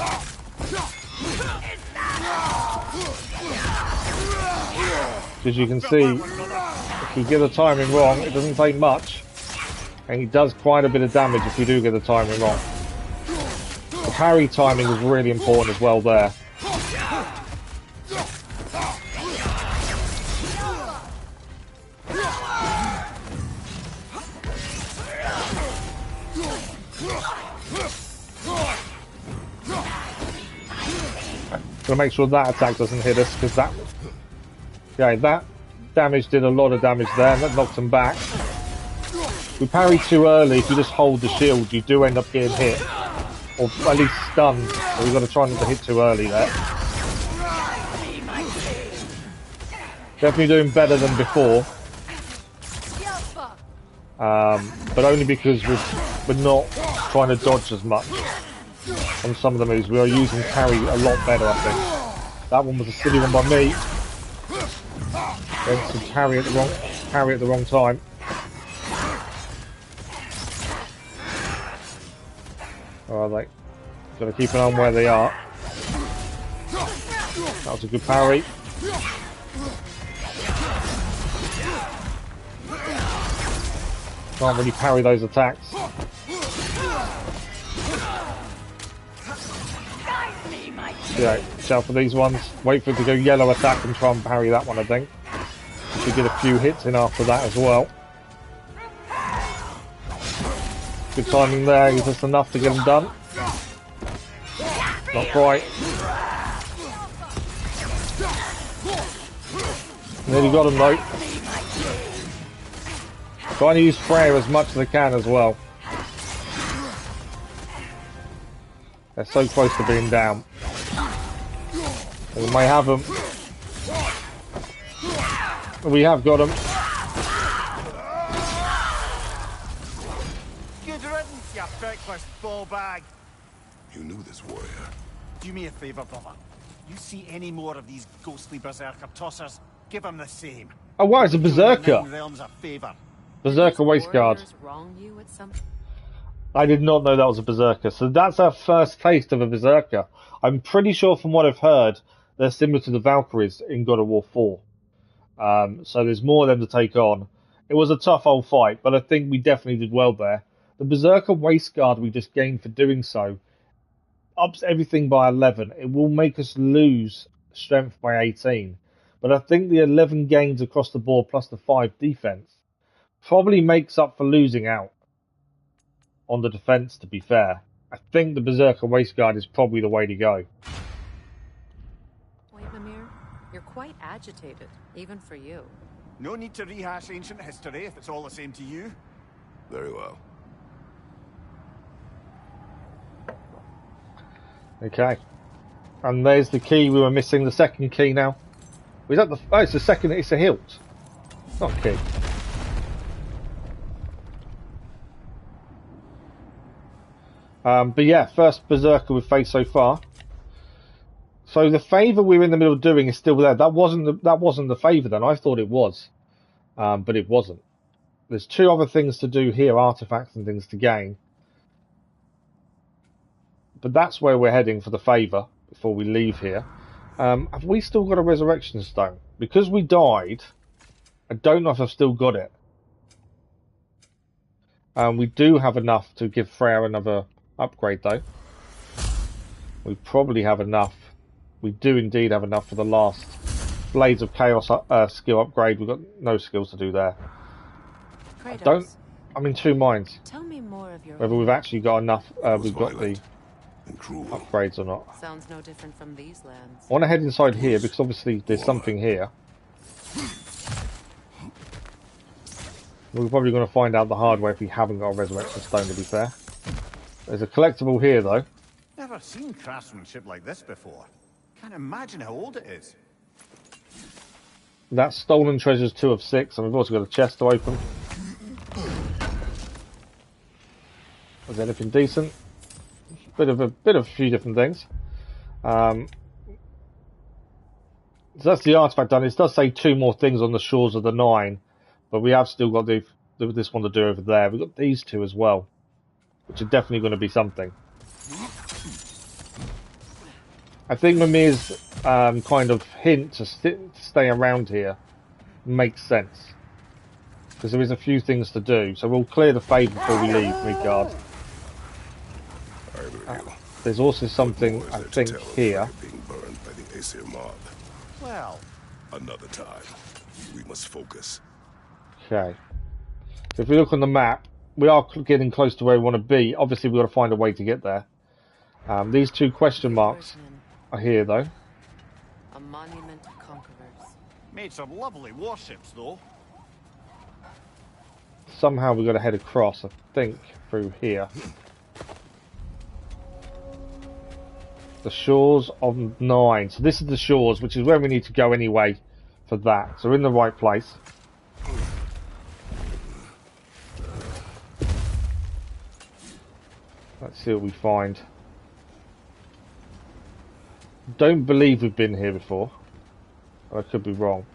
As you can see, if we get the timing wrong, it doesn't take much. And he does quite a bit of damage if we do get the timing wrong. The parry timing is really important as well there. Gotta make sure that attack doesn't hit us, because that Yeah, that damage did a lot of damage there, and that knocked him back. We parry too early. If you just hold the shield, you do end up getting hit. Or at least stunned. So we've got to try not to hit too early there. Definitely doing better than before. But only because we're not trying to dodge as much on some of the moves. We are using parry a lot better, I think. That one was a silly one by me. Went to parry at the wrong time. Alright, gotta keep an eye on where they are. That was a good parry. Can't really parry those attacks. Yeah, watch out for these ones. Wait for it to go yellow attack and try and parry that one, I think. Should get a few hits in after that as well. Good timing there, is this enough to get them done? Not quite. Nearly got him though. Trying to use Freya as much as I can as well. They're so close to being down. We may have them. We have got them. Good riddance, you feckless ball bag. You knew this warrior. Do me a favour, brother. You see any more of these ghostly berserker tossers, give them the same. Oh wow, it's a berserker. Realms a favour. Berserker waistguard. I did not know that was a berserker. So that's our first taste of a berserker. I'm pretty sure from what I've heard, they're similar to the Valkyries in God of War 4. So there's more of them to take on. It was a tough old fight, but I think we definitely did well there. The berserker waistguard we just gained for doing so ups everything by 11. It will make us lose strength by 18. But I think the 11 gains across the board plus the 5 defense probably makes up for losing out on the defense, to be fair. I think the berserker waistguard is probably the way to go. Wait, Mimir, you're quite agitated, even for you. No need to rehash ancient history if it's all the same to you. Very well. Okay. And there's the key we were missing, the second key now. Was that the... Oh, it's the second... It's a hilt. Not a key. But yeah, first berserker we've faced so far. So the favour we were in the middle of doing is still there. That wasn't the favour then. I thought it was. But it wasn't. There's 2 other things to do here, artifacts and things to gain. But that's where we're heading for the favour before we leave here. Have we still got a resurrection stone? Because we died, I don't know if I've still got it. We do have enough to give Freya another upgrade though. We probably have enough. We do indeed have enough for the last Blades of Chaos skill upgrade. We've got no skills to do there. Kratos, I'm in 2 minds. tell me more of your... Whether we've actually got enough, we've got the upgrades or not. Sounds no different from these lands. I want to head inside here because obviously there's something here. We're probably going to find out the hard way if we haven't got a resurrection stone, to be fair. There's a collectible here though. Never seen craftsmanship like this before. Can't imagine how old it is. That's stolen treasures 2 of 6, and we've also got a chest to open. Was anything decent? Bit of a few different things. So that's the artifact done. It does say 2 more things on the shores of the 9, but we have still got this one to do over there. We've got these 2 as well, which are definitely going to be something. I think Mimir's kind of hint to stay around here makes sense, because there is a few things to do. So we'll clear the fade before we leave Midgard. There's also something I think here. Being burned by the Aesir mob. Well, another time. We must focus. Okay. So if we look on the map, we are getting close to where we want to be. Obviously, we've got to find a way to get there. These 2 question marks are here, though. A monument of conquerors. Made some lovely warships, though. Somehow we've got to head across, I think, through here. The shores of Nine. So this is the shores, which is where we need to go anyway for that. So we're in the right place. Let's see what we find. Don't believe we've been here before. I could be wrong.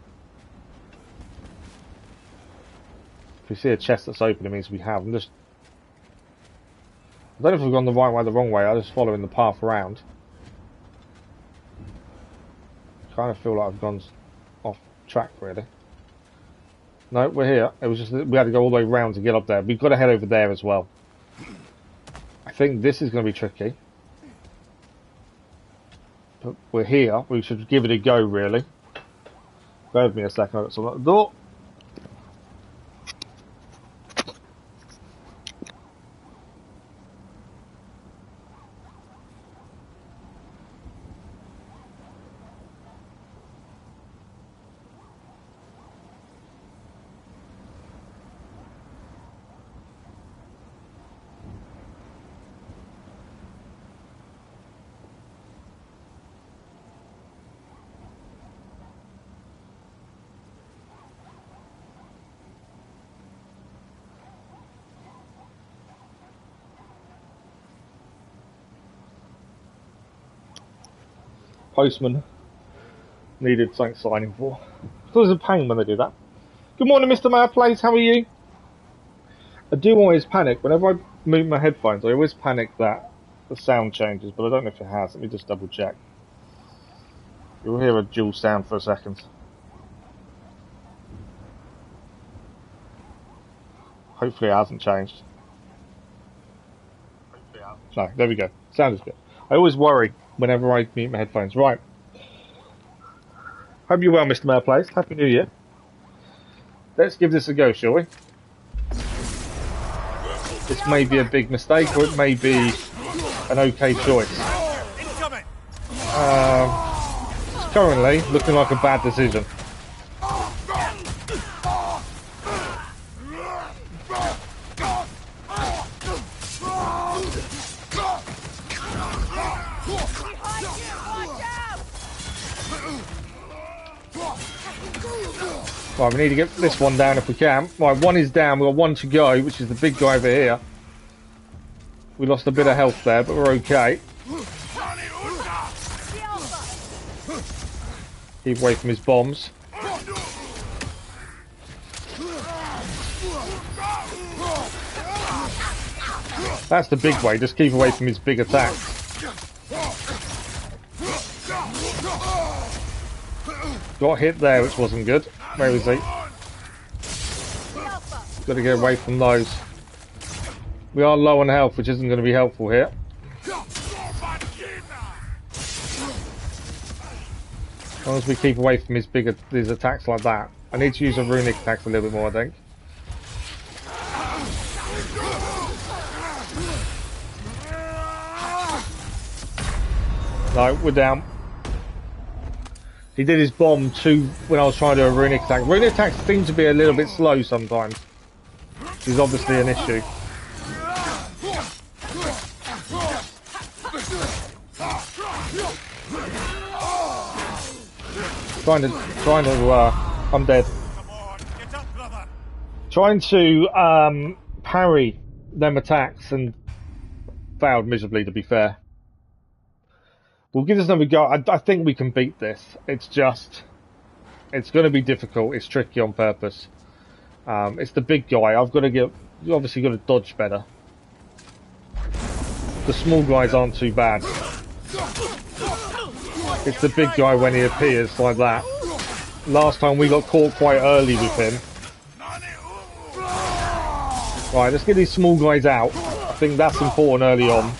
If we see a chest that's open, it means we have. I don't know if we've gone the right way or the wrong way. I'm just following the path around. Kind of feel like I've gone off track, really. No, we're here. It was just that we had to go all the way around to get up there. We've got to head over there as well. I think this is going to be tricky. But we're here. We should give it a go, really. Bear with me a second. I've got something at the door. Postman needed something signing for. It was a pain when they do that. Good morning, Mr. Mayor Place. How are you? I do always panic whenever I move my headphones. I always panic that the sound changes, but I don't know if it has. Let me just double check. You'll hear a dual sound for a second. Hopefully it hasn't changed. No, there we go. Sound is good. I always worry whenever I mute my headphones. Right. Hope you're well, Mr. Mayor Place. Happy New Year. Let's give this a go, shall we? This may be a big mistake, or it may be an okay choice. It's currently looking like a bad decision. Right, we need to get this one down if we can. Right, one is down. We've got one to go, which is the big guy over here. We lost a bit of health there, but we're okay. Keep away from his bombs. That's the big way. Just keep away from his big attacks. Got hit there, which wasn't good. Where is he? Got to get away from those. We are low on health, which isn't going to be helpful here. As long as we keep away from his attacks like that. I need to use a runic attacks a little bit more, I think. No, we're down. He did his bomb too when I was trying to do a runic attack. Runic attacks seem to be a little bit slow sometimes, which is obviously an issue. I'm dead. Trying to parry them attacks and failed miserably, to be fair. We'll give this another go. I think we can beat this. It's just, it's going to be difficult. It's tricky on purpose. It's the big guy. I've got to get, you obviously got to dodge better. The small guys aren't too bad. It's the big guy when he appears like that. Last time we got caught quite early with him. Right, let's get these small guys out. I think that's important early on.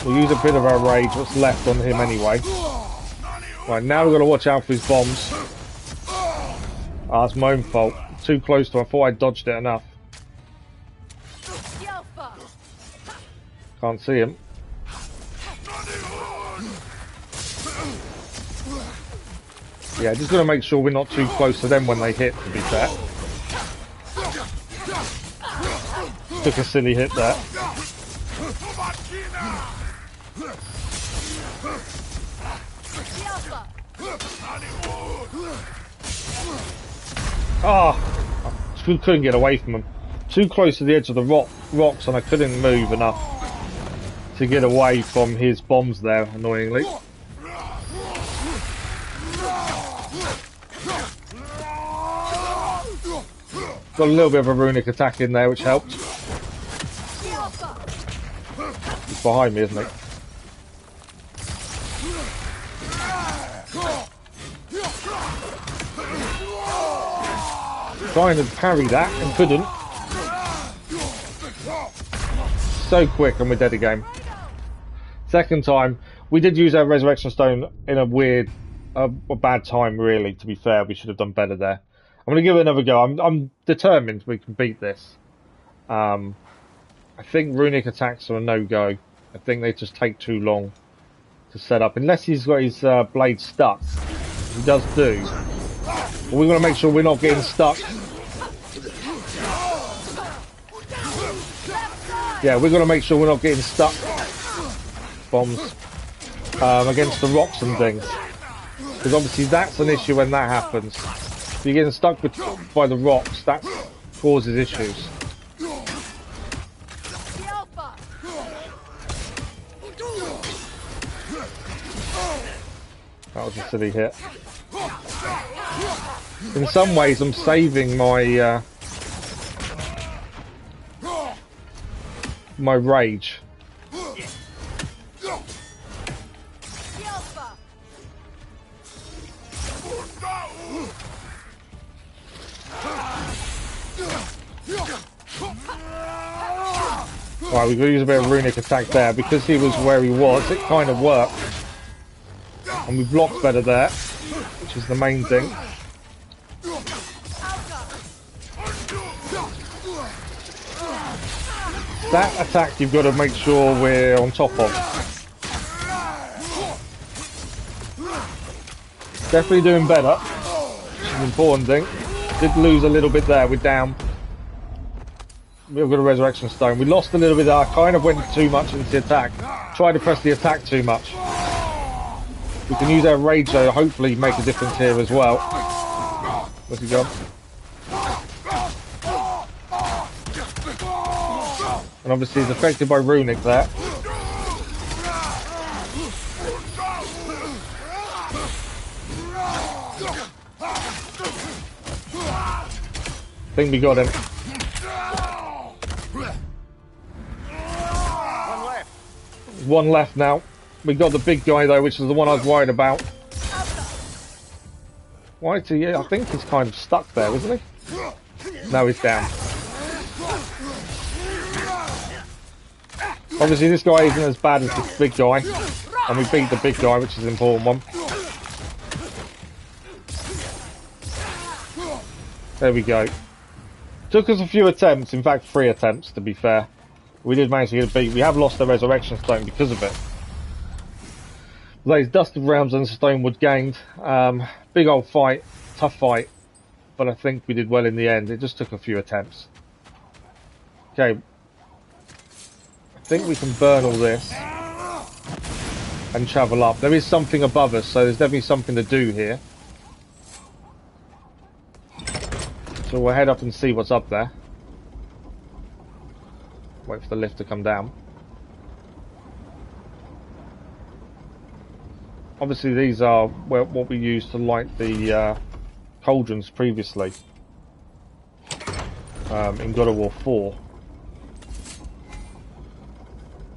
We'll use a bit of our rage, what's left on him anyway. Right, now we've got to watch out for his bombs. Ah, it's my own fault. Too close to him. I thought I dodged it enough. Can't see him. Yeah, just gotta make sure we're not too close to them when they hit, to be fair. Took a silly hit there. Ah, I couldn't get away from them. Too close to the edge of the rocks, and I couldn't move enough to get away from his bombs there, annoyingly. Got a little bit of a runic attack in there, which helped. He's behind me, isn't he? Trying to parry that and couldn't. So quick and we're dead again. Second time, we did use our resurrection stone in a bad time, really, to be fair. We should have done better there. I'm going to give it another go. I'm determined we can beat this. I think runic attacks are a no-go. I think they just take too long to set up. Unless he's got his blade stuck. He does do. But we've got to make sure we're not getting stuck. Yeah, we've got to make sure we're not getting stuck. Bombs. Against the rocks and things. Because obviously that's an issue when that happens. If you're getting stuck by the rocks, that causes issues. That was a silly hit. In some ways, I'm saving my my rage. Right, we've got to use a bit of runic attack there. Because he was where he was, it kind of worked. And we blocked better there, which is the main thing. That attack you've got to make sure we're on top of. Definitely doing better, which is an important thing. Did lose a little bit there, we're down. We've got a resurrection stone. We lost a little bit there. I kind of went too much into the attack. Tried to press the attack too much. We can use our rage though, hopefully make a difference here as well. Where's he gone? And obviously he's affected by runic there. I think we got him. One left now. We got the big guy though, which is the one I was worried about. Whitey, I think he's kind of stuck there, isn't he? No, he's down. Obviously this guy isn't as bad as the big guy. And we beat the big guy, which is an important one. There we go. Took us a few attempts, in fact 3 attempts to be fair. We did manage to get a beat. We have lost the resurrection stone because of it. Those dust of realms and stonewood gained. Big old fight, tough fight, but I think we did well in the end. It just took a few attempts. Okay, I think we can burn all this and travel up. There is something above us, so there's definitely something to do here. So we'll head up and see what's up there. Wait for the lift to come down. Obviously these are what we used to light the cauldrons previously in God of War 4.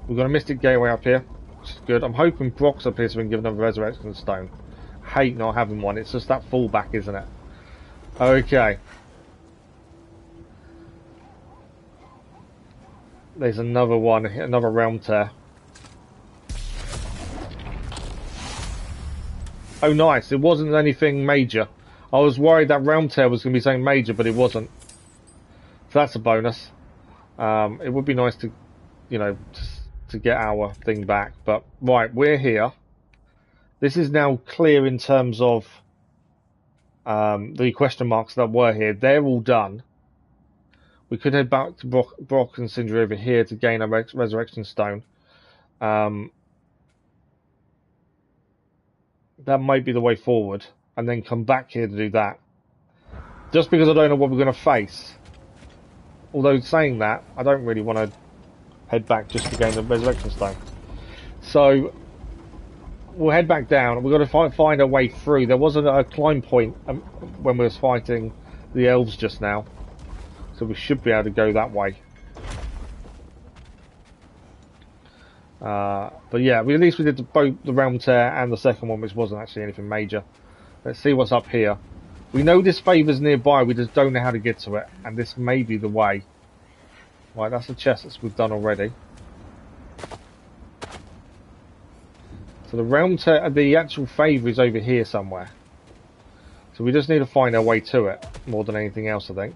We've got a Mystic Gateway up here, which is good. I'm hoping Brock's up here so we can give another Resurrection Stone. Hate not having one, it's just that fallback, isn't it? Okay. There's another one, another realm tear. Oh nice, it wasn't anything major. I was worried that realm tear was going to be something major, but it wasn't. So that's a bonus. It would be nice to, you know, to get our thing back. But right, we're here. This is now clear in terms of the question marks that were here, they're all done. We could head back to Brock and Sindri over here to gain a resurrection stone. That might be the way forward, and then come back here to do that. Just because I don't know what we're going to face. Although saying that, I don't really want to head back just to gain the resurrection stone. So we'll head back down. We've got to find a way through. There wasn't a climb point when we were fighting the elves just now, so we should be able to go that way. But yeah, at least we did both the realm tear and the second one, which wasn't actually anything major. Let's see what's up here. We know this favour's nearby, we just don't know how to get to it, and this may be the way. Right, that's the chest that we've done already. So the realm tear, the actual favour is over here somewhere. So we just need to find our way to it, more than anything else, I think.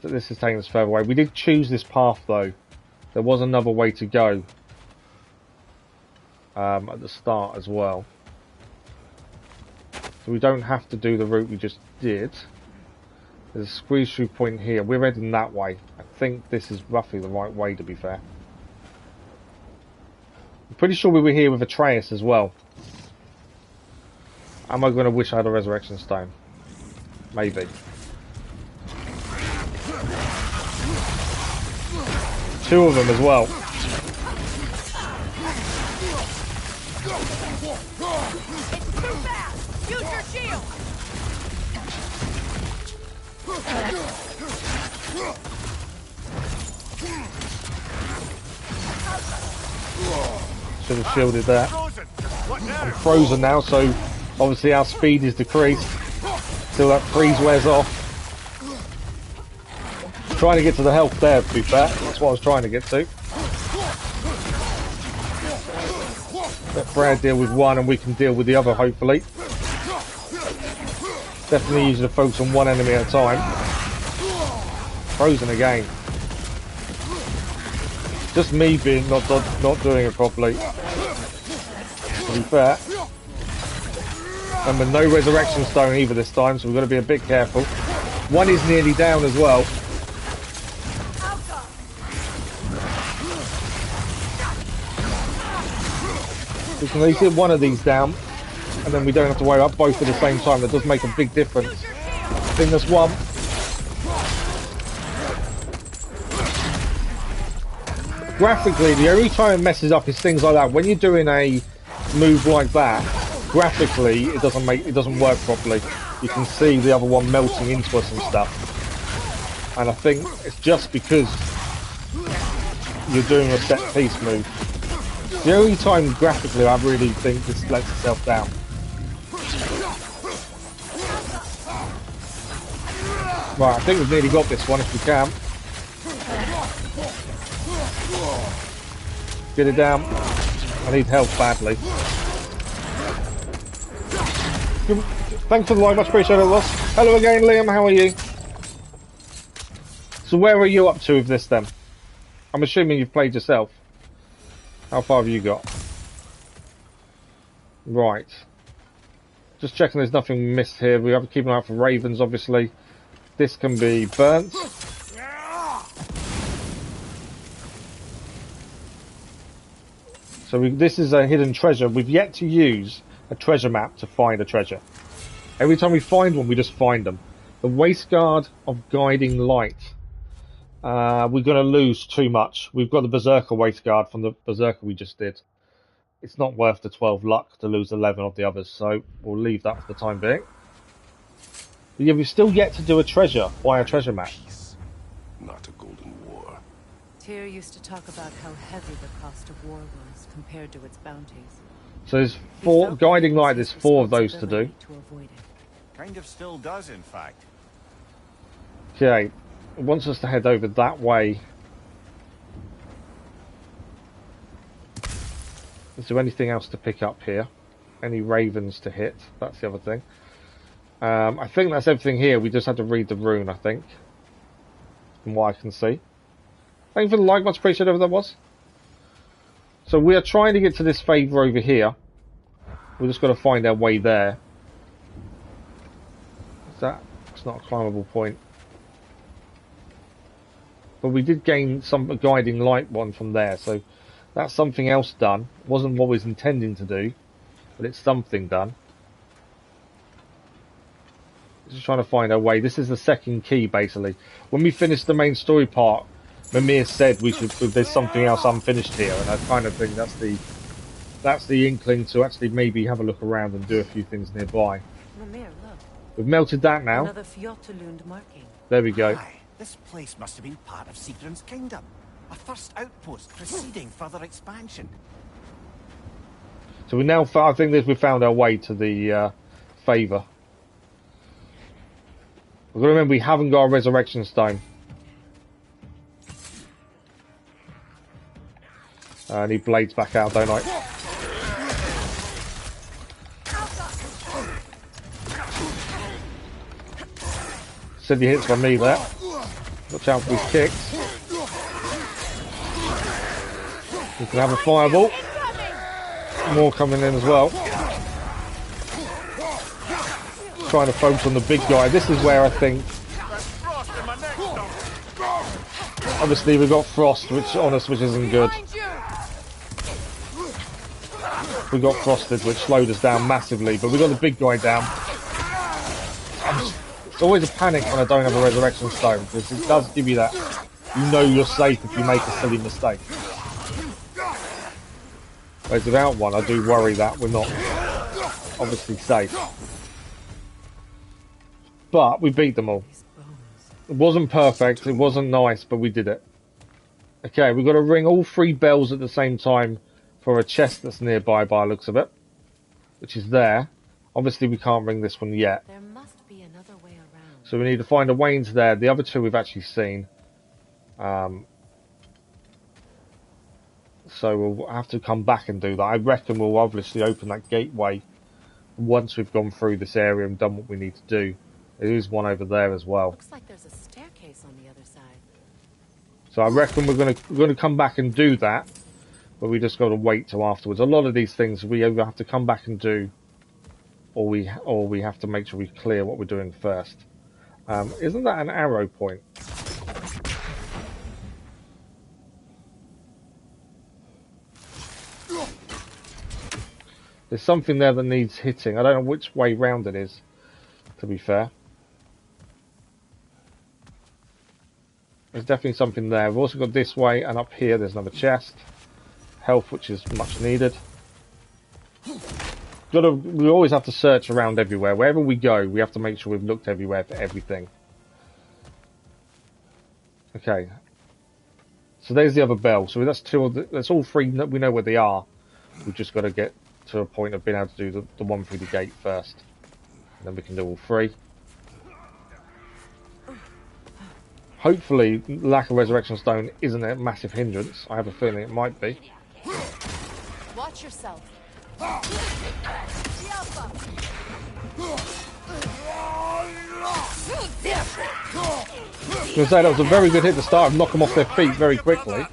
This is taking us further away. We did choose this path though. There was another way to go at the start as well. So we don't have to do the route we just did. There's a squeeze through point here. We're heading that way. I think this is roughly the right way, to be fair. I'm pretty sure we were here with Atreus as well. Am I going to wish I had a resurrection stone? Maybe. Two of them as well. It's too fast! Use your shield! Should have shielded that. I'm frozen now, so obviously our speed is decreased till that freeze wears off. Trying to get to the health there, to be fair. That's what I was trying to get to. Let Brad deal with one and we can deal with the other, hopefully. Definitely easier to focus on one enemy at a time. Frozen again. Just me being not doing it properly. To be fair. And with no resurrection stone either this time, so we've got to be a bit careful. One is nearly down as well. We can at least get one of these down, and then we don't have to worry about both at the same time. That does make a big difference. I think there's one. Graphically, the only time it messes up is things like that. When you're doing a move like that, graphically it doesn't work properly. You can see the other one melting into us and stuff. And I think it's just because you're doing a set piece move. The only time graphically I really think this lets itself down. Right, I think we've nearly got this one if we can. Get it down. I need help badly. Thanks for the like, much appreciated, Ross. Hello again, Liam, how are you? So where are you up to with this then? I'm assuming you've played yourself. How far have you got? Right. Just checking there's nothing missed here. We have to keep an eye out for ravens, obviously. This can be burnt. So this is a hidden treasure. We've yet to use a treasure map to find a treasure. Every time we find one, we just find them. The Wasteguard of Guiding Light. We're going to lose too much. We've got the Berserker Wasteguard from the Berserker we just did. It's not worth the 12 luck to lose 11 of the others, so we'll leave that for the time being. But yeah, we've still yet to do a treasure. Why a treasure map? Not a golden war. Tyr used to talk about how heavy the cost of war was compared to its bounties. So there's four Guiding Light. There's 4 of those to do. Kind of still does, in fact. Okay, it wants us to head over that way. Is there anything else to pick up here? Any ravens to hit? That's the other thing. I think that's everything here. We just had to read the rune, I think. From what I can see. Thank you for the like, much appreciated, whatever that was. So we are trying to get to this favour over here. We've just got to find our way there. Is that? It's not a climbable point. But we did gain a guiding light one from there, so that's something else done. It wasn't what we was intending to do, but it's something done. Just trying to find our way. This is the second key, basically. When we finished the main story part, Mimir said there's something else unfinished here, and I kind of think that's the inkling to actually maybe have a look around and do a few things nearby. Mimir, look. We've melted that now. Another Fjotalund marking. There we go. Aye, this place must have been part of Sigrun's kingdom. A first outpost preceding further expansion. So we now, I think that we found our way to the favour. We've got to remember we haven't got a resurrection stone. I need blades back out, don't I? Silly hits from me there. Watch out for these kicks. We can have a fireball. More coming in as well. Trying to focus on the big guy. This is where I think... Obviously we've got frost, which isn't good. We got frosted, which slowed us down massively, but we got the big guy down. It's always a panic when I don't have a resurrection stone, because it does give you that. You know you're safe if you make a silly mistake. Whereas without one, I do worry that we're not obviously safe. But we beat them all. It wasn't perfect, it wasn't nice, but we did it. Okay, we've got to ring all 3 bells at the same time for a chest that's nearby by the looks of it. Which is there. Obviously we can't ring this one yet. There must be another way around. So we need to find a way into there. The other 2 we've actually seen. So we'll have to come back and do that. I reckon we'll obviously open that gateway once we've gone through this area and done what we need to do. There is one over there as well. Looks like there's a staircase on the other side. So I reckon we're gonna come back and do that, but we just got to wait till afterwards. A lot of these things we either have to come back and do, or we have to make sure we clear what we're doing first. Isn't that an arrow point? There's something there that needs hitting. I don't know which way round it is, to be fair. There's definitely something there. We've also got this way, and up here there's another chest. Health, which is much needed. We always have to search around everywhere. Wherever we go, we have to make sure we've looked everywhere for everything. Okay. So there's the other bell. So that's 2 of that's all 3 that we know where they are. We've just got to get to a point of being able to do the one through the gate first. And then we can do all 3. Hopefully, lack of resurrection stone isn't a massive hindrance. I have a feeling it might be. Watch yourself. I was going to say, that was a very good hit to start and knock them off their feet very quickly.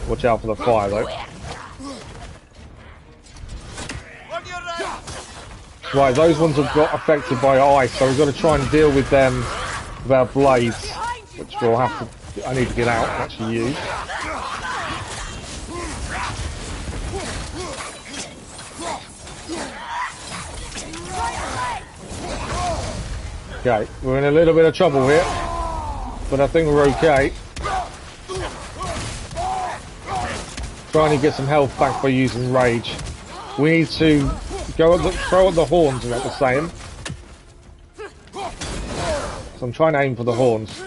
Watch out for the fire though. Right, those ones have got affected by ice, so we've got to try and deal with them with our blades, which we'll have to. I need to get out and actually use. Okay, we're in a little bit of trouble here, but I think we're okay. Trying to get some health back by using rage. We need to go at throw at the horns, is what we're saying. So I'm trying to aim for the horns.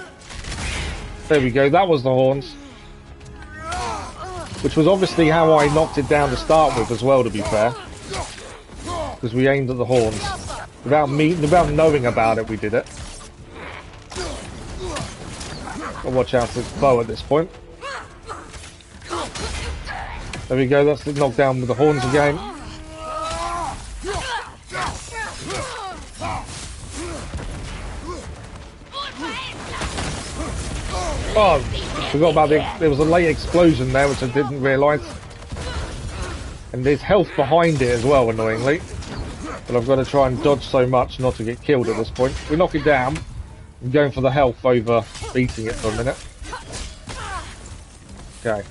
There we go, that was the horns. Which was obviously how I knocked it down to start with as well, to be fair. Because we aimed at the horns. Without knowing about it, we did it. But watch out for its bow at this point. There we go, that's knocked down with the horns again. Oh, forgot about there was a late explosion there, which I didn't realise. And there's health behind it as well, annoyingly. But I've got to try and dodge so much not to get killed at this point. We knock it down. I'm going for the health over beating it for a minute. Okay.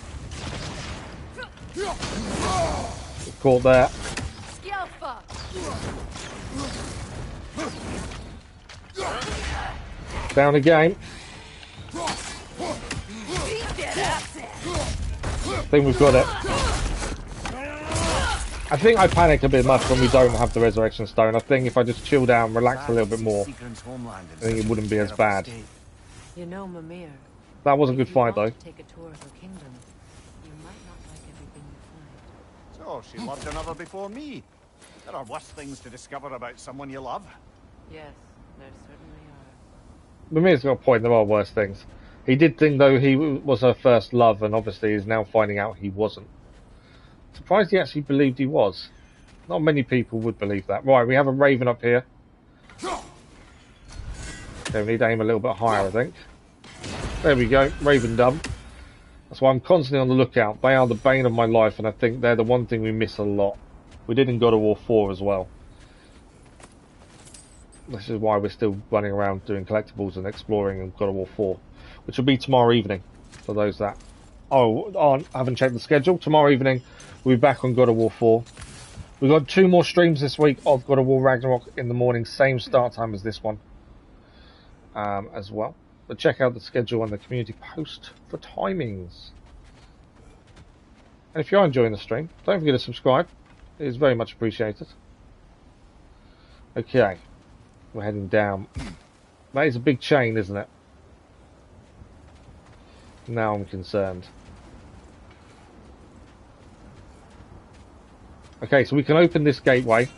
Caught there. Down again. I think we've got it. I think I panic a bit much when we don't have the resurrection stone. I think if I just chill down, relax a little bit more, I think it wouldn't be as bad. You know, Mimir. That was a good fight, though. Take a tour of her kingdom. You might not like everything you find. So she loved another before me. There are worse things to discover about someone you love. Yes, there certainly are. Mimir's got a point. There are worse things. He did think, though, he was her first love, and obviously is now finding out he wasn't. Surprised he actually believed he was. Not many people would believe that. Right, we have a raven up here. Okay, we need to aim a little bit higher, I think. There we go, raven done. That's why I'm constantly on the lookout. They are the bane of my life, and I think they're the one thing we miss a lot. We did in God of War 4 as well. This is why we're still running around doing collectibles and exploring in God of War 4. Which will be tomorrow evening, for those that haven't checked the schedule. Tomorrow evening, we'll be back on God of War 4. We've got 2 more streams this week of God of War Ragnarok in the morning, same start time as this one as well. But check out the schedule on the community post for timings. And if you are enjoying the stream, don't forget to subscribe. It is very much appreciated. Okay, we're heading down. That is a big chain, isn't it? Now I'm concerned. Okay, so we can open this gateway.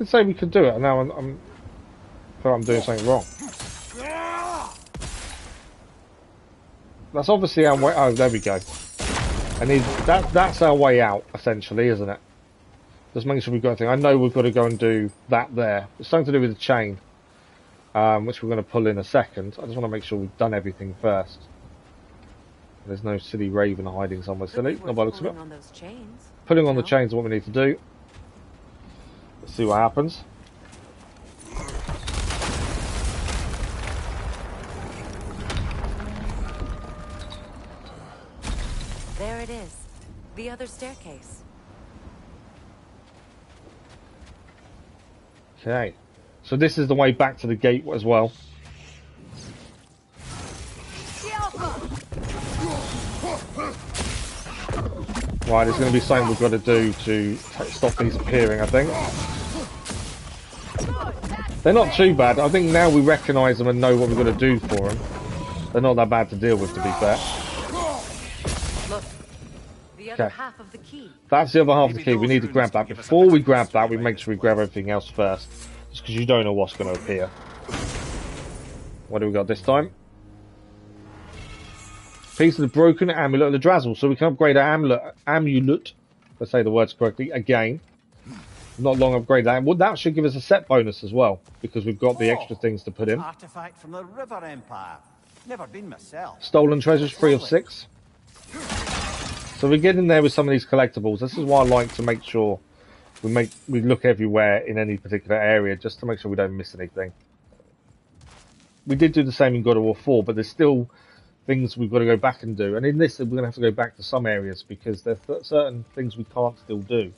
Let's say we could do it, and now I feel like I'm doing something wrong. That's obviously our way. Oh, there we go. I need that's our way out, essentially, isn't it? Just making sure we've got everything. I know we've got to go and do that there. It's something to do with the chain, which we're going to pull in a second. I just want to make sure we've done everything first. There's no silly raven hiding somewhere silly. Not by the looks of it. Putting on the chains is what we need to do. Let's see what happens. There it is. The other staircase. Okay. So this is the way back to the gate as well. Right, there's going to be something we've got to do to stop these appearing, I think. They're not too bad. I think now we recognise them and know what we've got to do for them. They're not that bad to deal with, to be fair. Look, the other half of the key. That's the other half of the key. We need to grab that. Before we grab that, we make sure we grab everything else first. Just because you don't know what's going to appear. What do we got this time? Piece of the broken amulet of the Drazzle. So we can upgrade our amulet, let's say the words correctly, again. Not long upgrade that. Well, that should give us a set bonus as well, because we've got the extra things to put in. Artifact from the River Empire. Never been myself. Stolen treasures, 3 of 6. So we get in there with some of these collectibles. This is why I like to make sure we look everywhere in any particular area, just to make sure we don't miss anything. We did do the same in God of War 4, but there's still things we've got to go back and do. And in this, we're going to have to go back to some areas, because there's certain things we can't still do.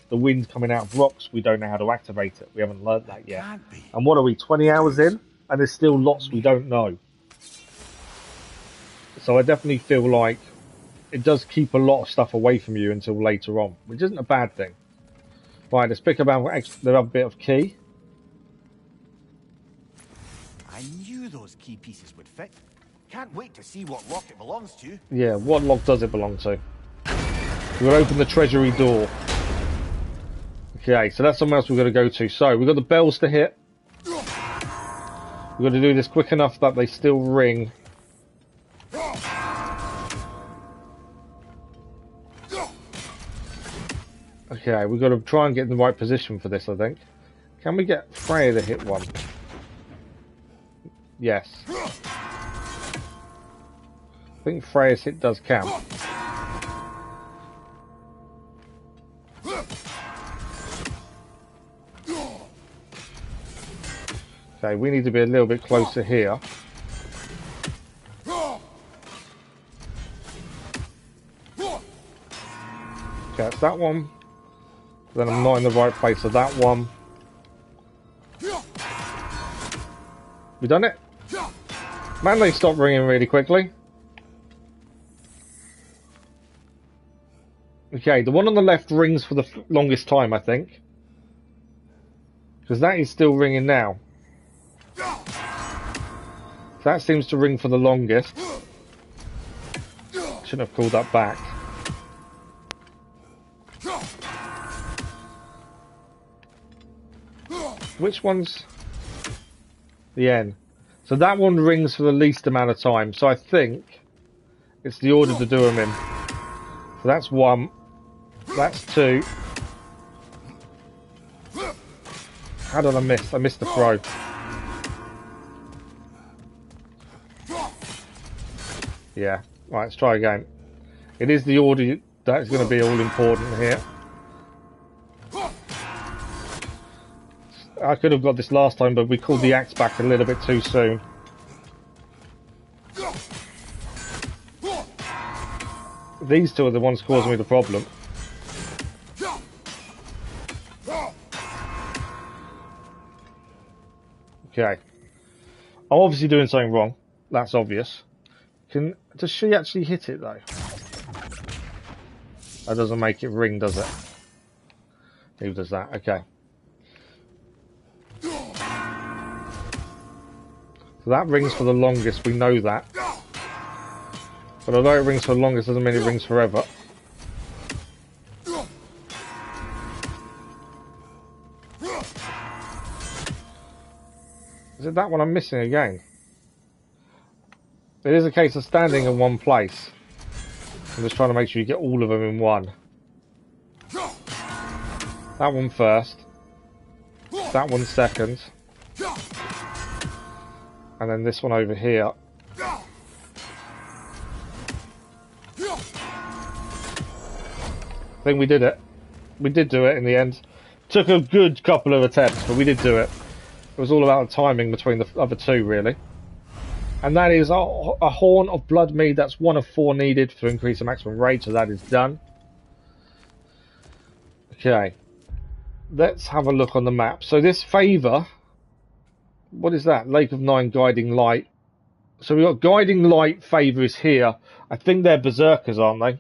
The wind coming out of rocks, we don't know how to activate it. We haven't learnt that yet. And what are we, 20 hours in? And there's still lots we don't know. So I definitely feel like it does keep a lot of stuff away from you until later on, which isn't a bad thing. Right, let's pick up the other bit of key. I knew those key pieces would fit. Can't wait to see what lock it belongs to. Yeah, what lock does it belong to? We'll open the treasury door. Okay, so that's somewhere else we've got to go to. So, we've got the bells to hit. We've got to do this quick enough that they still ring. Okay, we've got to try and get in the right position for this, I think. Can we get Freya to hit one? Yes. I think Freya's hit does count. Okay, we need to be a little bit closer here. Okay, it's that one. Then I'm not in the right place, so that one. We done it? Man, they stopped ringing really quickly. Okay, the one on the left rings for the longest time, I think. Because that is still ringing now. That seems to ring for the longest. Shouldn't have called that back. Which one's the end? So that one rings for the least amount of time. So I think it's the order to do them in. So that's one. That's two. How did I miss? I missed the throw. Yeah. Right, let's try again. It is the order that is going to be all important here. I could have got this last time, but we called the axe back a little bit too soon. These two are the ones causing me the problem. Okay. I'm obviously doing something wrong. That's obvious. Does she actually hit it, though? That doesn't make it ring, does it? Who does that? Okay. So that rings for the longest, we know that. But although it rings for the longest, doesn't mean it rings forever. Is it that one I'm missing again? It is a case of standing in one place. I'm just trying to make sure you get all of them in one. That one first. That one second. And then this one over here. I think we did it. We did do it in the end. Took a good couple of attempts, but we did do it. It was all about the timing between the other two, really. And that is a horn of blood mead. That's 1 of 4 needed to increase the maximum rage, so that is done. Okay. Let's have a look on the map. So this favour, what is that? Lake of Nine, Guiding Light. So we've got Guiding Light favour is here. I think they're berserkers, aren't they?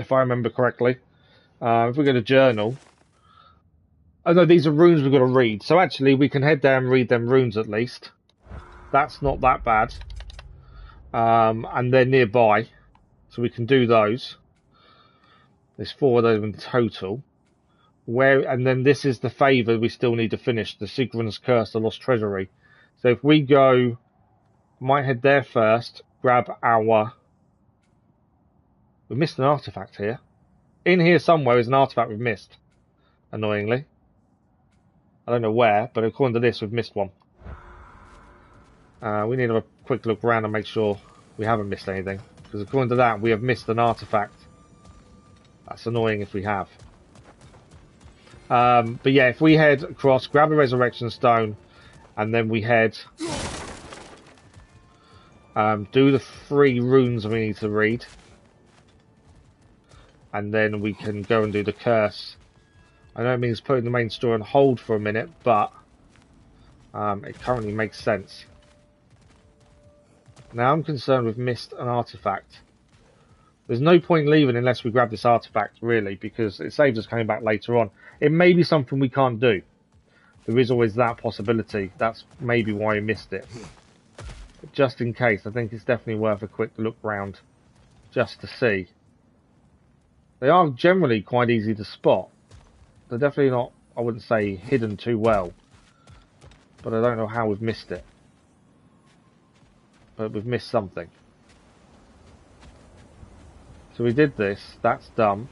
If I remember correctly. If we go to journal. Oh no, these are runes we've got to read. So actually we can head down and read them runes at least. That's not that bad. And they're nearby. So we can do those. There's 4 of those in total. And then this is the favour we still need to finish. The Sigrun's Curse, the Lost Treasury. So if we go... Might head there first. Grab our... We missed an artifact here. In here somewhere is an artifact we've missed. Annoyingly. I don't know where, but according to this we've missed one. We need to have a quick look around and make sure we haven't missed anything. Because according to that, we have missed an artifact. That's annoying if we have. But yeah, if we head across, grab a resurrection stone, and then we head... do the 3 runes we need to read. And then we can go and do the curse. I know it means putting the main story on hold for a minute, but... it currently makes sense. Now I'm concerned we've missed an artifact. There's no point leaving unless we grab this artifact, really, because it saves us coming back later on. It may be something we can't do. There is always that possibility. That's maybe why we missed it. But just in case, I think it's definitely worth a quick look round, just to see. They are generally quite easy to spot. They're definitely not, I wouldn't say, hidden too well. But I don't know how we've missed it. But we've missed something. So we did this, that's done.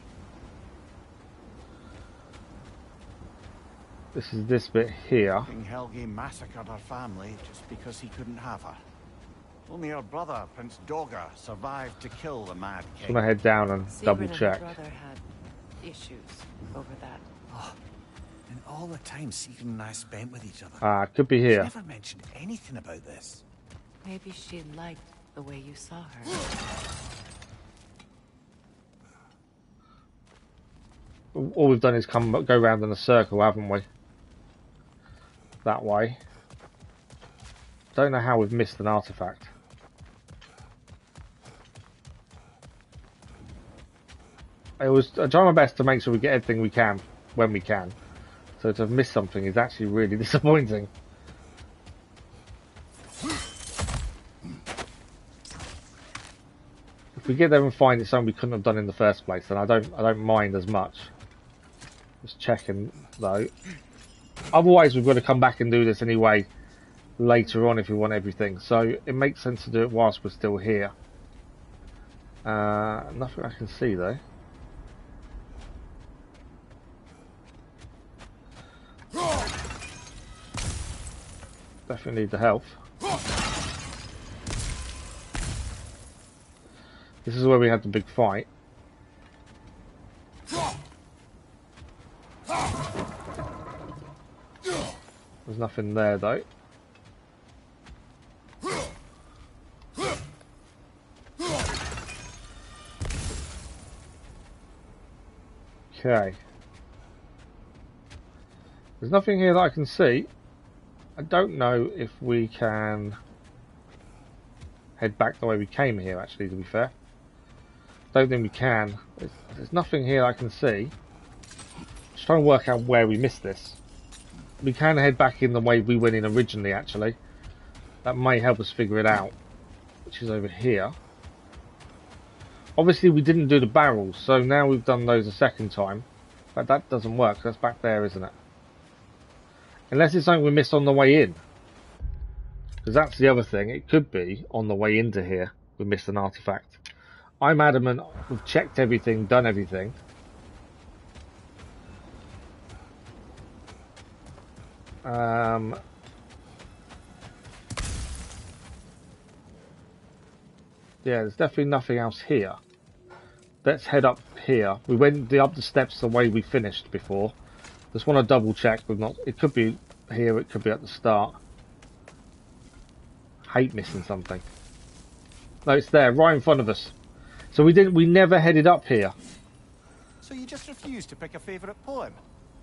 This is this bit here. King Helge massacred her family just because he couldn't have her. Only her brother, Prince Dogger, survived to kill the Mad King. I'm gonna head down and double Sigrun check. and her brother had issues over that. Oh, and all the time Sigrun and I spent with each other. Ah, could be here. She never mentioned anything about this. Maybe she liked the way you saw her. All we've done is go round in a circle, haven't we? That way. Don't know how we've missed an artifact. I try my best to make sure we get everything we can when we can. So to have missed something is actually really disappointing. If we get there and find it's something we couldn't have done in the first place, then I don't mind as much. Just checking though. Otherwise we've got to come back and do this anyway later on if we want everything. So it makes sense to do it whilst we're still here. Nothing I can see though. Definitely need the health. This is where we had the big fight. There's nothing there though. Okay. There's nothing here that I can see. I don't know if we can head back the way we came here, actually, to be fair. Don't think we can. There's nothing here I can see. Just trying to work out where we missed this. We can head back in the way we went in originally, actually. That may help us figure it out. Which is over here. Obviously, we didn't do the barrels, so now we've done those a second time. But that doesn't work. That's back there, isn't it? Unless it's something we missed on the way in. Because that's the other thing. It could be on the way into here we missed an artifact. I'm adamant we've checked everything, done everything. Yeah, there's definitely nothing else here. Let's head up here. We went up the steps the way we finished before. Just want to double check. We've not. It could be here. It could be at the start. Hate missing something. No, it's there, right in front of us. So we didn't. We never headed up here. So you just refused to pick a favourite poem?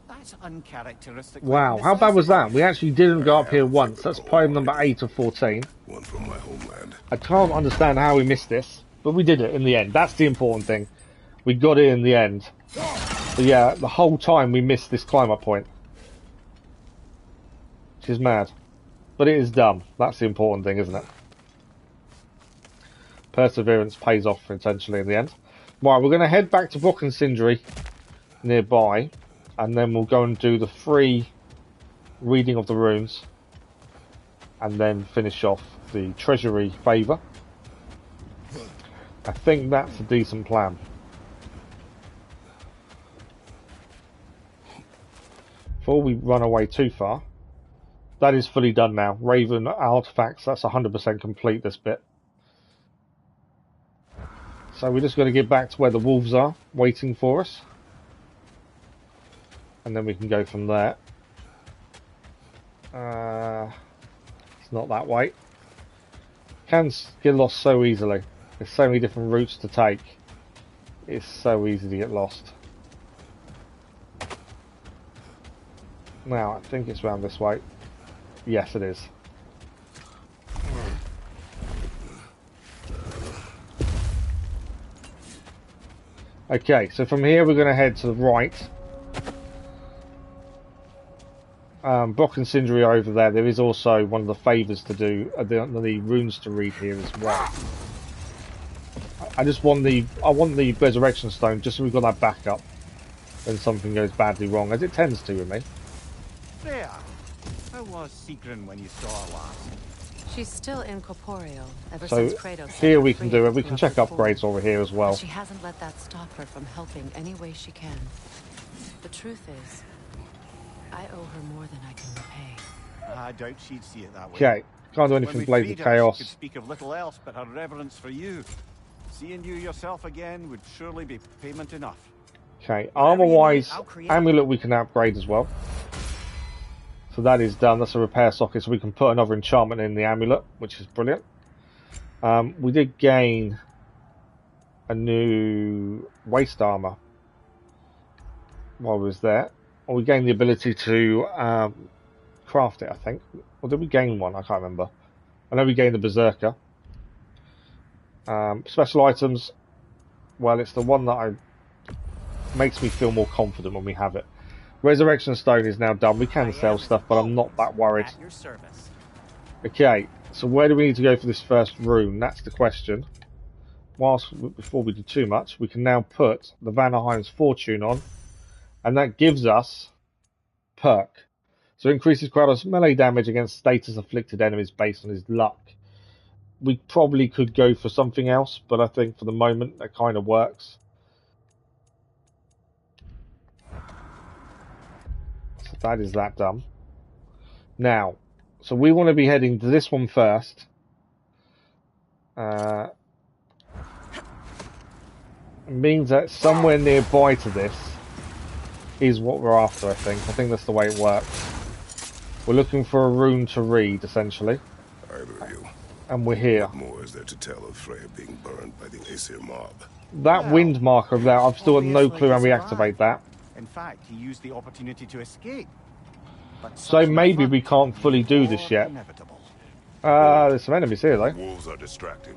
That's uncharacteristic. Wow, how bad was that? We actually didn't go up here once. That's poem number 8 of 14. One from my homeland. I can't understand how we missed this, but we did it in the end. That's the important thing. We got it in the end. But yeah, the whole time we missed this climb up point. Which is mad. But it is done. That's the important thing, isn't it? Perseverance pays off potentially in the end. Right, we're going to head back to Brock and Sindri nearby. And then we'll go and do the free reading of the runes. And then finish off the treasury favour. I think that's a decent plan. Before we run away too far. That is fully done now. Raven artifacts, that's 100% complete, this bit. So we're just going to get back to where the wolves are, waiting for us. And then we can go from there. It's not that way. Can get lost so easily. There's so many different routes to take. It's so easy to get lost. Now, I think it's round this way. Yes, it is. Okay, so from here we're going to head to the right. Brock and Sindri are over there. There is also one of the favours to do, the runes to read here as well. I want the resurrection stone just so we've got that backup when something goes badly wrong, as it tends to with me. There. How was Sigrun when you saw her last? She's still incorporeal ever So since Kratos set here her we can free do it. We from can her check before. upgrades over here as well. But she hasn't let that stop her from helping any way she can. The truth is, I owe her more than I can repay. I doubt she'd see it that way. Okay, can't do When anything we Blades of freed her, she could Chaos. speak of little else but her reverence for you. Seeing you yourself again would surely be payment enough. Okay, armor-wise, amulet we can upgrade as well. So that is done. That's a repair socket, so we can put another enchantment in the amulet, which is brilliant. We did gain a new waist armor while we was there. Or we gained the ability to craft it, I think. Or did we gain one? I can't remember. I know we gained the Berserker. Special items, well, it's the one that makes me feel more confident when we have it. Resurrection Stone is now done. We can sell stuff, but I'm not that worried. At your service. Okay, so where do we need to go for this first rune? That's the question. Before we do too much, we can now put the Vanaheim's Fortune on, and that gives us perk. So increases Kratos' melee damage against status afflicted enemies based on his luck. We probably could go for something else, but I think for the moment that kind of works. So that is that done. Now, so we want to be heading to this one first. It means that somewhere nearby to this is what we're after, I think. I think that's the way it works. We're looking for a rune to read, essentially. Either you. And we're here. What more is there to tell of Freya being burned by the Aesir mob? That wind marker there, I've still got no clue how we activate that. In fact, he used the opportunity to escape. But So maybe we can't fully do this yet. There's some enemies here, though. Wolves are distracted.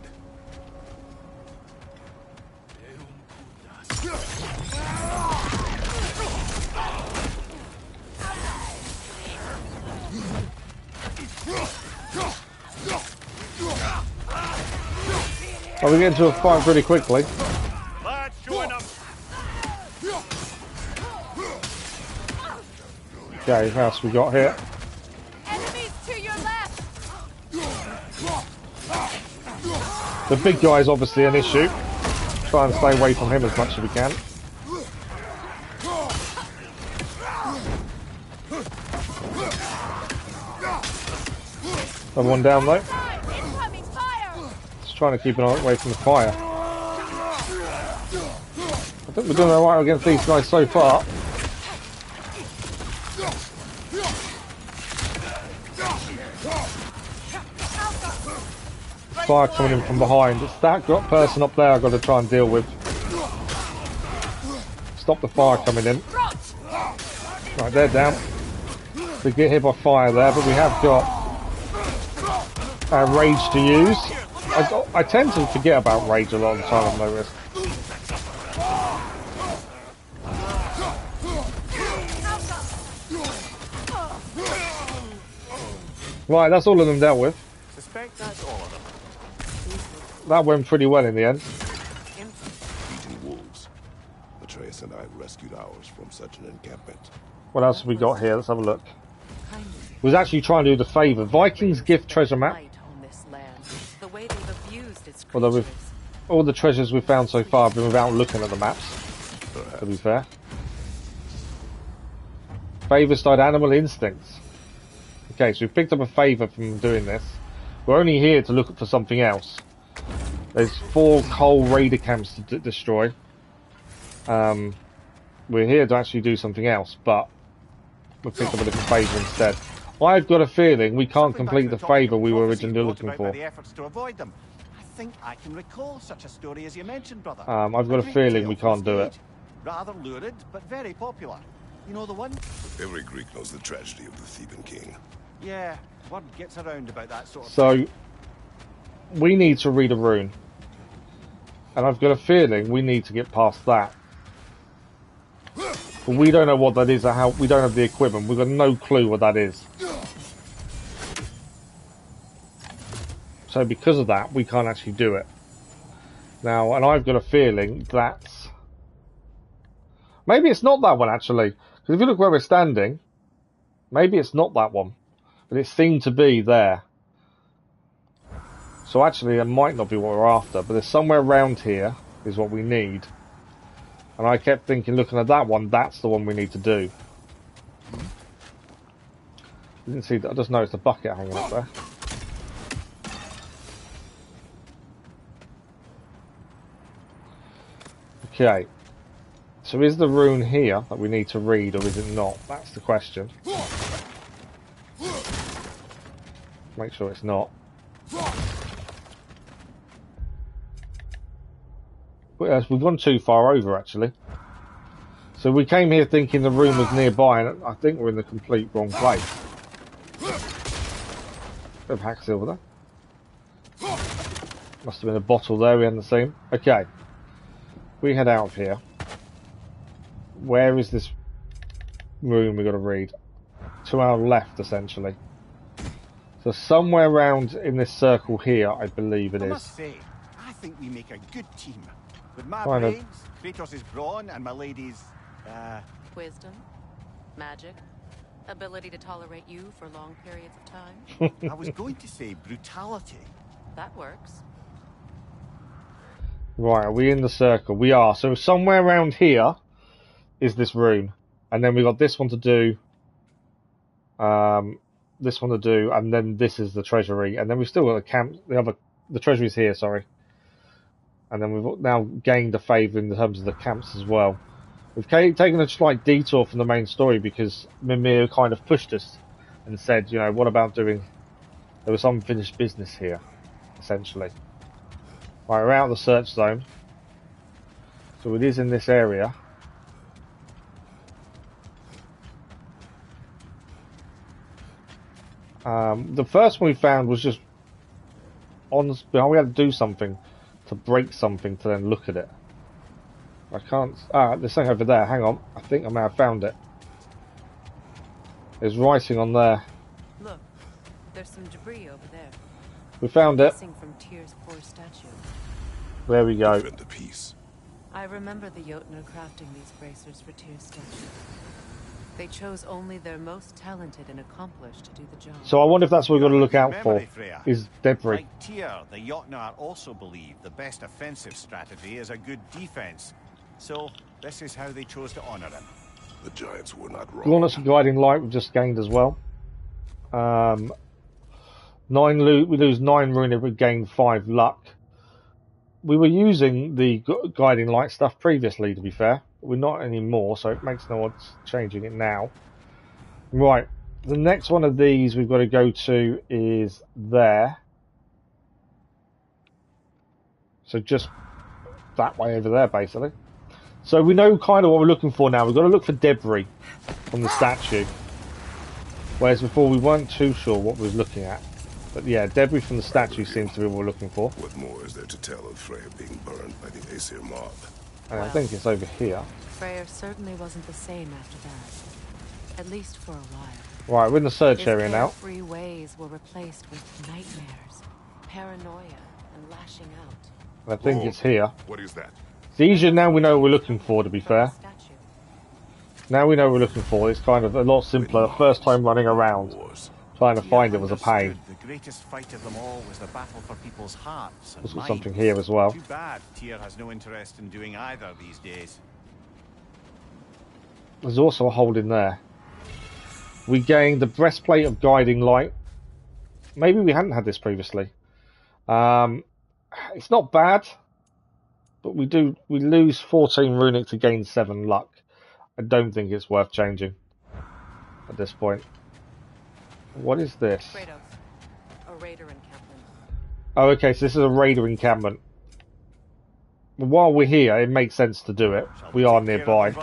Oh, we get into a fight pretty quickly. Okay, what else we got here? Enemies to your left. The big guy is obviously an issue. Try and stay away from him as much as we can. Another one down though. Just trying to keep an eye away from the fire. I think we're doing alright against these guys so far. Fire coming in from behind. It's that person up there I've got to try and deal with. Stop the fire coming in. Right, they're down. We get hit by fire there, but we have got rage to use. I tend to forget about rage a lot of the time, I've noticed. Right, that's all of them dealt with. Suspect that's all of them. That went pretty well in the end. Eating wolves. Atreus and I rescued ours from such an encampment. What else have we got here? Let's have a look. We was actually trying to do the favour. Vikings gift treasure map. Although all the treasures we've found so far have been without looking at the maps, to be fair. Favours died animal instincts. Okay, so we've picked up a favour from doing this. We're only here to look for something else. There's 4 coal raider camps to destroy. We're here to actually do something else, but we've picked up a different favour instead. I've got a feeling we can't complete the favour we were originally looking for. The efforts to avoid them. I think I can recall such a story as you mentioned, brother. I've got a feeling we can't do it. Rather lurid, but very popular. You know the one? Every Greek knows the tragedy of the Theban king. Yeah, word gets around about that sort of So, we need to read a rune. And I've got a feeling we need to get past that. But we don't know what that is or how. We don't have the equipment. We've got no clue what that is. So because of that, we can't actually do it. Now, and I've got a feeling that's... Maybe it's not that one, actually. Because if you look where we're standing, maybe it's not that one. But it seemed to be there. So actually, it might not be what we're after. But there's somewhere around here is what we need. And I kept thinking, looking at that one, that's the one we need to do. Didn't see that. I just noticed a bucket hanging up there. Okay. So is the rune here that we need to read, or is it not? That's the question. Make sure it's not. But we've gone too far over, actually. So we came here thinking the room was nearby, and I think we're in the complete wrong place. Bit of hack silver there. Must have been a bottle there we hadn't seen. Okay. We head out of here. Where is this room we've got to read? To our left, essentially. So somewhere around in this circle here, I believe it is. I must say, I think we make a good team. With my Kind of. brains, Kratos' brawn, and my lady's, wisdom, magic, ability to tolerate you for long periods of time. I was going to say brutality. That works. Right, are we in the circle? We are. So somewhere around here is this room. And then we've got this one to do. This one to do. And then this is the treasury. And then we've still got the camp. The treasury's here, sorry. And then we've now gained a favour in terms of the camps as well. We've taken a slight detour from the main story because Mimir kind of pushed us and said, you know, what about doing... There was unfinished business here, essentially. Right, we're out of the search zone. So it is in this area. The first one we found was just... we had to do something to break something to then look at it. I can't... there's something over there. Hang on. I think I may have found it. There's writing on there. Look, there's some debris over there. We found it. Missing from Tyr's core statue. There we go. Defend the peace. I remember the Jotnar crafting these bracers for Tyr's statue. They chose only their most talented and accomplished to do the job. So I wonder if that's what we've got to look out for. Is debris. Like Tyr, the Jotnar also believe the best offensive strategy is a good defense. So, this is how they chose to honor him. The giants were not wrong. Gauntlet's guiding light we've just gained as well. 9 loot, we lose 9 rune if we gain 5 luck. We were using the guiding light stuff previously, to be fair. We're not anymore, so it makes no odds changing it now. Right, the next one of these we've got to go to is there. So just that way over there, basically. So we know kind of what we're looking for now. We've got to look for debris from the statue. Whereas before we weren't too sure what we was looking at. But yeah, debris from the statue seems to be what we're looking for. What more is there to tell of Freya being burned by the Aesir mob? And I think it's over here. Freyr certainly wasn't the same after that. At least for a while. Right, we're in the search area now. His carefree ways were replaced with nightmares, paranoia, and lashing out. And I think it's here. What is that? It's easier now we know what we're looking for, to be fair. Now we know what we're looking for. It's kind of a lot simpler. The first time running around, trying to find it was a pain. The greatest fight of them all was the battle for people's hearts and There's minds. something here as well. Too bad Tyr has no interest in doing either these days. There's also a hole in there. We gained the breastplate of guiding light. Maybe we hadn't had this previously. It's not bad, but we lose 14 runic to gain 7 luck. I don't think it's worth changing at this point. What is this? Kratos, a raider encampment. Oh, okay, so this is a raider encampment. But while we're here, it makes sense to do it. We are nearby.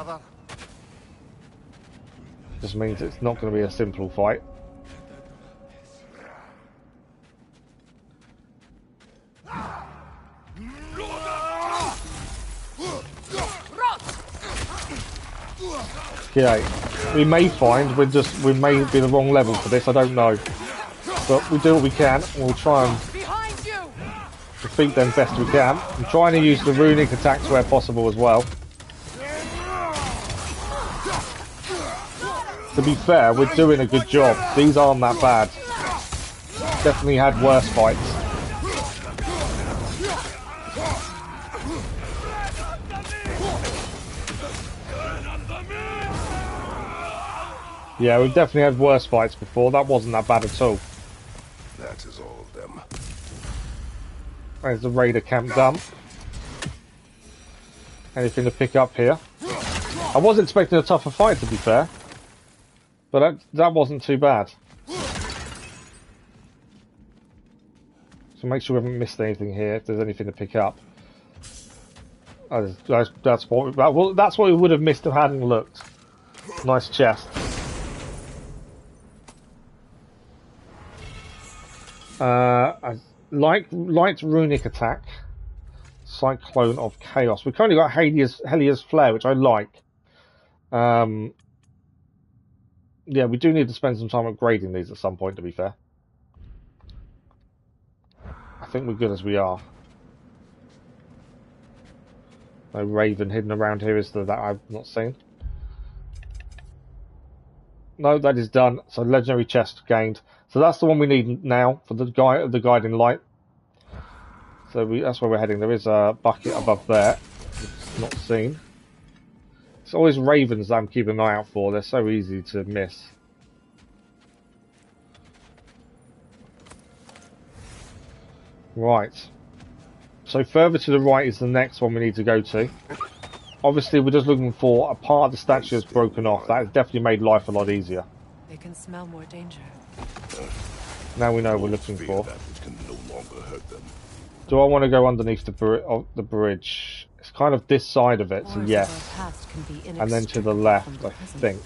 Just means it's not going to be a simple fight. Okay, we may find we may be the wrong level for this. I don't know, but we do what we can. And we'll try and defeat them best we can. I'm trying to use the runic attacks where possible as well. To be fair, we're doing a good job. These aren't that bad. Definitely had worse fights. Yeah, we've definitely had worse fights before. That wasn't that bad at all. That is all of them. There's the raider camp done. Anything to pick up here? I was expecting a tougher fight, to be fair, but that wasn't too bad. So make sure we haven't missed anything here. If there's anything to pick up, that's what we would have missed if hadn't looked. Nice chest. Light runic attack. Cyclone of Chaos. We've currently got Helia's Flare, which I like. Yeah, we do need to spend some time upgrading these at some point, to be fair. I think we're good as we are. No Raven hidden around here, is there, that I've not seen? No, that is done. So legendary chest gained. So that's the one we need now for the guiding light. So that's where we're heading. There is a bucket above there. It's not seen. It's always ravens that I'm keeping an eye out for. They're so easy to miss. Right. So further to the right is the next one we need to go to. Obviously, we're just looking for a part of the statue that's broken off. That has definitely made life a lot easier. They can smell more danger. Now we know what we're looking for. That which can no longer hurt them. Do I want to go underneath the bridge? It's kind of this side of it, so yes. And then to the left, I think.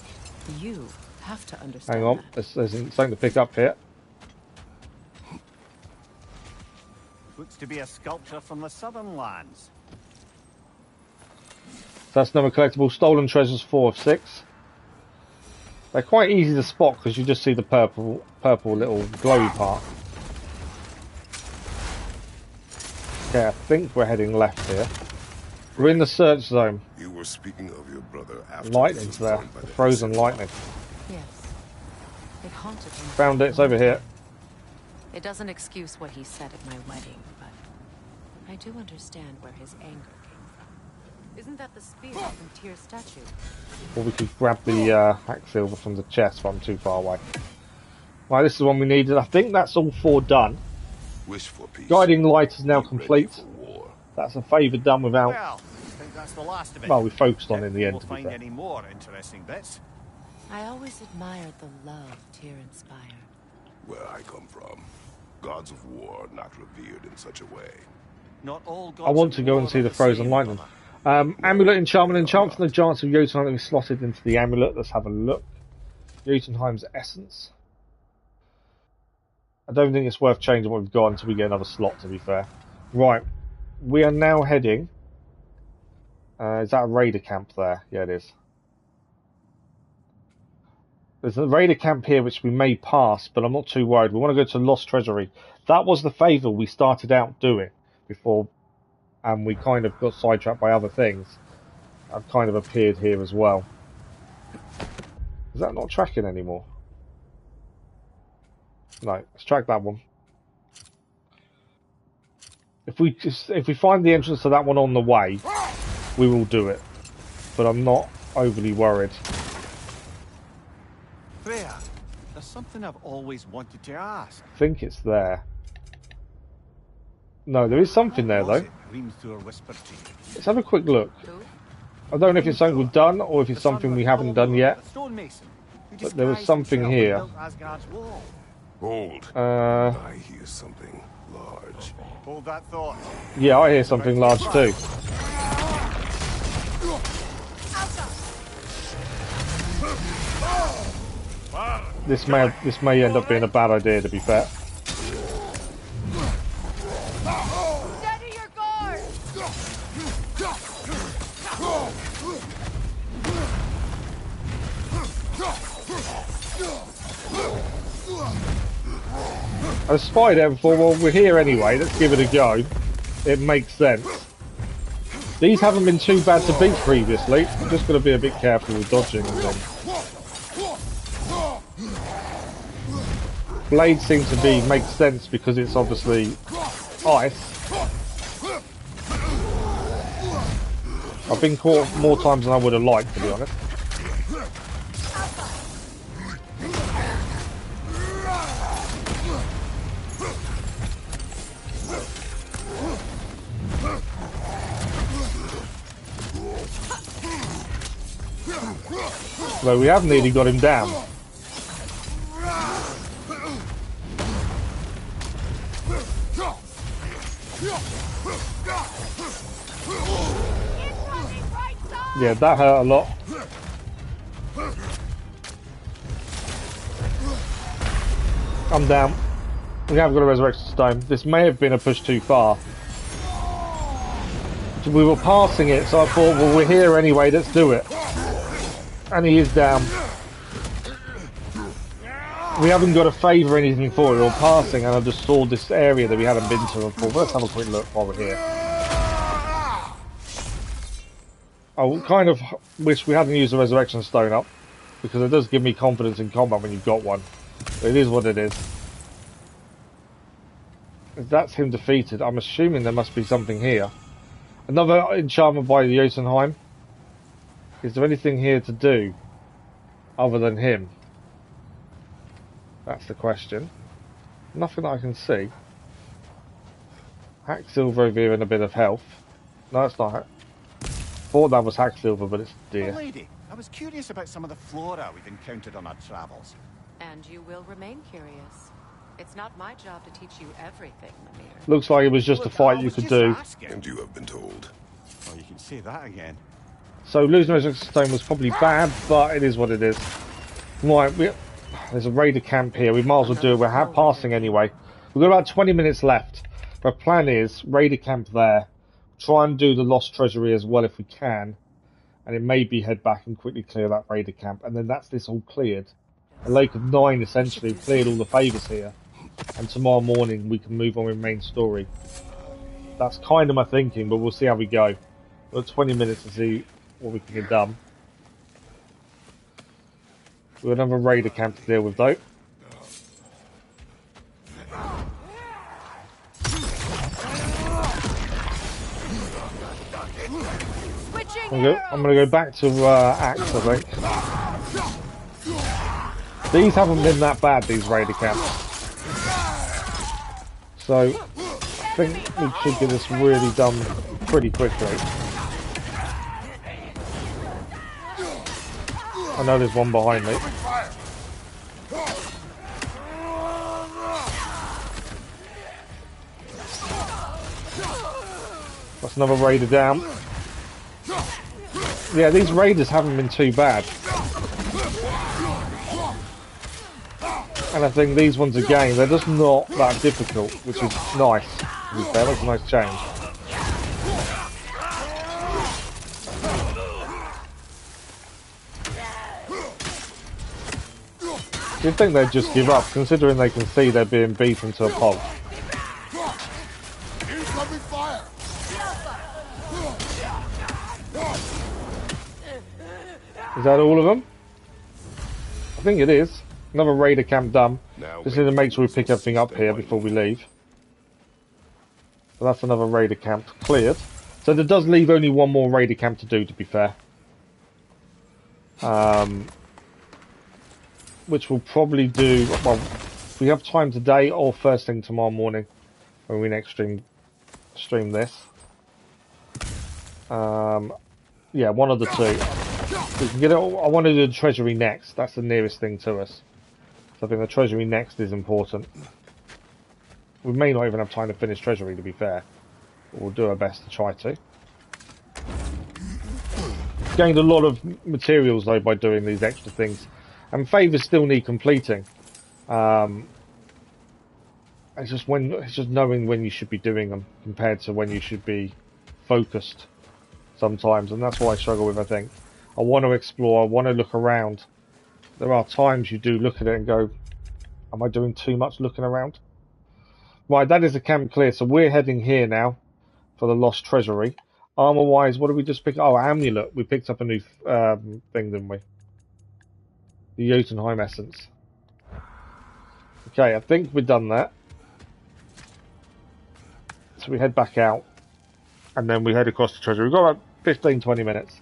You have to understand. Hang on, there's something to pick up here. Looks to be a sculpture from the southern lands. That's another collectible. Stolen treasures 4 of 6. They're quite easy to spot because you just see the purple little glowy part. Okay, I think we're heading left here. We're in the search zone. You were speaking of your brother after Lightning's there. The frozen lightning. Yes. It haunted him. Found it. It's over here. It doesn't excuse what he said at my wedding, but I do understand where his anger came from. Isn't that the spear from Tyr's statue? Or we could grab the hack silver from the chest, but I'm too far away. Right, this is the one we needed. I think that's all 4 done. Wish for peace. Guiding light is now complete. That's a favour done without. Well, I think that's the last of it. Well, we focused on it in the end. We'll find any more interesting bits. I always admired the love Tyr inspired. Where I come from, gods of war are not revered in such a way. Not all gods I want to go and see the frozen lightning. Amulet enchantment. Enchant from the giants of Jotunheim is slotted into the amulet. Let's have a look. Jotunheim's essence. I don't think it's worth changing what we've got until we get another slot, to be fair. Right. We are now heading... is that a raider camp there? Yeah, it is. There's a raider camp here which we may pass, but I'm not too worried. We want to go to Lost Treasury. That was the favour we started out doing before, and we kind of got sidetracked by other things. I've kind of appeared here as well. Is that not tracking anymore? No, let's track that one. If we find the entrance to that one on the way, we will do it. But I'm not overly worried. Freya, there's something I've always wanted to ask. I think it's there. No, there is something there though. Let's have a quick look. I don't know if it's something we've done or if it's something we haven't done yet. But there was something here. Hold. I hear something large. Hold that thought. Yeah, I hear something large too. This may end up being a bad idea, to be fair. Steady your guard. I spied it before. Well, we're here anyway. Let's give it a go. It makes sense. These haven't been too bad to beat previously. I'm just going to be a bit careful with dodging them. Blades seem to make sense because it's obviously ice. I've been caught more times than I would have liked, to be honest. Though we have nearly got him down. Yeah, that hurt a lot. I'm down. We haven't got a resurrection stone. This may have been a push too far. We were passing it, so I thought, well, we're here anyway, let's do it. And he is down. We haven't got a favour or anything for it. We were passing, and I just saw this area that we hadn't been to before. Let's have a quick look while we're here. I kind of wish we hadn't used the resurrection stone up, because it does give me confidence in combat when you've got one. But it is what it is. If that's him defeated, I'm assuming there must be something here. Another enchantment by the Jotunheim. Is there anything here to do other than him? That's the question. Nothing that I can see. Hacksilver over here and a bit of health. No, it's not. Thought that was Hacksilver, but it's deer. Oh, lady, I was curious about some of the flora we've encountered on our travels. And you will remain curious. It's not my job to teach you everything, Mimir. Looks like it was just a fight you could do. And you have been told. Oh, you can say that again. So losing Resurrection Stone was probably bad, but it is what it is. Right, there's a raider camp here. We might as well do it. We're passing anyway. We've got about 20 minutes left. The plan is raider camp there. Try and do the lost treasury as well if we can. And it may be head back and quickly clear that raider camp. And then that's this all cleared. A Lake of 9 essentially cleared all the favours here. And tomorrow morning we can move on with the main story. That's kind of my thinking, but we'll see how we go. We've got 20 minutes to see what we can get done. We've got another raider camp to deal with though. I'm going to go back to Axe, I think. These haven't been that bad, these raider camps. So, I think we should get this really done pretty quickly. I know there's one behind me. That's another raider down. Yeah, these raiders haven't been too bad. And I think these ones again, they're just not that difficult, which is nice. That's a nice change. You'd think they'd just give up, considering they can see they're being beaten to a pulp. Is that all of them? I think it is. Another raider camp done. Just need to make sure we pick everything up here before we leave. So that's another raider camp cleared. So there does leave only one more raider camp to do, to be fair. Which we'll probably do, well, if we have time today or first thing tomorrow morning when we next stream this. Yeah, one of the two. We can get it. I want to do the treasury next. That's the nearest thing to us. So I think the treasury next is important. We may not even have time to finish treasury, to be fair. But we'll do our best to try to. Gained a lot of materials though by doing these extra things. And favours still need completing. It's just knowing when you should be doing them compared to when you should be focused sometimes, and that's what I struggle with. I think I want to explore, I want to look around. There are times you do look at it and go, am I doing too much looking around? Right, that is the camp clear, so we're heading here now for the lost treasury. Armor wise, what did we just pick? Oh, amulet. We picked up a new thing, didn't we? The Jotunheim essence. Okay, I think we've done that. So we head back out. And then we head across the treasury. We've got about 15-20 minutes.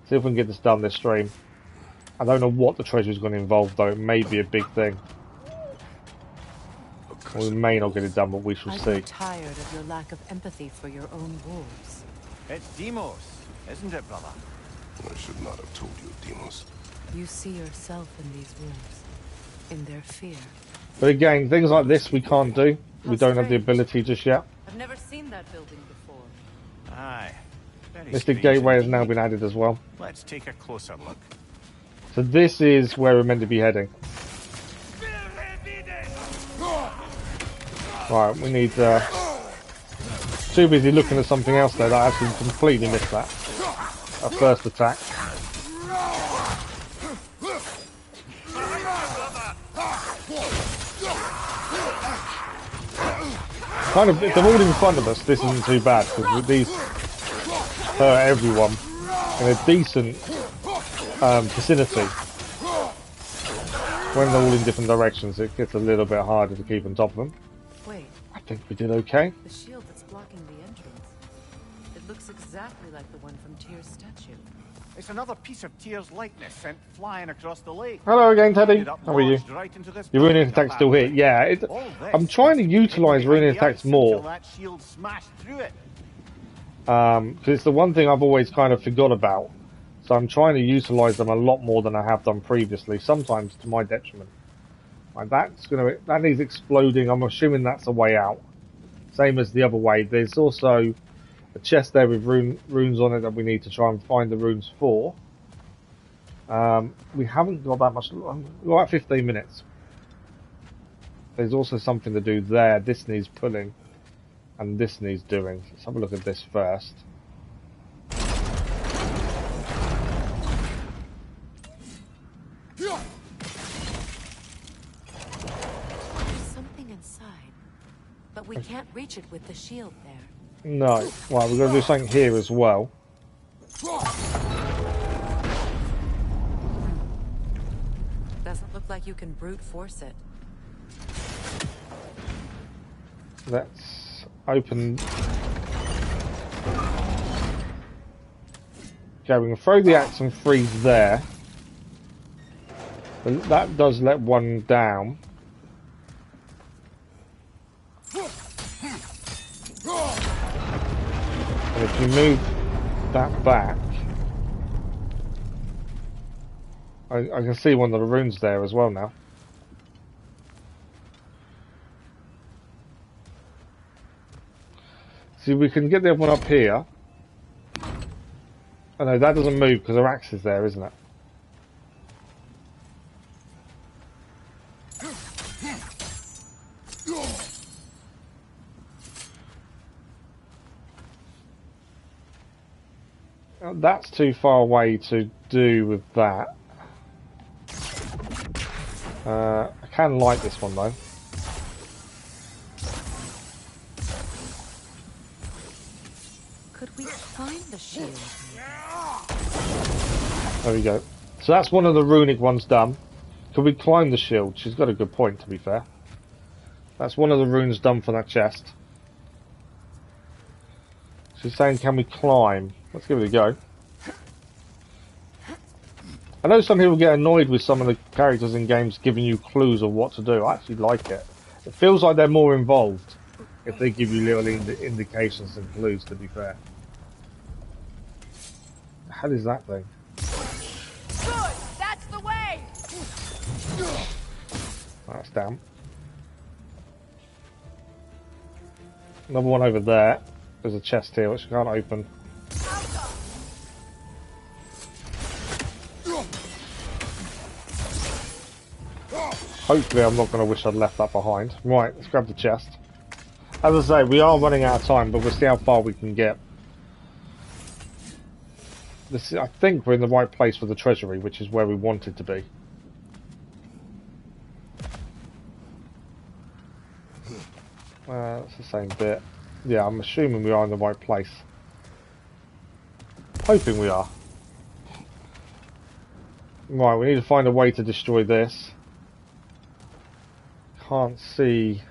See if we can get this done this stream. I don't know what the treasure is going to involve though. It may be a big thing. We may not get it done, but we shall see. I'm tired of your lack of empathy for your own wolves. It's Demos, isn't it, brother? I should not have told you, Demos. You see yourself in these wolves, in their fear. But again, things like this we can't do. We don't have the ability just yet. I've never seen that building before. Aye. Very Mystic strange Gateway has now indeed. been added as well. Let's take a closer look. So this is where we're meant to be heading. Right, we need... too busy looking at something else there that I actually completely missed that. Our first attack. Kind of, if they're all in front of us, this isn't too bad, because these hurt everyone in a decent vicinity. When they're all in different directions, it gets a little bit harder to keep on top of them. Wait. I think we did okay. The shield that's blocking the entrance. It looks exactly like the one from Tyr's statue. It's another piece of Tyr's likeness sent flying across the lake. Hello again, Teddy. How are you? Right into this Your ruining building, attack's still here. Yeah, I'm trying to utilise ruining attacks more. That shield smashed through it. Because it's the one thing I've always kind of forgot about. So I'm trying to utilise them a lot more than I have done previously, sometimes to my detriment. Like that needs exploding. I'm assuming that's a way out. Same as the other way. There's also a chest there with runes on it that we need to try and find the runes for. We haven't got that much. We're about 15 minutes. There's also something to do there. This needs pulling, and this needs doing. Let's have a look at this first. There's something inside, but we can't reach it with the shield there. No. Well, we've got to do something here as well. Doesn't look like you can brute force it. Let's open. Okay, we can throw the axe and freeze there. But that does let one down. And if you move that back, I can see one of the runes there as well now. See, we can get the other one up here. Oh no, that doesn't move because our axe is there, isn't it? That's too far away to do with that. I can light this one though. Could we find the shield? There we go. So that's one of the runic ones done. Could we climb the shield? She's got a good point, to be fair. That's one of the runes done for that chest. She's saying, can we climb? Let's give it a go. I know some people get annoyed with some of the characters in games giving you clues of what to do. I actually like it. It feels like they're more involved if they give you little indications and clues, to be fair. The hell is that thing? Good! That's the way! That's down. Another one over there. There's a chest here which I can't open. Hopefully I'm not going to wish I'd left that behind. Right, let's grab the chest. As I say, we are running out of time, but we'll see how far we can get. I think we're in the right place for the treasury, which is where we wanted to be. It's the same bit. Yeah, I'm assuming we are in the right place. Hoping we are. Right, we need to find a way to destroy this. Can't see.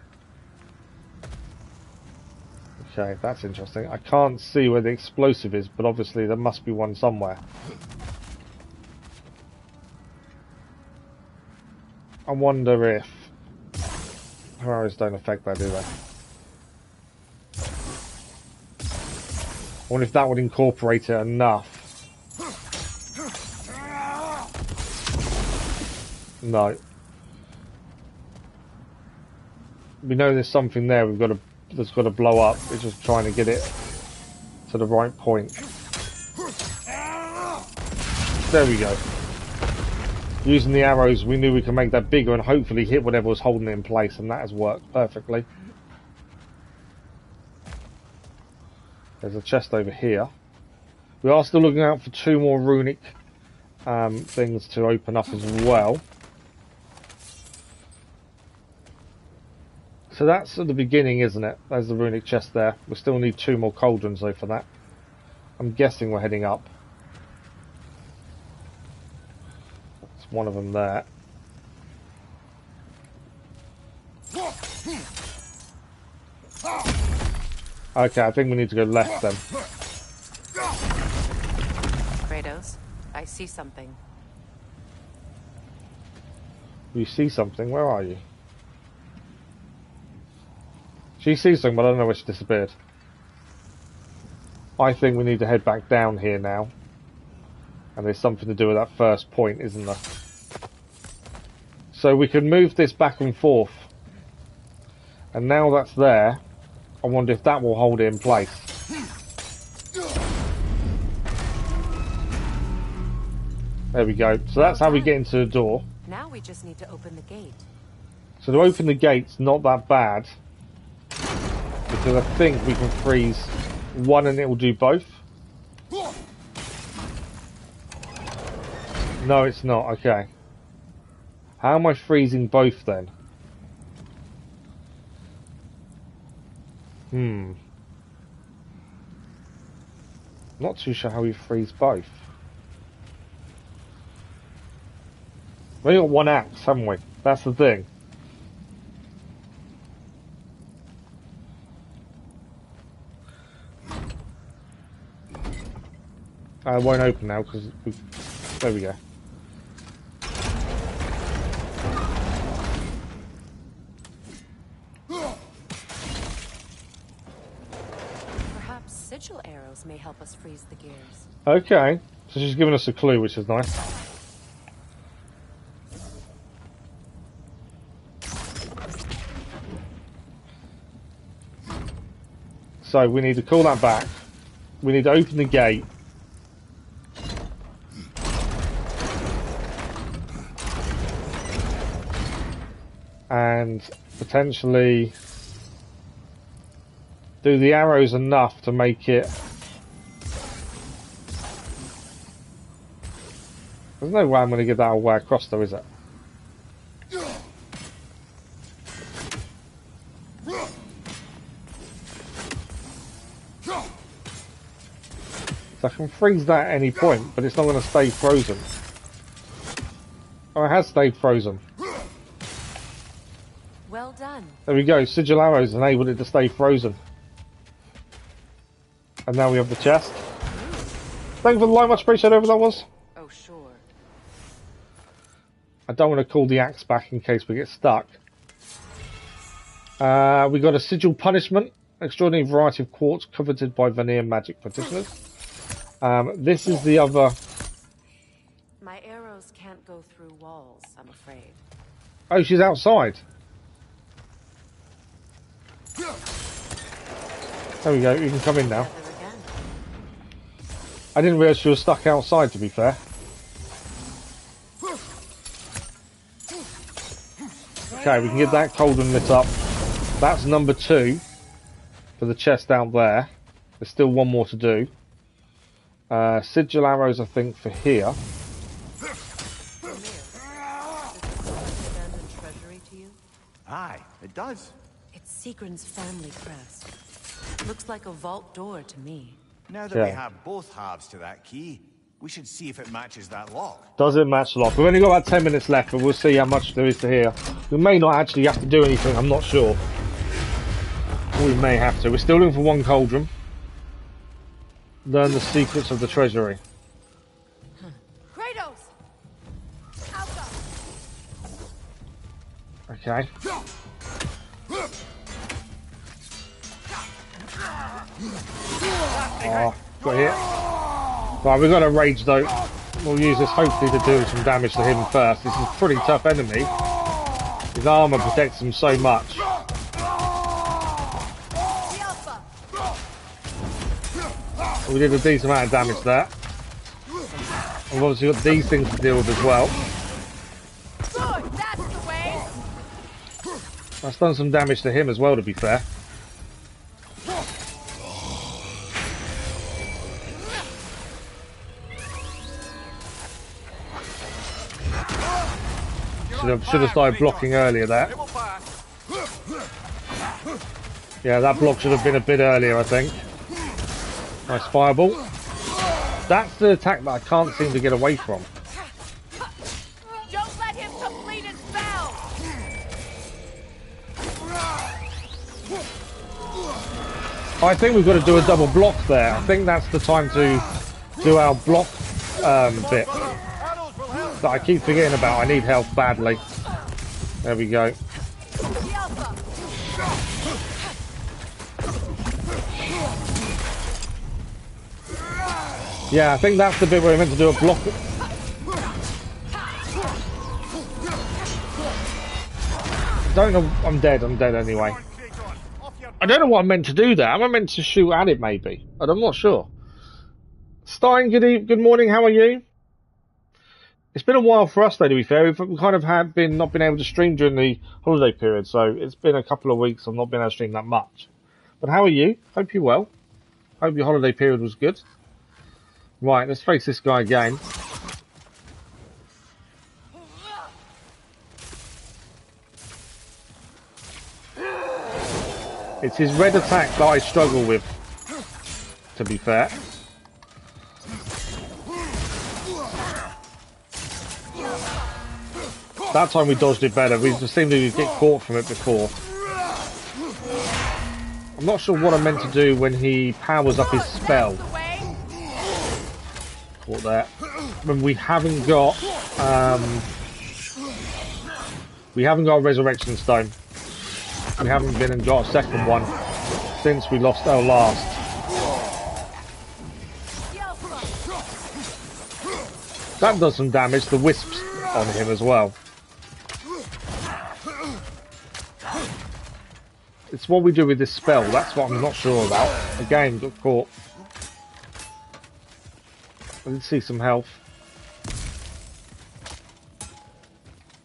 Okay, that's interesting. I can't see where the explosive is, but obviously there must be one somewhere. I wonder if her arrows don't affect that, do they? I wonder if that would incorporate it enough No. We know there's something there. That's got to blow up. We're just trying to get it to the right point. There we go. Using the arrows, we knew we could make that bigger and hopefully hit whatever was holding it in place, and that has worked perfectly. There's a chest over here. We are still looking out for 2 more runic things to open up as well. So that's at the beginning, isn't it? There's the runic chest there. We still need 2 more cauldrons though for that. I'm guessing we're heading up. That's one of them there. Okay, I think we need to go left then. Kratos, I see something. You see something? Where are you? She sees something, but I don't know where she disappeared. I think we need to head back down here now. And there's something to do with that first point, isn't there? So we can move this back and forth. And now that's there, I wonder if that will hold it in place. There we go. So that's how we get into the door. Now we just need to open the gate. So to open the gate's not that bad. Because I think we can freeze one and it will do both. No, it's not. Okay. How am I freezing both then? Not too sure how we freeze both. We got one axe, haven't we? That's the thing. It won't open now because there we go. Perhaps sigil arrows may help us freeze the gears. Okay, so she's given us a clue, which is nice. So we need to call that back. We need to open the gate. And potentially do the arrows enough to make it... There's no way I'm going to get that all the way across though, is it? So I can freeze that at any point, but it's not going to stay frozen. Oh, it has stayed frozen. Well done. There we go, sigil arrows enabled it to stay frozen. And now we have the chest. Thank you for the like, much appreciated, whoever that was. Oh, sure. I don't want to call the axe back in case we get stuck. We got a sigil punishment. Extraordinary variety of quartz coveted by veneer magic practitioners. This is the other... My arrows can't go through walls, I'm afraid. Oh, she's outside. There we go, you can come in now. I didn't realise she was stuck outside, to be fair. Okay, we can get that cauldron lit up. That's number 2 for the chest out there. There's still one more to do. Sigil arrows, I think, for here. Aye, it does. It's Sigrun's family crest. Looks like a vault door to me. Now that we have both halves to that key, we should see if it matches that lock. Does it match the lock? We've only got about 10 minutes left, but we'll see how much there is to here. We may not actually have to do anything, I'm not sure. We may have to. We're still looking for one cauldron. Learn the secrets of the treasury. Kratos! Alpha! Okay. Oh, got hit. Right, we've got to rage though. we'll use this hopefully to do some damage to him first. This is a pretty tough enemy. His armour protects him so much. We did a decent amount of damage there. We've obviously got these things to deal with as well. Good, that's the way. That's done some damage to him as well, to be fair. Should have started blocking earlier there. Yeah, that block should have been a bit earlier, I think. Nice fireball. That's the attack that I can't seem to get away from. Don't let him complete his spell. I think we've got to do a double block there. I think that's the time to do our block bit that I keep forgetting about. I need health badly. There we go. Yeah, I think that's the bit where we're meant to do a block. Don't know. I'm dead anyway. I don't know what I'm meant to do there. Am I meant to shoot at it maybe? I'm not sure. Stein, good morning, how are you? It's been a while for us though, to be fair. We've kind of not been able to stream during the holiday period, so it's been a couple of weeks I've not been able to stream that much. But how are you? Hope you're well. Hope your holiday period was good. Right, let's face this guy again. It's his red attack that I struggle with, to be fair. That time we dodged it better. We just seemed to get caught from it before. I'm not sure what I'm meant to do when he powers up his spell. Caught that. When we haven't got a resurrection stone. We haven't been and got a second one since we lost our last. That does some damage. The wisps on him as well. It's what we do with this spell. That's what I'm not sure about. Again, got caught. I did see some health.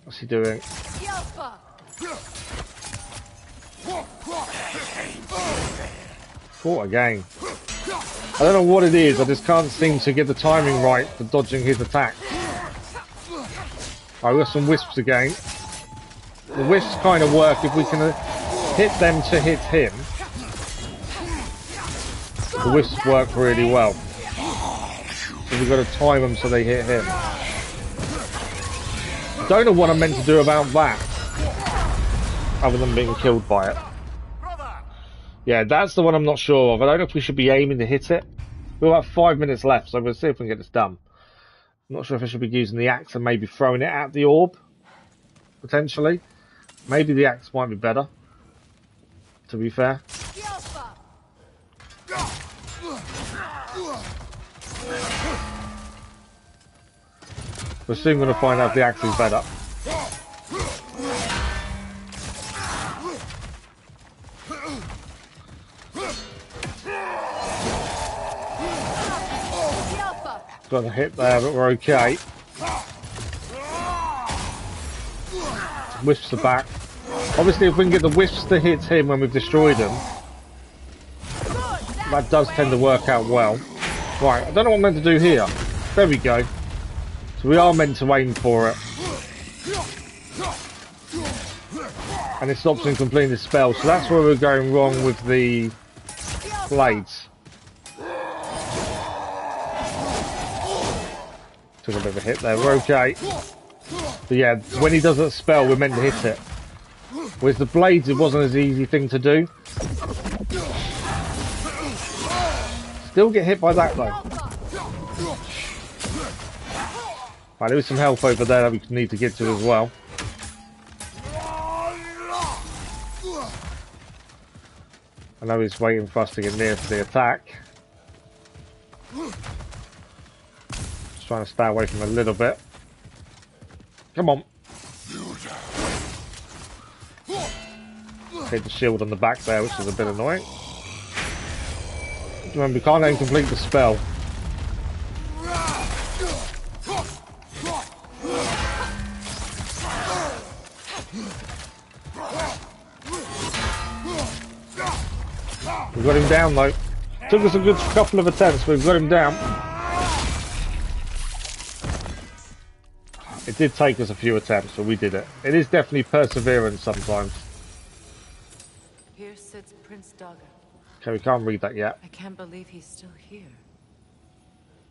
What's he doing? Caught again. I don't know what it is. I just can't seem to get the timing right for dodging his attack. Alright, we've got some wisps again. The wisps kind of work if we can hit them to hit him. The wisps work really well. So we've got to time them so they hit him. Don't know what I'm meant to do about that, other than being killed by it. Yeah, that's the one I'm not sure of. I don't know if we should be aiming to hit it. We've got 5 minutes left, so we'll see if we can get this done. I'm not sure if I should be using the axe and maybe throwing it at the orb, potentially. Maybe the axe might be better, to be fair. We're soon going to find out if the axe is better. Got a hit there, but we're okay. Wisps are back. Obviously, if we can get the wisps to hit him when we've destroyed him, that does tend to work out well. Right, I don't know what I'm meant to do here. There we go. So we are meant to aim for it. And it stops him completing the spell. So that's where we're going wrong with the blades. Took a bit of a hit there. We're okay. But yeah, when he does that spell, we're meant to hit it. Whereas the blades, it wasn't an easy thing to do. Still get hit by that though. Right, there is some health over there that we need to get to as well. I know he's waiting for us to get near to the attack. Just trying to stay away from him a little bit. Come on. Hit the shield on the back there, which is a bit annoying. Remember, we can't even complete the spell. We've got him down though. Took us a good couple of attempts, but we've got him down. It did take us a few attempts, but we did it. It is definitely perseverance sometimes. Here sits Prince Dagger. Okay, we can't read that yet. I can't believe he's still here.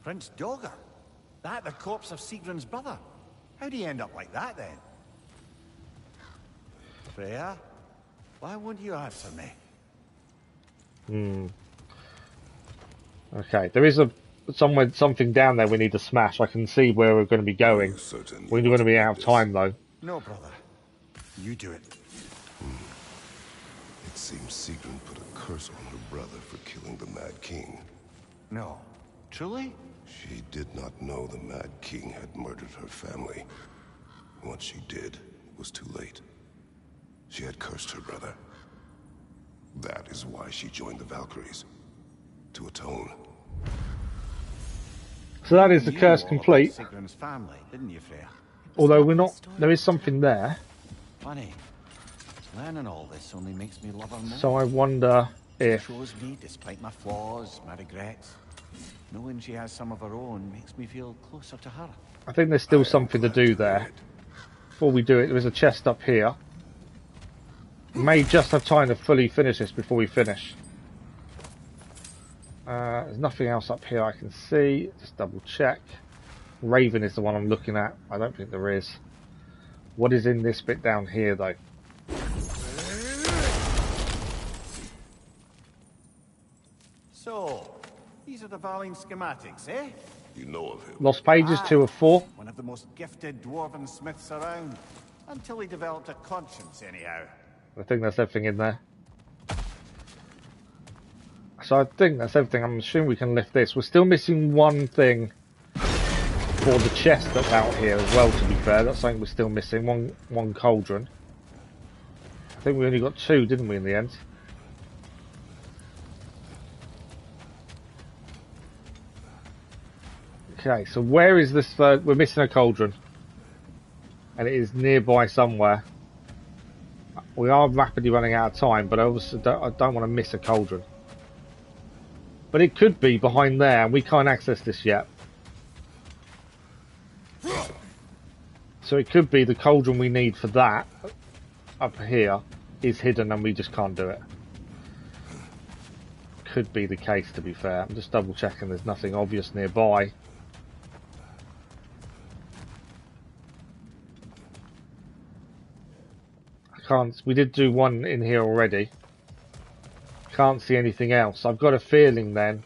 Prince Dagger? That the corpse of Sigrun's brother? How'd he end up like that then? Freya, why won't you answer me? Okay, there is something down there we need to smash. I can see where we're going to be going. We're going to be out of time though. No, brother. You do it. It seems Sigrun put a curse on her brother for killing the Mad King. No. Truly? She did not know the Mad King had murdered her family. Once she did, it was too late. She had cursed her brother. That is why she joined the Valkyries. To atone. So that is the curse complete. Sigrun's family, didn't you, Freya? Although we're not, there is something there. Funny. Learning all this only makes me love her more. So I wonder if... She shows me, despite my flaws, my regrets. Knowing she has some of her own makes me feel closer to her. I think there's still something to do there. Before we do it, there is a chest up here. May just have time to fully finish this before we finish. There's nothing else up here I can see. Just double check. Raven is the one I'm looking at. I don't think there is. What is in this bit down here though? So, these are the Valine schematics, eh? You know of him. Lost pages 2 of 4. One of the most gifted dwarven smiths around. Until he developed a conscience, anyhow. I think that's everything in there. So I think that's everything. I'm assuming we can lift this. We're still missing one thing for the chest that's out here as well, to be fair. That's something we're still missing. One cauldron. I think we only got 2, didn't we, in the end? Okay, so where is this third? We're missing a cauldron. And it is nearby somewhere. We are rapidly running out of time, but I don't want to miss a cauldron. But it could be behind there, and we can't access this yet. So it could be the cauldron we need for that, up here, is hidden and we just can't do it. Could be the case, to be fair. I'm just double checking there's nothing obvious nearby. We did do one in here already. Can't see anything else. I've got a feeling then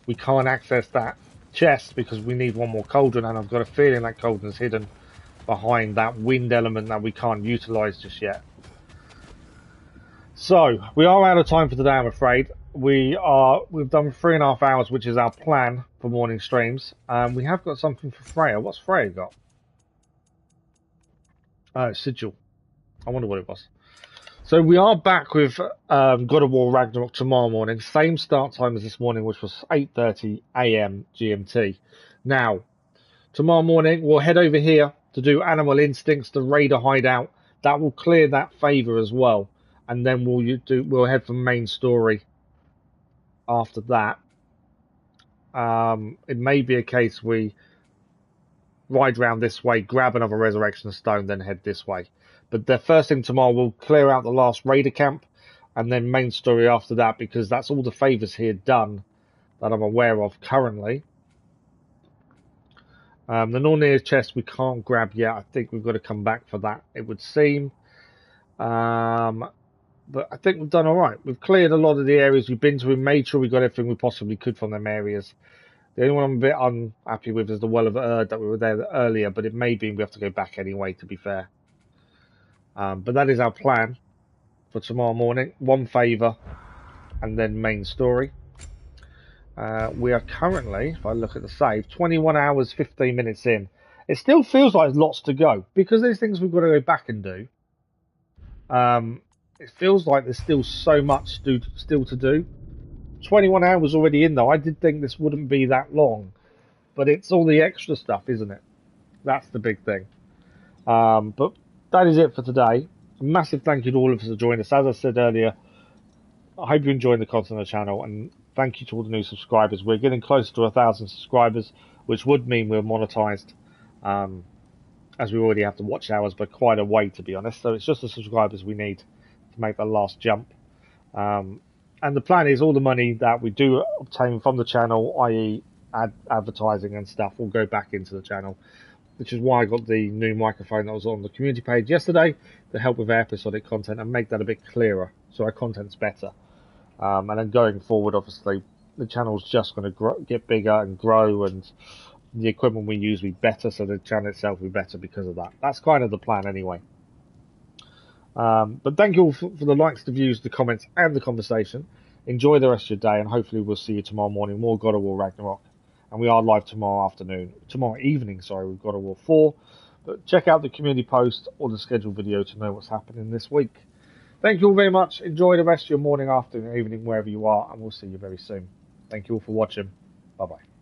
we can't access that chest because we need one more cauldron, and I've got a feeling that cauldron's hidden behind that wind element that we can't utilise just yet. So we are out of time for today, I'm afraid. We've done 3.5 hours, which is our plan for morning streams. We have got something for Freya. What's Freya got? Oh, sigil. I wonder what it was. So we are back with God of War Ragnarok tomorrow morning. Same start time as this morning, which was 8:30 AM GMT. Now, tomorrow morning we'll head over here to do Animal Instincts, the Raider hideout. That will clear that favour as well, and then we'll head for main story. After that, it may be a case we ride round this way, grab another resurrection stone, then head this way. But the first thing tomorrow, we'll clear out the last raider camp, and then main story after that, because that's all the favours here done that I'm aware of currently. The Nornir chest we can't grab yet. I think we've got to come back for that, it would seem. But I think we've done all right. We've cleared a lot of the areas we've been to. We made sure we got everything we possibly could from them areas. The only one I'm a bit unhappy with is the Well of Erd that we were there earlier, but it may be we have to go back anyway, to be fair. But that is our plan for tomorrow morning. One favour and then main story. We are currently, if I look at the save, 21 hours, 15 minutes in. It still feels like there's lots to go, because there's things we've got to go back and do. It feels like there's still so much still to do. 21 hours already in, though. I did think this wouldn't be that long, but it's all the extra stuff, isn't it? That's the big thing. But that is it for today. A massive thank you to all of us for joining us. As I said earlier, I hope you're enjoying the content on the channel, and thank you to all the new subscribers. We're getting closer to 1,000 subscribers, which would mean we're monetized, as we already have the watch hours, but quite a way, to be honest. So it's just the subscribers we need to make that last jump. And the plan is all the money that we do obtain from the channel, i.e. advertising and stuff, will go back into the channel, which is why I got the new microphone that was on the community page yesterday to help with episodic content and make that a bit clearer so our content's better. And then going forward, obviously, the channel's just going to get bigger and grow, and the equipment we use will be better, so the channel itself will be better because of that. That's kind of the plan anyway. But thank you all for the likes, the views, the comments, and the conversation. Enjoy the rest of your day, and hopefully we'll see you tomorrow morning. More God of War Ragnarok. And we are live tomorrow evening, with God of War 4. But check out the community post or the scheduled video to know what's happening this week. Thank you all very much. Enjoy the rest of your morning, afternoon, evening, wherever you are, and we'll see you very soon. Thank you all for watching. Bye-bye.